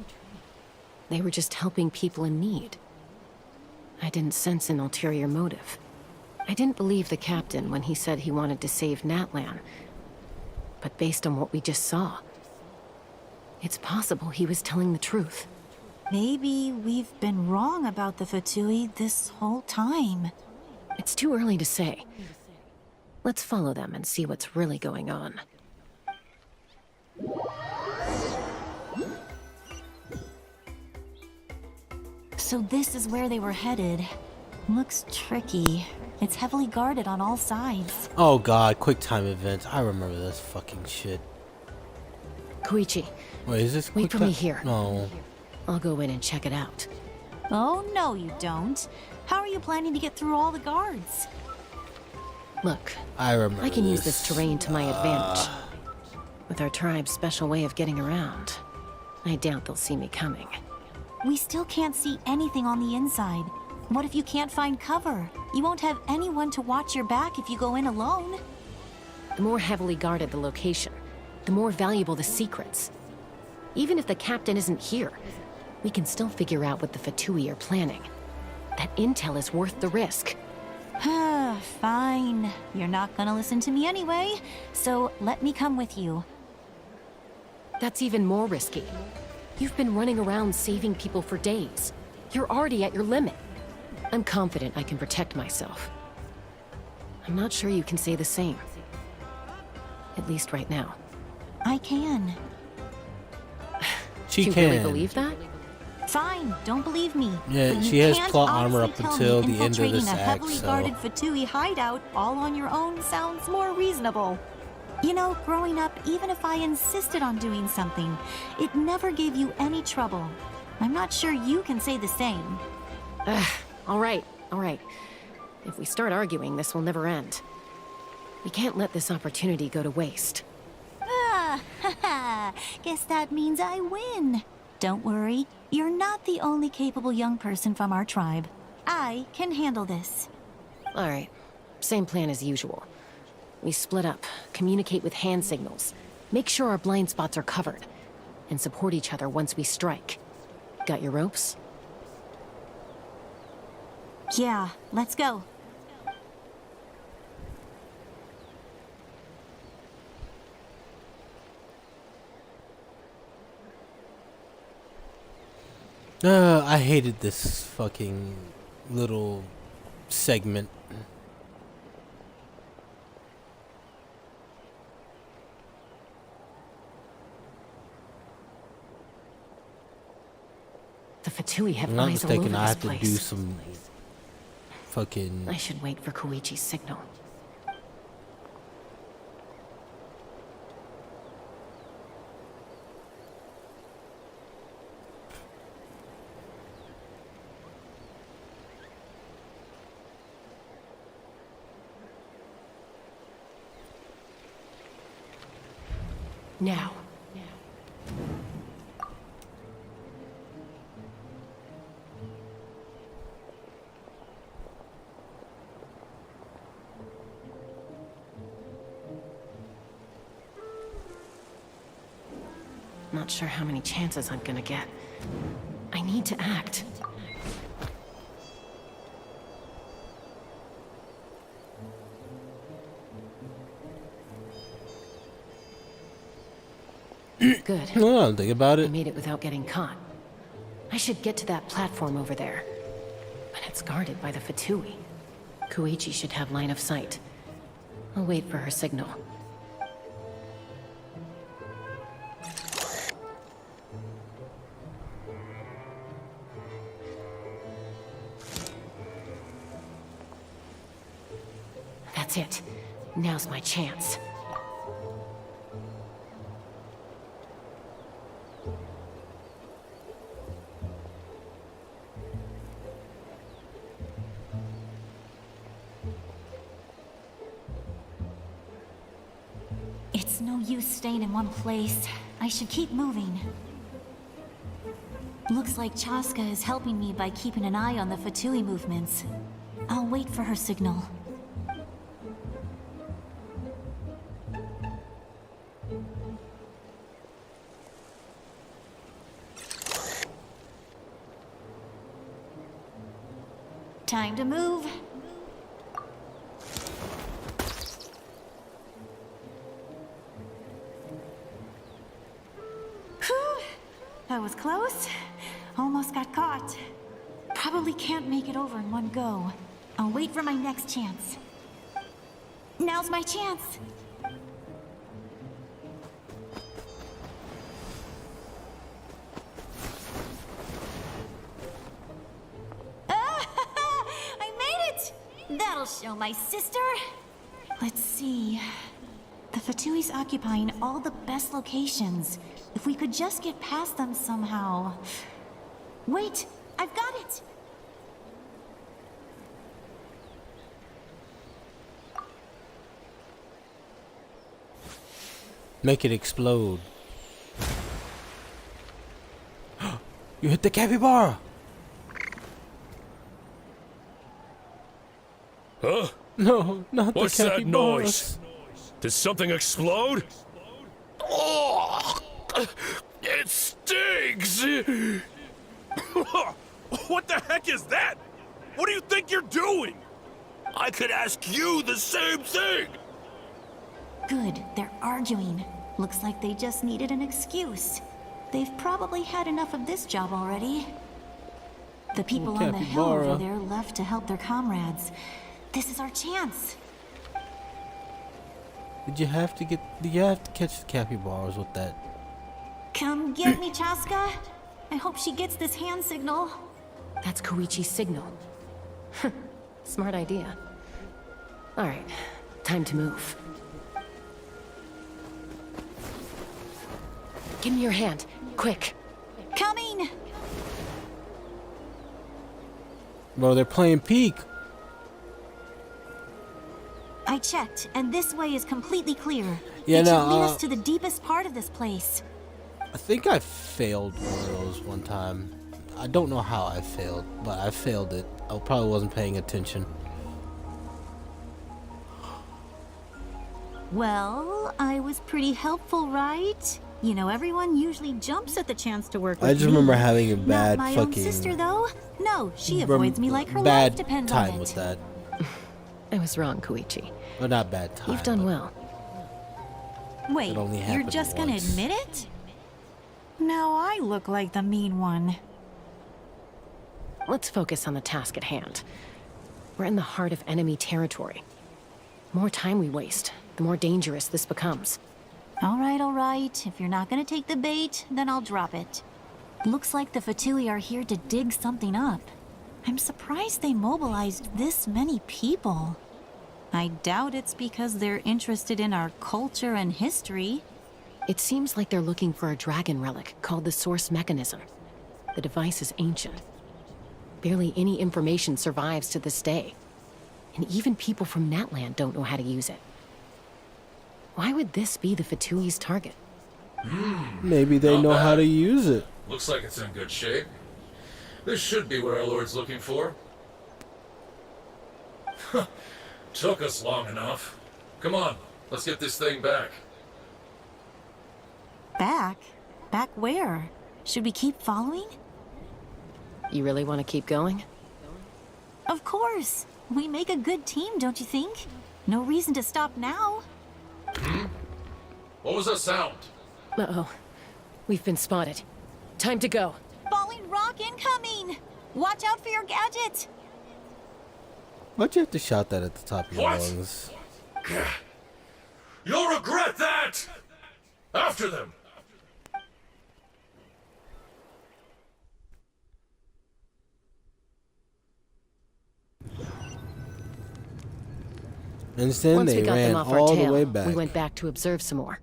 They were just helping people in need. I didn't sense an ulterior motive. I didn't believe the captain when he said he wanted to save Natlan. But based on what we just saw, it's possible he was telling the truth. Maybe we've been wrong about the Fatui this whole time. It's too early to say. Let's follow them and see what's really going on. So this is where they were headed. Looks tricky. It's heavily guarded on all sides. Oh god, quick time events. I remember this fucking shit. Koichi. Wait, is this Wait for quick me ti- here. No. I'll go in and check it out. Oh, no, you don't. How are you planning to get through all the guards? Look, I remember I can use this this. terrain to my advantage. With our tribe's special way of getting around, I doubt they'll see me coming. We still can't see anything on the inside. What if you can't find cover? You won't have anyone to watch your back if you go in alone. The more heavily guarded the location, the more valuable the secrets. Even if the captain isn't here, we can still figure out what the Fatui are planning. That intel is worth the risk. Fine. You're not gonna listen to me anyway, so let me come with you. That's even more risky. You've been running around saving people for days. You're already at your limit. I'm confident I can protect myself. I'm not sure you can say the same. At least right now. I can. She you can. really believe that? Fine, don't believe me. Yeah, but she you has can't plot armor honestly up tell until me the end of infiltrating this a act, heavily so... guarded Fatui hideout all on your own sounds more reasonable. You know, growing up, even if I insisted on doing something, it never gave you any trouble. I'm not sure you can say the same. All right. If we start arguing, this will never end. We can't let this opportunity go to waste. Guess that means I win. Don't worry, you're not the only capable young person from our tribe. I can handle this. All right. Same plan as usual. We split up, communicate with hand signals, make sure our blind spots are covered, and support each other once we strike. Got your ropes? Yeah, let's go. I hated this fucking little segment. The Fatui have If I'm not eyes all over mistaken, I this have to place. do some fucking... I should wait for Koichi's signal. Now. Not sure how many chances I'm gonna get. I need to act. Good. No, think about I it. made it without getting caught. I should get to that platform over there. But it's guarded by the Fatui. Koichi should have line of sight. I'll wait for her signal. That's it. Now's my chance. It's no use staying in one place. I should keep moving. Looks like Chaska is helping me by keeping an eye on the Fatui movements. I'll wait for her signal. Time to move. Whew. That was close. Almost got caught. Probably can't make it over in one go. I'll wait for my next chance. Now's my chance. I made it! That'll show my sister. Let's see. The Fatui's occupying all the best locations. If we could just get past them somehow. Wait, I've got it! Make it explode. You hit the capybara! Huh? No, not What's the that capybaras. noise? Did something explode? Oh, it stings! What the heck is that? What do you think you're doing? I could ask you the same thing! Good, they're arguing. Looks like they just needed an excuse. They've probably had enough of this job already. The people on the hill over there left to help their comrades. This is our chance. Did you have to catch the capybaras with that? Come get me, Chaska. I hope she gets this hand signal. That's Koichi's signal. Smart idea. Alright, time to move. Give me your hand, quick. Coming! Bro, they're playing peek. I checked, and this way is completely clear. Yeah, it no, should lead us to the deepest part of this place. I think I failed one of those one time. I don't know how I failed, but I failed it. I probably wasn't paying attention. Well, I was pretty helpful, right? You know, everyone usually jumps at the chance to work with I just me. remember having a bad Not my fucking... own sister, though. No, she avoids me like her bad life depends on time it. with that. I was wrong, Koichi. Well, not bad time. You've done well. Wait, It only you're happened just gonna once. admit it? Now I look like the mean one. Let's focus on the task at hand. We're in the heart of enemy territory. The more time we waste, the more dangerous this becomes. All right. If you're not gonna take the bait, then I'll drop it. Looks like the Fatui are here to dig something up. I'm surprised they mobilized this many people. I doubt it's because they're interested in our culture and history. It seems like they're looking for a dragon relic called the Source Mechanism. The device is ancient. Barely any information survives to this day. And even people from Natland don't know how to use it. Why would this be the Fatui's target? Maybe they Not know how bad. to use it. Looks like it's in good shape. This should be what our Lord's looking for. Took us long enough. Come on, let's get this thing back. Back? Back where? Should we keep following? You really want to keep going? Of course. We make a good team, don't you think? No reason to stop now. What was that sound? Uh-oh. We've been spotted. Time to go. Falling rock incoming! Watch out for your gadget! Why'd you have to shout that at the top of your What? lungs? You'll regret that! After them! And then Once they we got ran them off our all tail, the way back. we went back to observe some more.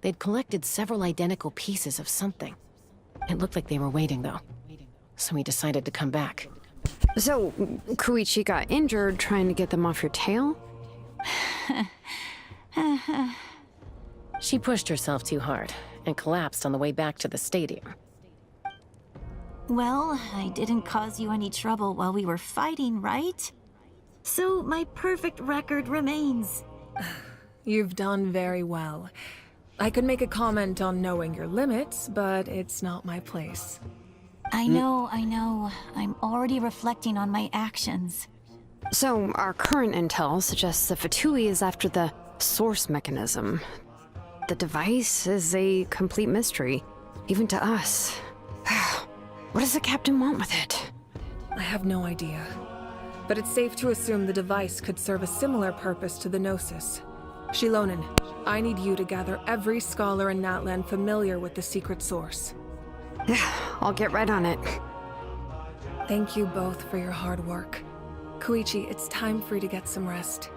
They'd collected several identical pieces of something. It looked like they were waiting, though. So we decided to come back. So, Koichi got injured trying to get them off your tail? She pushed herself too hard and collapsed on the way back to the stadium. Well, I didn't cause you any trouble while we were fighting, right? So my perfect record remains. You've done very well. I could make a comment on knowing your limits, but it's not my place. I know. I'm already reflecting on my actions. So, our current intel suggests the Fatui is after the source mechanism. The device is a complete mystery, even to us. What does the captain want with it? I have no idea. But it's safe to assume the device could serve a similar purpose to the Gnosis. Shilonen, I need you to gather every scholar in Natland familiar with the secret source. I'll get right on it. Thank you both for your hard work. Koichi, it's time for you to get some rest.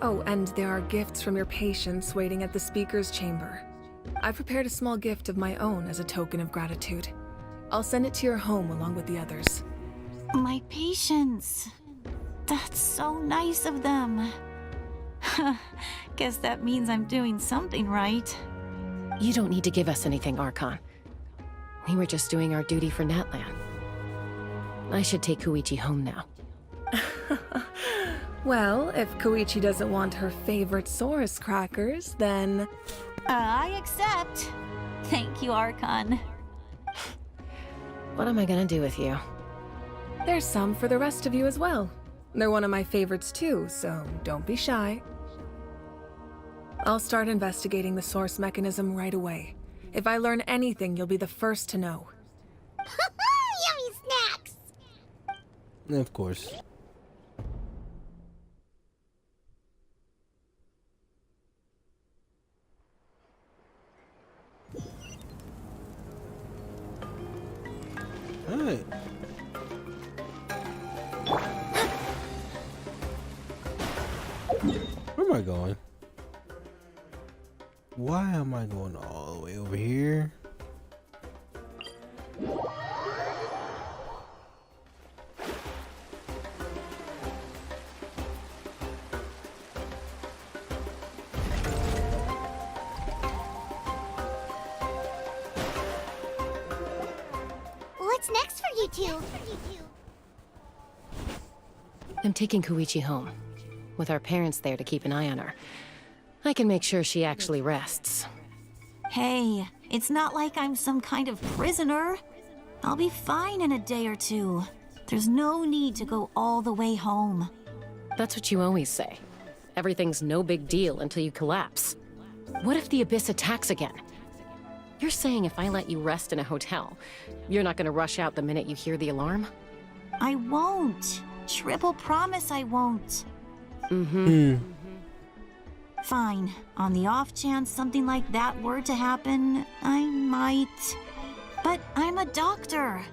Oh, and there are gifts from your patients waiting at the speaker's chamber. I prepared a small gift of my own as a token of gratitude. I'll send it to your home along with the others. My patience. That's so nice of them. Guess that means I'm doing something right. You don't need to give us anything, Archon. We were just doing our duty for Natland. I should take Koichi home now. Well, if Koichi doesn't want her favorite Saurus crackers, then... I accept. Thank you, Archon. What am I gonna do with you? There's some for the rest of you as well. They're one of my favorites too, so don't be shy. I'll start investigating the source mechanism right away. If I learn anything, you'll be the first to know. Yummy snacks! Of course. Alright. Where am I going? Why am I going all the way over here? What's next for you two? I'm taking Koichi home, with our parents there to keep an eye on her. I can make sure she actually rests. Hey, it's not like I'm some kind of prisoner. I'll be fine in a day or two. There's no need to go all the way home. That's what you always say. Everything's no big deal until you collapse. What if the Abyss attacks again? You're saying if I let you rest in a hotel, you're not gonna rush out the minute you hear the alarm? I won't. Triple promise I won't. Fine. On the off chance something like that were to happen, I might. But I'm a doctor.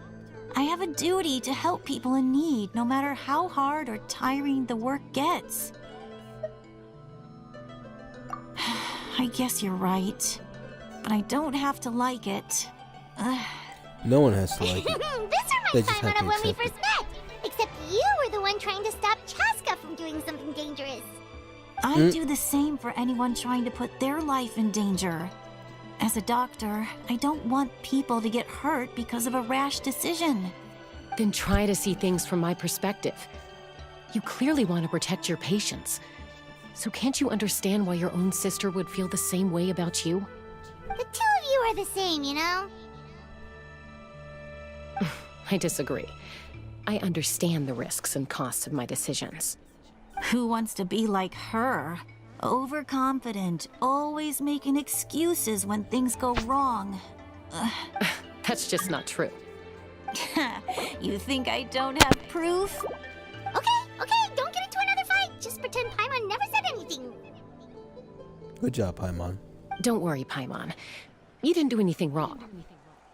I have a duty to help people in need, no matter how hard or tiring the work gets. I guess you're right. But I don't have to like it. No one has to like it. These are my Paimon of when we first met. Except you were the one trying to stop Chaska from doing something dangerous. I do the same for anyone trying to put their life in danger. As a doctor, I don't want people to get hurt because of a rash decision. Then try to see things from my perspective. You clearly want to protect your patients. So can't you understand why your own sister would feel the same way about you? The two of you are the same, you know? I disagree. I understand the risks and costs of my decisions. Who wants to be like her? Overconfident, always making excuses when things go wrong. That's just not true. You think I don't have proof? Okay, don't get into another fight. Just pretend Paimon never said anything. Good job, Paimon. Don't worry, Paimon. You didn't do anything wrong.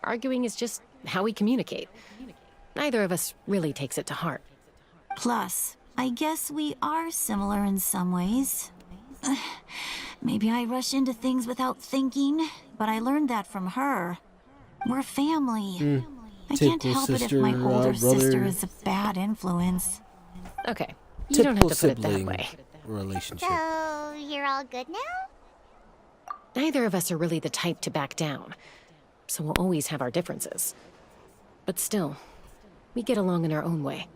Arguing is just how we communicate. Neither of us really takes it to heart. Plus, I guess we are similar in some ways. Maybe I rush into things without thinking, but I learned that from her. We're family. I can't help it if my older sister is a bad influence. Okay, you don't have to put it that way. Relationship. So, you're all good now? Neither of us are really the type to back down, so we'll always have our differences. But still, we get along in our own way.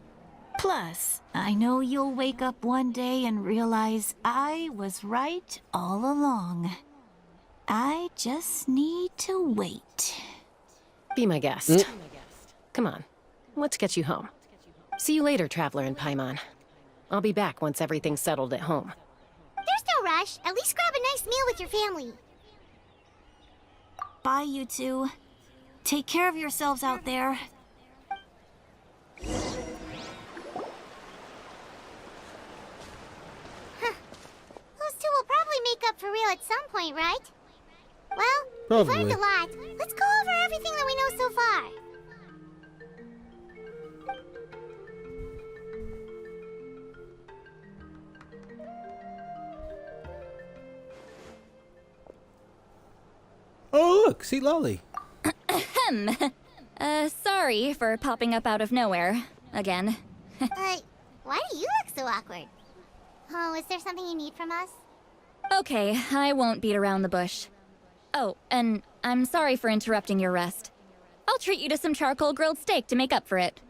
Plus, I know you'll wake up one day and realize I was right all along. I just need to wait. Be my guest. Come on, let's get you home. See you later, Traveler and Paimon. I'll be back once everything's settled at home. There's no rush. At least grab a nice meal with your family. Bye, you two. Take care of yourselves out there. Those two will probably make up for real at some point, right? Well, Probably. we've learned a lot. Let's go over everything that we know so far. Oh, look, see Lolly. Sorry for popping up out of nowhere. Again. Why do you look so awkward? Oh, is there something you need from us? Okay, I won't beat around the bush. Oh, and I'm sorry for interrupting your rest. I'll treat you to some charcoal grilled steak to make up for it.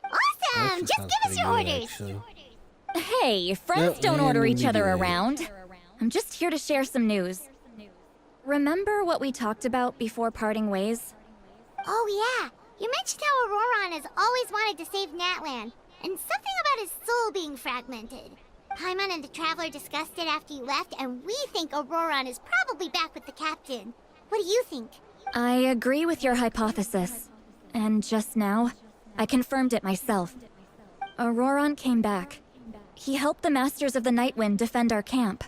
Awesome! Just give us your orders! Hey, friends don't order each other around. I'm just here to share some news. Remember what we talked about before parting ways? Oh yeah, you mentioned how Auroron has always wanted to save Natlan, and something about his soul being fragmented. Paimon and the Traveler discussed it after you left, and we think Auroron is probably back with the captain. What do you think? I agree with your hypothesis. And just now, I confirmed it myself. Auroron came back. He helped the Masters of the Nightwind defend our camp.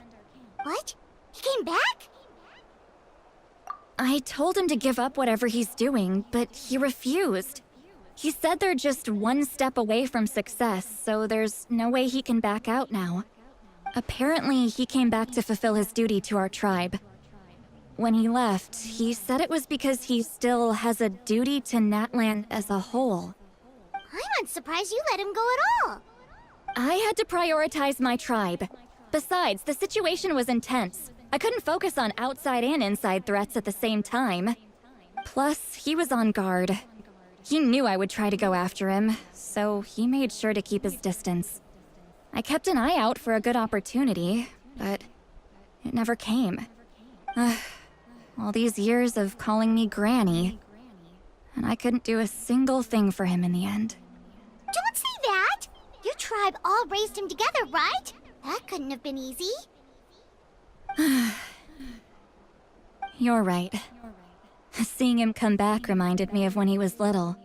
What? He came back? I told him to give up whatever he's doing, but he refused. He said they're just one step away from success, so there's no way he can back out now. Apparently, he came back to fulfill his duty to our tribe. When he left, he said it was because he still has a duty to Natlan as a whole. I'm not surprised you let him go at all. I had to prioritize my tribe. Besides, the situation was intense. I couldn't focus on outside and inside threats at the same time. Plus, he was on guard. He knew I would try to go after him, so he made sure to keep his distance. I kept an eye out for a good opportunity, but it never came. All these years of calling me Granny, and I couldn't do a single thing for him in the end. Don't say that! Your tribe all raised him together, right? That couldn't have been easy. You're right. Seeing him come back reminded me of when he was little.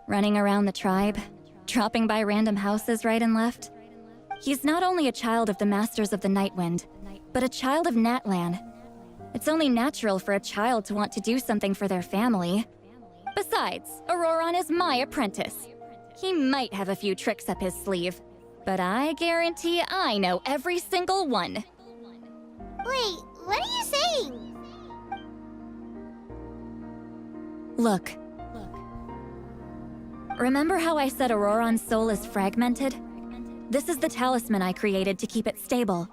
Running around the tribe, dropping by random houses right and left. He's not only a child of the Masters of the Nightwind, but a child of Natlan. It's only natural for a child to want to do something for their family. Besides, Auroron is my apprentice. He might have a few tricks up his sleeve, but I guarantee I know every single one. Wait, what are you saying? Look. Remember how I said Auroron's soul is fragmented? This is the talisman I created to keep it stable.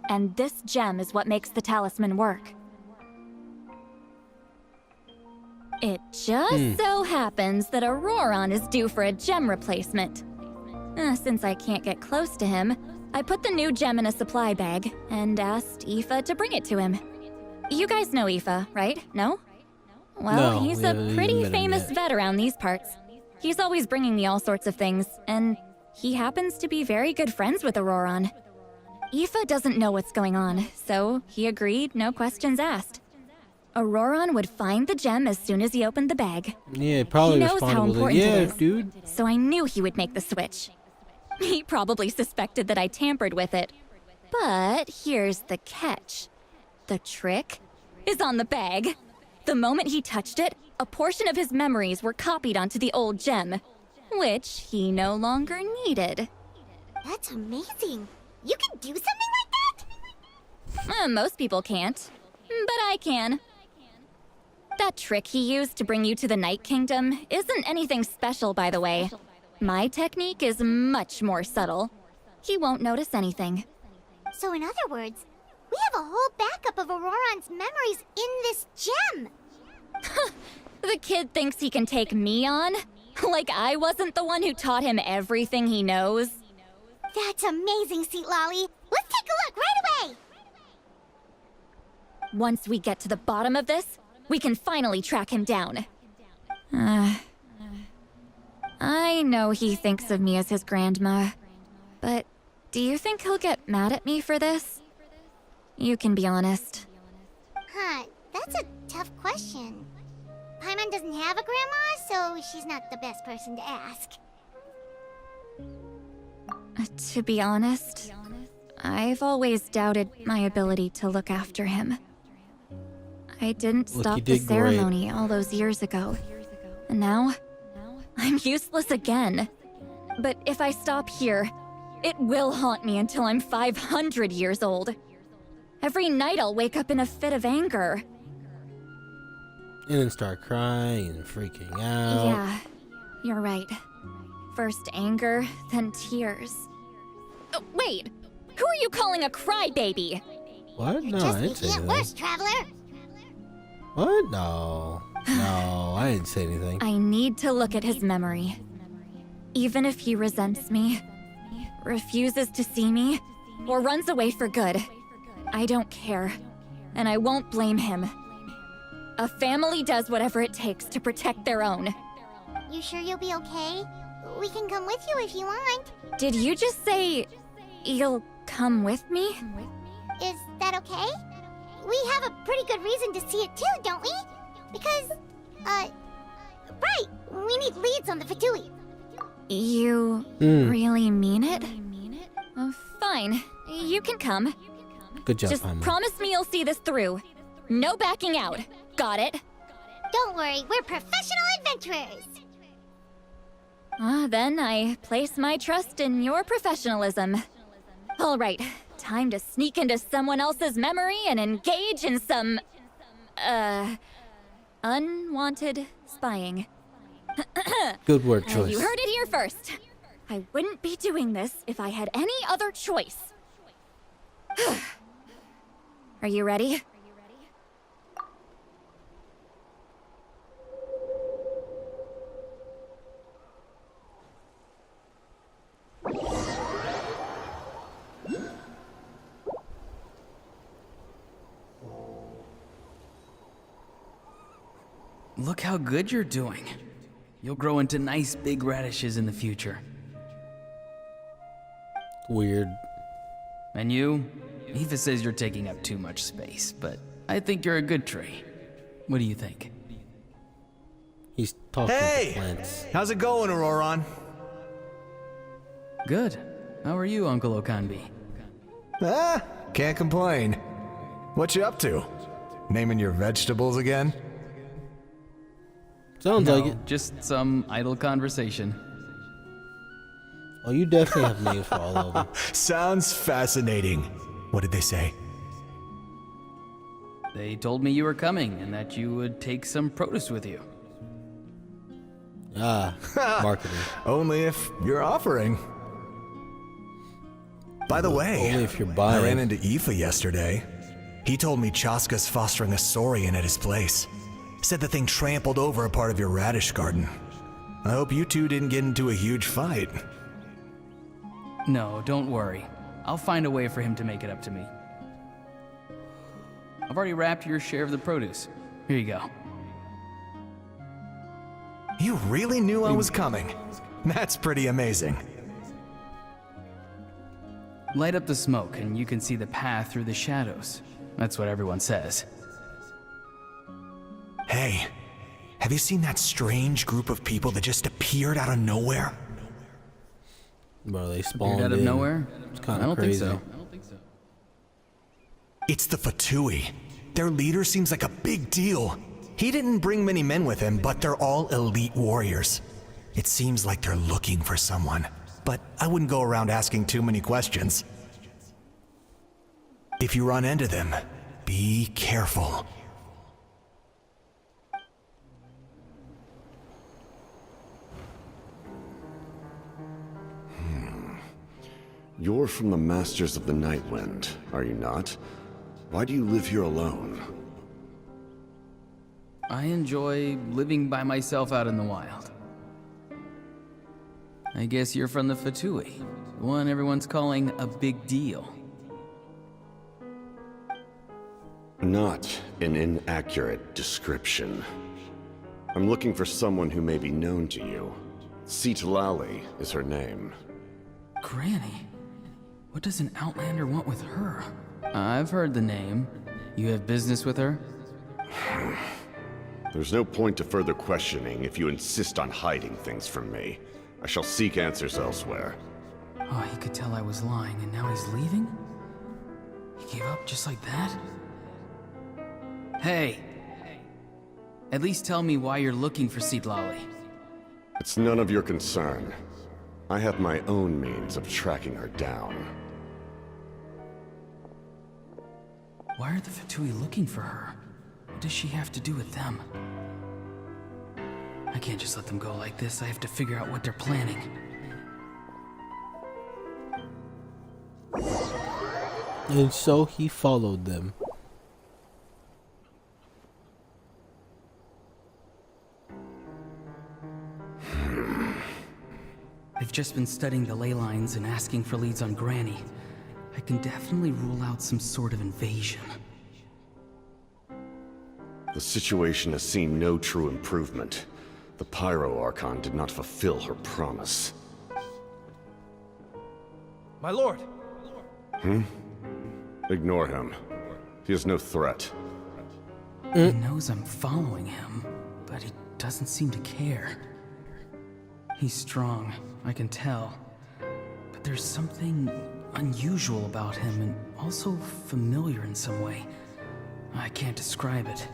And this gem is what makes the talisman work. It just so happens that Auroron is due for a gem replacement. Since I can't get close to him, I put the new gem in a supply bag and asked Aoife to bring it to him. You guys know Aoife, right? No? Well, No, he's we a haven't pretty met him famous yet. vet around these parts. He's always bringing me all sorts of things, and he happens to be very good friends with Auroron. Aoife doesn't know what's going on, so he agreed, no questions asked. Auroron would find the gem as soon as he opened the bag. Yeah, probably He knows how responded with, important yeah, it is, dude. so I knew he would make the switch. He probably suspected that I tampered with it. But here's the catch. The trick is on the bag. The moment he touched it, a portion of his memories were copied onto the old gem, which he no longer needed. That's amazing. You can do something like that? Most people can't, but I can. That trick he used to bring you to the Night Kingdom isn't anything special, by the way. My technique is much more subtle. He won't notice anything. So in other words, we have a whole backup of Auroron's memories in this gem. The kid thinks he can take me on? Like I wasn't the one who taught him everything he knows? That's amazing, Seat Lolly. Let's take a look right away. Once we get to the bottom of this, we can finally track him down. I know he thinks of me as his grandma, but do you think he'll get mad at me for this? You can be honest. Huh, that's a tough question. Paimon doesn't have a grandma, so she's not the best person to ask. To be honest, I've always doubted my ability to look after him. I didn't Look, stop you the did great. ceremony all those years ago. And now, I'm useless again. But if I stop here, it will haunt me until I'm 500 years old. Every night I'll wake up in a fit of anger. And then start crying and freaking out. Yeah, you're right. First anger, then tears. Oh, wait! Who are you calling a crybaby? What? No, Just I didn't say making it anything. worse, Traveler. What? No. No, I didn't say anything. I need to look at his memory. Even if he resents me, refuses to see me, or runs away for good, I don't care. And I won't blame him. A family does whatever it takes to protect their own. You sure you'll be okay? We can come with you if you want. Did you just say you'll come with me? Is that okay? We have a pretty good reason to see it too, don't we? Because, right, we need leads on the Fatui. You really mean it? Fine, you can come. Good job, Just Paimon. promise me you'll see this through. No backing out. Got it? Don't worry, we're professional adventurers. Then I place my trust in your professionalism. All right, time to sneak into someone else's memory and engage in some, unwanted spying. Good word choice. You heard it here first. I wouldn't be doing this if I had any other choice. Are you ready? Look how good you're doing. You'll grow into nice big radishes in the future. Weird. And you? Eva says you're taking up too much space, but I think you're a good tree. What do you think? He's talking to Hey! plants. How's it going, Auroron? Good. How are you, Uncle Okanbi? Can't complain. What you up to? Naming your vegetables again? Sounds No, like it. Just some idle conversation. Oh, you definitely have names for all of them. Sounds fascinating. What did they say? They told me you were coming and that you would take some produce with you. Marketing. Only if you're offering. By the way, only if you're buying. I ran into Aoife yesterday. He told me Chaska's fostering a saurian at his place. Said the thing trampled over a part of your radish garden. I hope you two didn't get into a huge fight. No, don't worry. I'll find a way for him to make it up to me. I've already wrapped your share of the produce. Here you go. You really knew I was coming. That's pretty amazing. Light up the smoke and you can see the path through the shadows. That's what everyone says. Hey, have you seen that strange group of people that just appeared out of nowhere? Bro, they spawned Appeared out of in. nowhere? It's kind I of don't crazy. think so. I don't think so. It's the Fatui. Their leader seems like a big deal. He didn't bring many men with him, but they're all elite warriors. It seems like they're looking for someone, but I wouldn't go around asking too many questions. If you run into them, be careful. You're from the Masters of the Nightwind, are you not? Why do you live here alone? I enjoy living by myself out in the wild. I guess you're from the Fatui, the one everyone's calling a big deal. Not an inaccurate description. I'm looking for someone who may be known to you. Citlali is her name. Granny? What does an Outlander want with her? I've heard the name. You have business with her? There's no point to further questioning if you insist on hiding things from me. I shall seek answers elsewhere. Oh, he could tell I was lying and now he's leaving? He gave up just like that? Hey! At least tell me why you're looking for Citlali. It's none of your concern. I have my own means of tracking her down. Why are the Fatui looking for her? What does she have to do with them? I can't just let them go like this. I have to figure out what they're planning. And so he followed them. I've just been studying the ley lines and asking for leads on Granny. I can definitely rule out some sort of invasion. The situation has seen no true improvement. The Pyro Archon did not fulfill her promise. My lord, Ignore him. He is no threat. He knows I'm following him, but he doesn't seem to care. He's strong, I can tell. But there's something unusual about him and also familiar in some way. I can't describe it.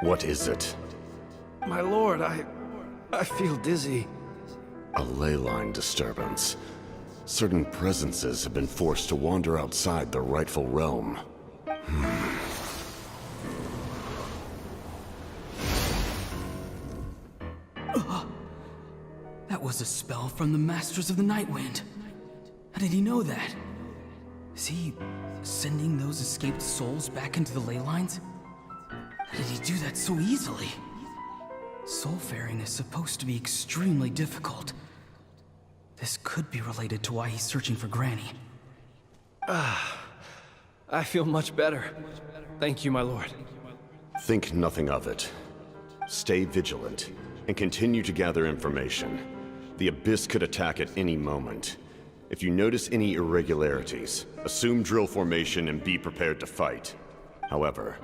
What is it? My lord, I feel dizzy. A ley line disturbance. Certain presences have been forced to wander outside their rightful realm. That was a spell from the Masters of the Nightwind. How did he know that? Is he sending those escaped souls back into the ley lines? How did he do that so easily? Soulfaring is supposed to be extremely difficult. This could be related to why he's searching for Granny. I feel much better. Thank you, my lord. Think nothing of it. Stay vigilant, and continue to gather information. The Abyss could attack at any moment. If you notice any irregularities, assume drill formation and be prepared to fight. However,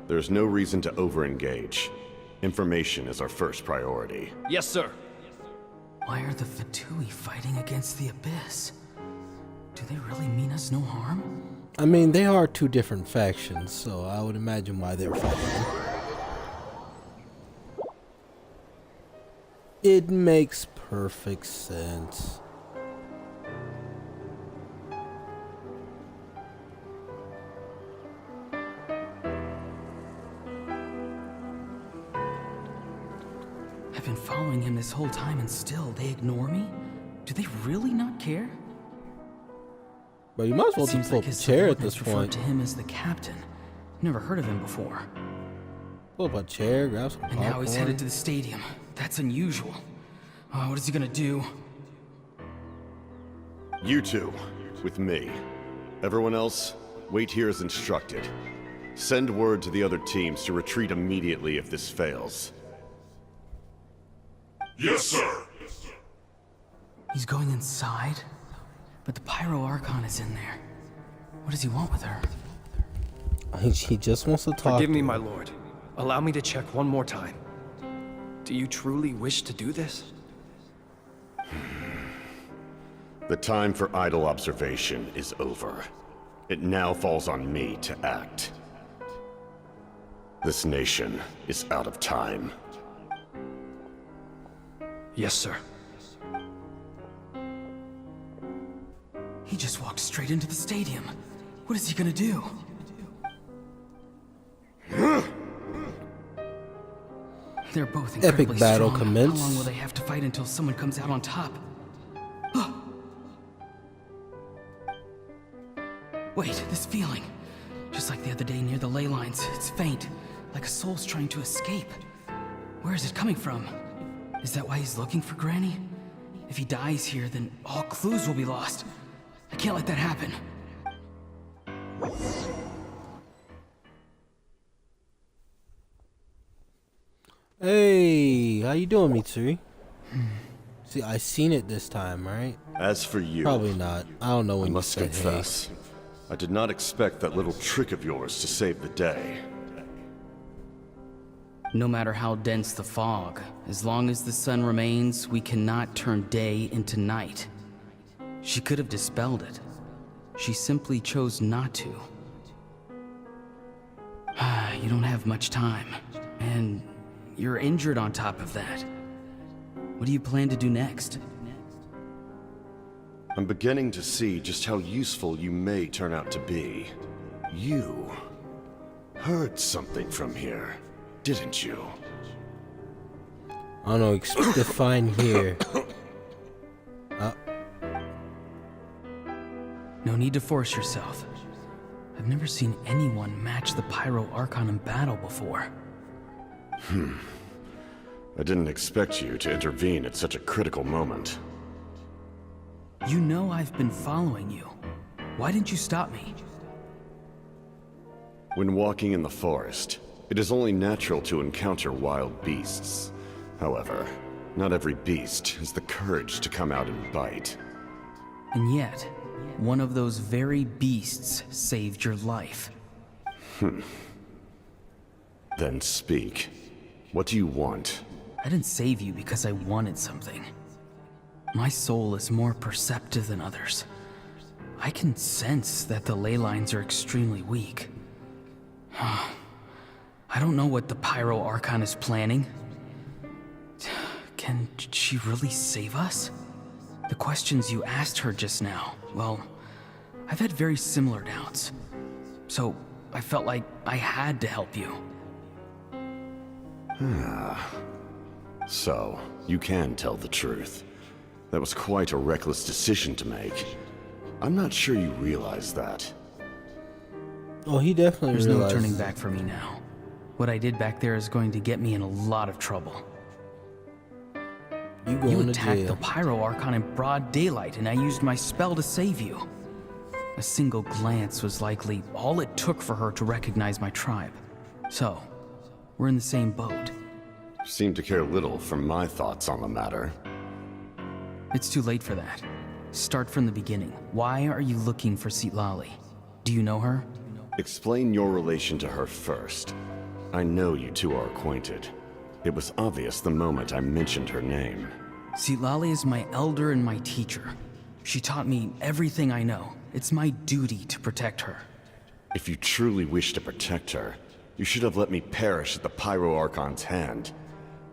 there's no reason to over-engage. Information is our first priority. Yes, sir. Why are the Fatui fighting against the Abyss? Do they really mean us no harm? I mean, they are two different factions, so I would imagine why they're fighting. It makes perfect sense. I've been following him this whole time and still they ignore me? Do they really not care? But you might as well Seems just pull like up a his chair at subordinates this referred point. to him as the captain. Never heard of him before. Pull up a chair, grab some And popcorn. now he's headed to the stadium. That's unusual. What is he gonna do? You two, with me. Everyone else, wait here as instructed. Send word to the other teams to retreat immediately if this fails. Yes, sir. He's going inside? But the Pyro Archon is in there. What does he want with her? He just wants to talk. Forgive me, my lord. Allow me to check one more time. Do you truly wish to do this? The time for idle observation is over. It now falls on me to act. This nation is out of time. Yes, sir. He just walked straight into the stadium. What is he gonna do? They're both incredibly Epic battle strong. commence. How long will they have to fight until someone comes out on top? Wait, this feeling. Just like the other day near the ley lines, it's faint, like a soul's trying to escape. Where is it coming from? Is that why he's looking for Granny? If he dies here, then all clues will be lost. I can't let that happen. Hey, how you doing, Mitsuri? See, I seen it this time, right? As for you... Probably not. I don't know when I you must said confess, I did not expect that little trick of yours to save the day. No matter how dense the fog, as long as the sun remains, we cannot turn day into night. She could have dispelled it. She simply chose not to. You don't have much time, and you're injured on top of that. What do you plan to do next? I'm beginning to see just how useful you may turn out to be. You heard something from here, didn't you? I don't know, define here. No need to force yourself. I've never seen anyone match the Pyro Archon in battle before. I didn't expect you to intervene at such a critical moment. You know I've been following you. Why didn't you stop me? When walking in the forest, it is only natural to encounter wild beasts. However, not every beast has the courage to come out and bite. And yet, one of those very beasts saved your life. Then speak. What do you want? I didn't save you because I wanted something. My soul is more perceptive than others. I can sense that the ley lines are extremely weak. I don't know what the Pyro Archon is planning. Can she really save us? The questions you asked her just now, well, I've had very similar doubts. So I felt like I had to help you. So, you can tell the truth. That was quite a reckless decision to make. I'm not sure you realize that. Oh, he definitely There's realized. no turning back for me now. What I did back there is going to get me in a lot of trouble. You attacked the Pyro Archon in broad daylight, and I used my spell to save you. A single glance was likely all it took for her to recognize my tribe. So, we're in the same boat. Seem to care little for my thoughts on the matter. It's too late for that. Start from the beginning. Why are you looking for Citlali? Do you know her? Explain your relation to her first. I know you two are acquainted. It was obvious the moment I mentioned her name. Citlali is my elder and my teacher. She taught me everything I know. It's my duty to protect her. If you truly wish to protect her, you should have let me perish at the Pyro Archon's hand.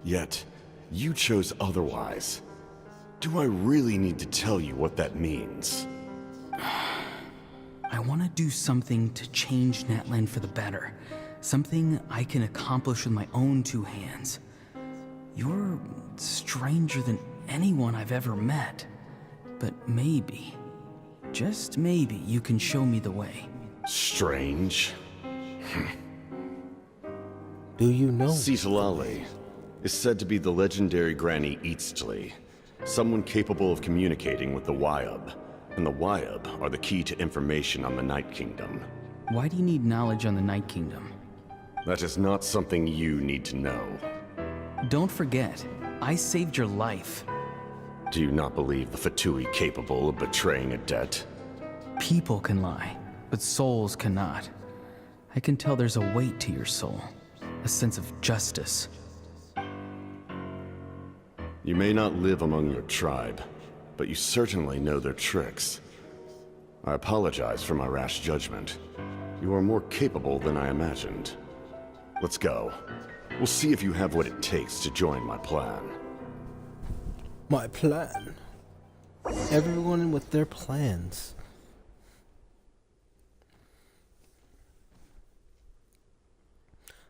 Yet, you chose otherwise. Do I really need to tell you what that means? I want to do something to change Natlan for the better. Something I can accomplish with my own two hands. You're stranger than anyone I've ever met. But maybe, just maybe, you can show me the way. Strange? Do you know? Citlali is said to be the legendary Granny Eastly, someone capable of communicating with the Wyub. And the Wyub are the key to information on the Night Kingdom. Why do you need knowledge on the Night Kingdom? That is not something you need to know. Don't forget, I saved your life. Do you not believe the Fatui capable of betraying a debt? People can lie, but souls cannot. I can tell there's a weight to your soul, a sense of justice. You may not live among your tribe, but you certainly know their tricks. I apologize for my rash judgment. You are more capable than I imagined. Let's go. We'll see if you have what it takes to join my plan. My plan? Everyone with their plans.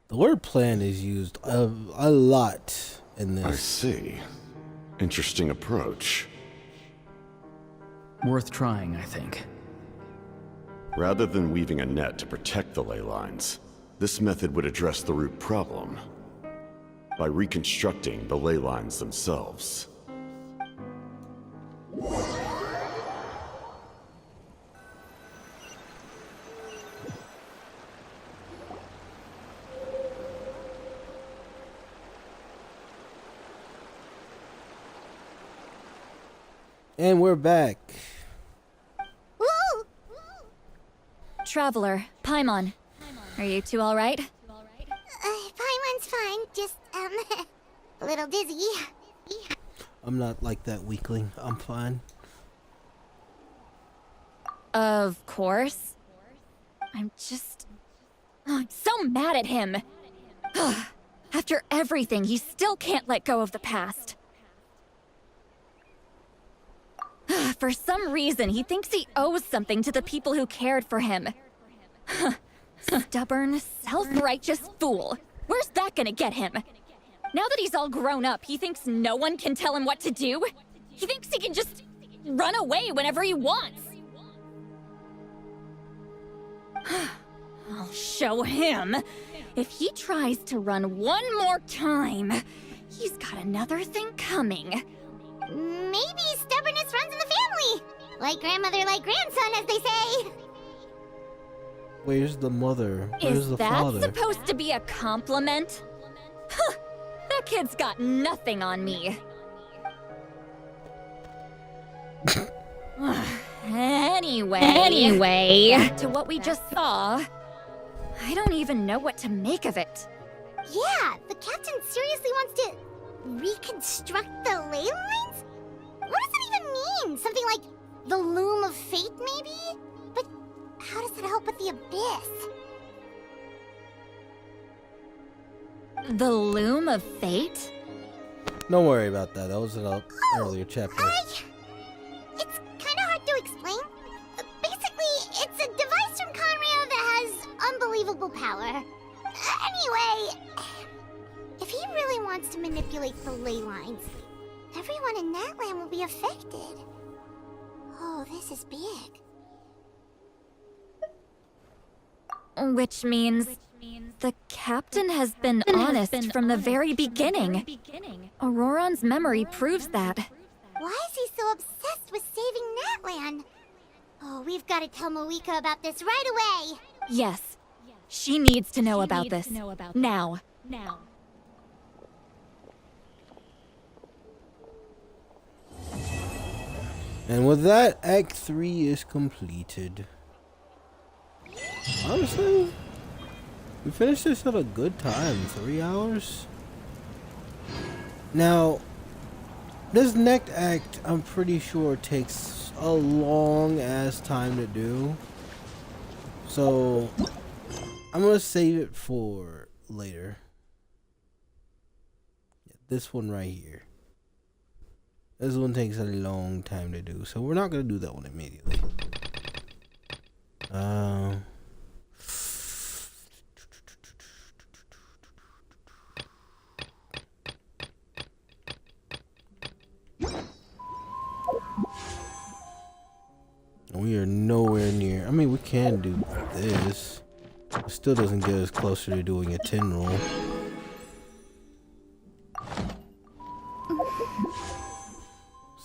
The word plan is used a lot in this. I see. Interesting approach. Worth trying, I think. Rather than weaving a net to protect the ley lines, this method would address the root problem by reconstructing the ley lines themselves. And we're back. Woo! Traveler, Paimon. Are you two alright? Paimon's fine, just, a little dizzy. I'm not like that weakling. I'm fine. Of course. I'm so mad at him. After everything, he still can't let go of the past. For some reason, he thinks he owes something to the people who cared for him. Stubborn, self-righteous fool. Where's that gonna get him? Now that he's all grown up, he thinks no one can tell him what to do? He thinks he can just run away whenever he wants. I'll show him. If he tries to run one more time, he's got another thing coming. Maybe stubbornness runs in the family. Like grandmother, like grandson, as they say. Where's the mother? Where's Is the that father? supposed to be a compliment? Huh, that kid's got nothing on me. Anyway, back to what we just saw. I don't even know what to make of it. Yeah, the captain seriously wants to reconstruct the ley lines? What does that even mean? Something like the loom of fate, maybe? But how does that help with the abyss? The loom of fate? Don't worry about that. That was an earlier chapter. It's kind of hard to explain. Basically, it's a device from Conrail that has unbelievable power. Anyway, if he really wants to manipulate the ley lines, everyone in that land will be affected. Oh, this is big. Which means the captain has been honest from the very beginning. Auroron's memory proves that. Why is he so obsessed with saving Natlan? Oh, we've got to tell Moeka about this right away. Yes, she needs to know about this. Now. And with that, Act 3 is completed. Honestly, we finished this at a good time. 3 hours. Now, this next act, I'm pretty sure takes a long ass time to do. So, I'm gonna save it for later. This one right here. This one takes a long time to do, so we're not gonna do that one immediately. We are nowhere near. I mean, we can do this. It still doesn't get us closer to doing a 10 roll.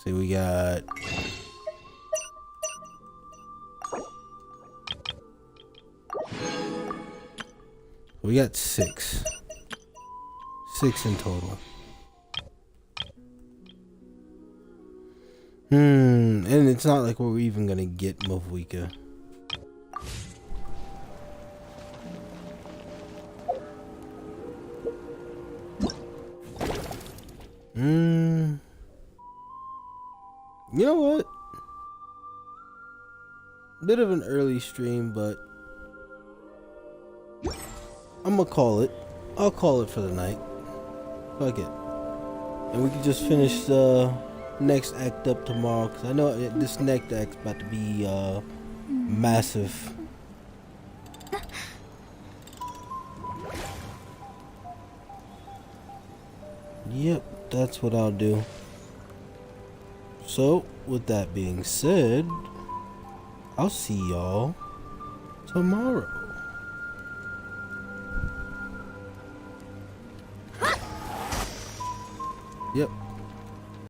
See, we got... We got 6. 6 in total. And it's not like we're even gonna get Moeka. You know what? Bit of an early stream, but I'm gonna call it. I'll call it for the night. Fuck it. And we can just finish the next act up tomorrow, because I know this next act's about to be massive. Yep, that's what I'll do. So, with that being said, I'll see y'all tomorrow. Yep.